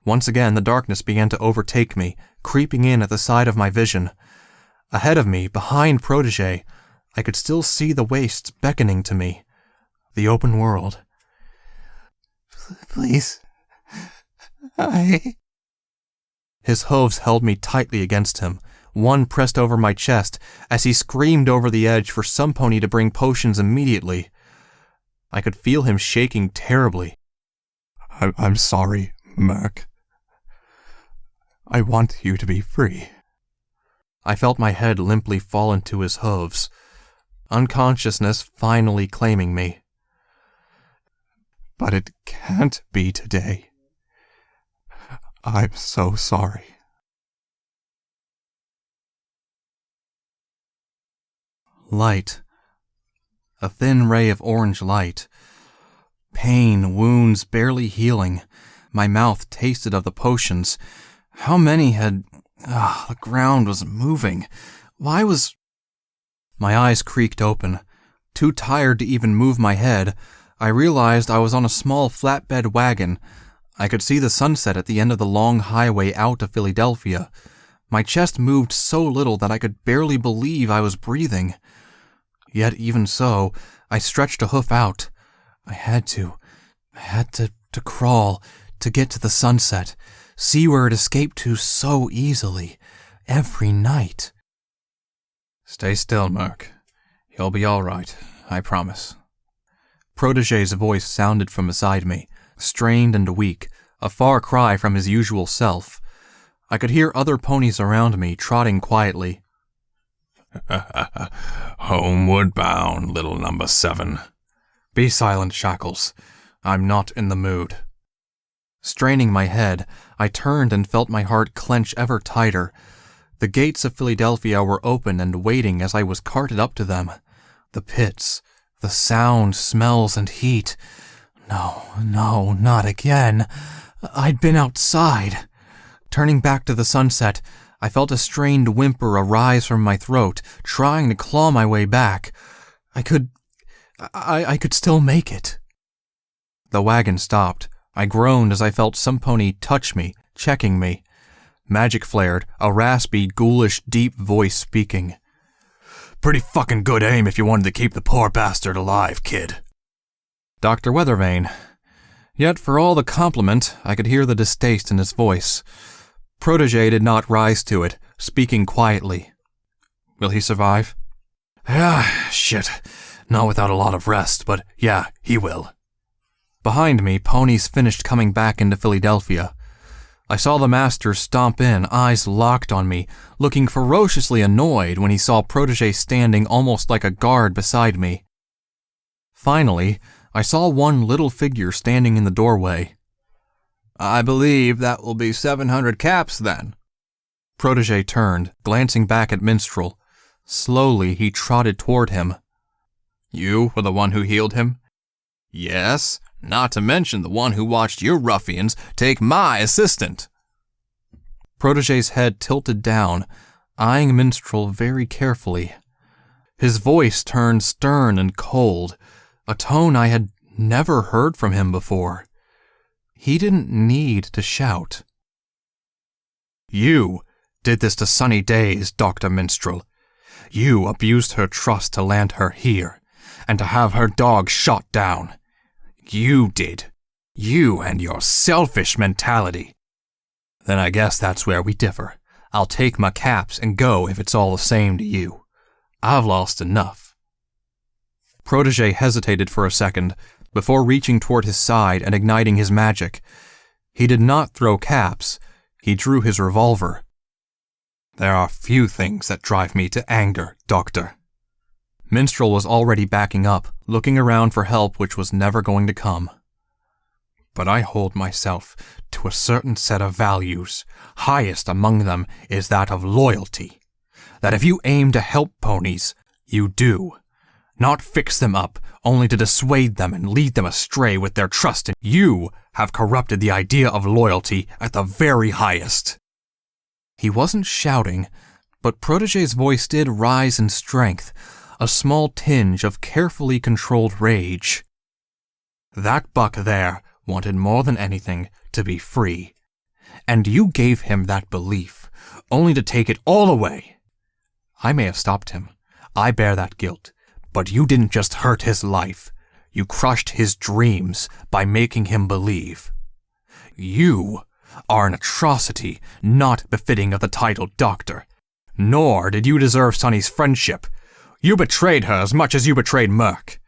Once again, the darkness began to overtake me, creeping in at the side of my vision. Ahead of me, behind Protege, I could still see the wastes beckoning to me. The open world. Please. His hooves held me tightly against him, one pressed over my chest as he screamed over the edge for some pony to bring potions immediately. I could feel him shaking terribly. I'm sorry, Merc. I want you to be free. I felt my head limply fall into his hooves, unconsciousness finally claiming me. But it can't be today. I'm so sorry. Light. A thin ray of orange light. Pain, wounds barely healing. My mouth tasted of the potions. How many had... the ground was moving. Why was... My eyes creaked open. Too tired to even move my head, I realized I was on a small flatbed wagon. I could see the sunset at the end of the long highway out of Philadelphia. My chest moved so little that I could barely believe I was breathing. Yet even so, I stretched a hoof out. I had to crawl, to get to the sunset, see where it escaped to so easily, every night. Stay still, Murk. You'll be all right, I promise. Protégé's voice sounded from beside me, strained and weak, a far cry from his usual self. I could hear other ponies around me trotting quietly. Homeward bound, little number 7. Be silent, Shackles. I'm not in the mood. Straining my head, I turned and felt my heart clench ever tighter. The gates of Philadelphia were open and waiting as I was carted up to them. The pits, the sound, smells, and heat. No, not again. I'd been outside. Turning back to the sunset, I felt a strained whimper arise from my throat, trying to claw my way back. I could still make it. The wagon stopped. I groaned as I felt some pony touch me, checking me. Magic flared, a raspy, ghoulish, deep voice speaking. Pretty fucking good aim if you wanted to keep the poor bastard alive, kid. Dr. Weathervane. Yet for all the compliment, I could hear the distaste in his voice. Protégé did not rise to it, speaking quietly. Will he survive? Shit. Not without a lot of rest, but yeah, he will. Behind me, ponies finished coming back into Philadelphia. I saw the master stomp in, eyes locked on me, looking ferociously annoyed when he saw Protégé standing almost like a guard beside me. Finally, I saw one little figure standing in the doorway. I believe that will be 700 caps, then. Protégé turned, glancing back at Minstrel. Slowly, he trotted toward him. You were the one who healed him? Yes, not to mention the one who watched your ruffians take my assistant. Protégé's head tilted down, eyeing Minstrel very carefully. His voice turned stern and cold, a tone I had never heard from him before. He didn't need to shout. You did this to Sunny Days, Dr. Minstrel. You abused her trust to land her here, and to have her dog shot down. You did. You and your selfish mentality. Then I guess that's where we differ. I'll take my caps and go if it's all the same to you. I've lost enough. Protégé hesitated for a second, before reaching toward his side and igniting his magic. He did not throw caps. He drew his revolver. There are few things that drive me to anger, Doctor. Minstrel was already backing up, looking around for help which was never going to come. But I hold myself to a certain set of values. Highest among them is that of loyalty. That if you aim to help ponies, you do. Not fix them up, only to dissuade them and lead them astray with their trust in you have corrupted the idea of loyalty at the very highest. He wasn't shouting, but Protégé's voice did rise in strength, a small tinge of carefully controlled rage. That buck there wanted more than anything to be free, and you gave him that belief, only to take it all away. I may have stopped him. I bear that guilt. But you didn't just hurt his life. You crushed his dreams by making him believe. You are an atrocity not befitting of the title Doctor. Nor did you deserve Sunny's friendship. You betrayed her as much as you betrayed Murk.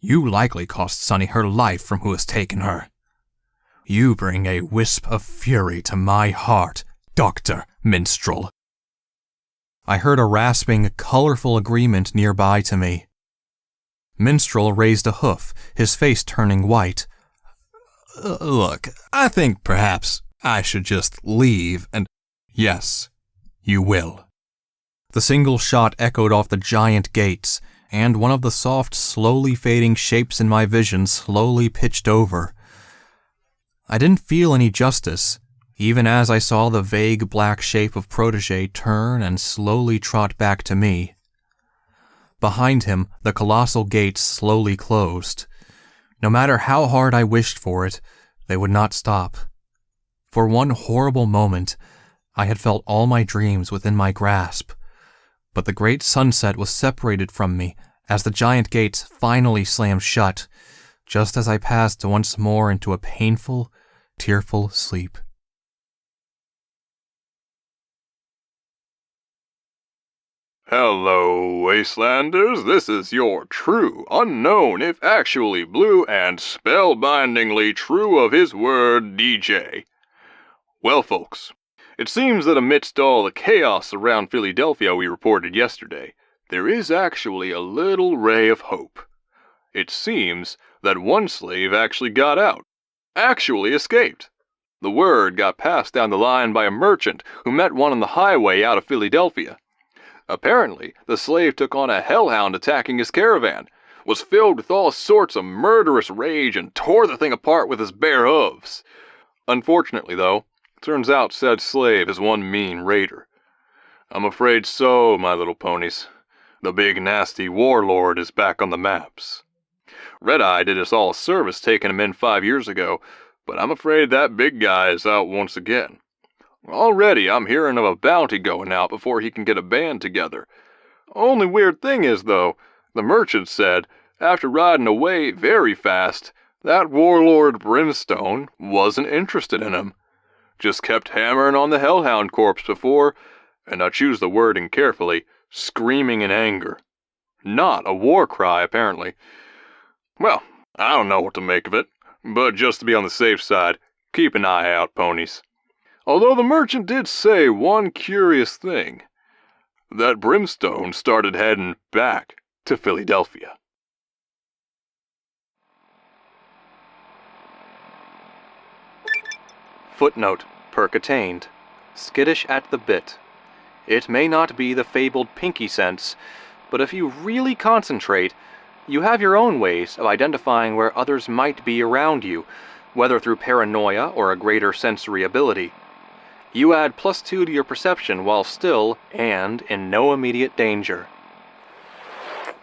You likely cost Sunny her life from who has taken her. You bring a wisp of fury to my heart, Dr. Minstrel. I heard a rasping, colorful agreement nearby to me. Minstrel raised a hoof, his face turning white. Look, I think perhaps I should just leave and... Yes, you will. The single shot echoed off the giant gates, and one of the soft, slowly fading shapes in my vision slowly pitched over. I didn't feel any justice, even as I saw the vague black shape of Protege turn and slowly trot back to me. Behind him, the colossal gates slowly closed. No matter how hard I wished for it, they would not stop. For one horrible moment, I had felt all my dreams within my grasp, but the great sunset was separated from me as the giant gates finally slammed shut, just as I passed once more into a painful, tearful sleep. Hello, Wastelanders. This is your true, unknown, if actually blue, and spellbindingly true of his word, DJ. Well, folks, it seems that amidst all the chaos around Philadelphia we reported yesterday, there is actually a little ray of hope. It seems that one slave actually got out, actually escaped. The word got passed down the line by a merchant who met one on the highway out of Philadelphia. Apparently, the slave took on a hellhound attacking his caravan, was filled with all sorts of murderous rage, and tore the thing apart with his bare hooves. Unfortunately, though, turns out said slave is one mean raider. I'm afraid so, my little ponies. The big nasty warlord is back on the maps. Red-Eye did us all a service taking him in 5 years ago, but I'm afraid that big guy is out once again. Already I'm hearing of a bounty going out before he can get a band together. Only weird thing is, though, the merchant said, after riding away very fast, that warlord Brimstone wasn't interested in him. Just kept hammering on the hellhound corpse before, and I choose the wording carefully, screaming in anger. Not a war cry, apparently. Well, I don't know what to make of it, but just to be on the safe side, keep an eye out, ponies. Although the merchant did say one curious thing, that Brimstone started heading back to Philadelphia. Footnote, perk attained. Skittish at the bit. It may not be the fabled pinky sense, but if you really concentrate, you have your own ways of identifying where others might be around you, whether through paranoia or a greater sensory ability. You add +2 to your perception while still, and in no immediate danger.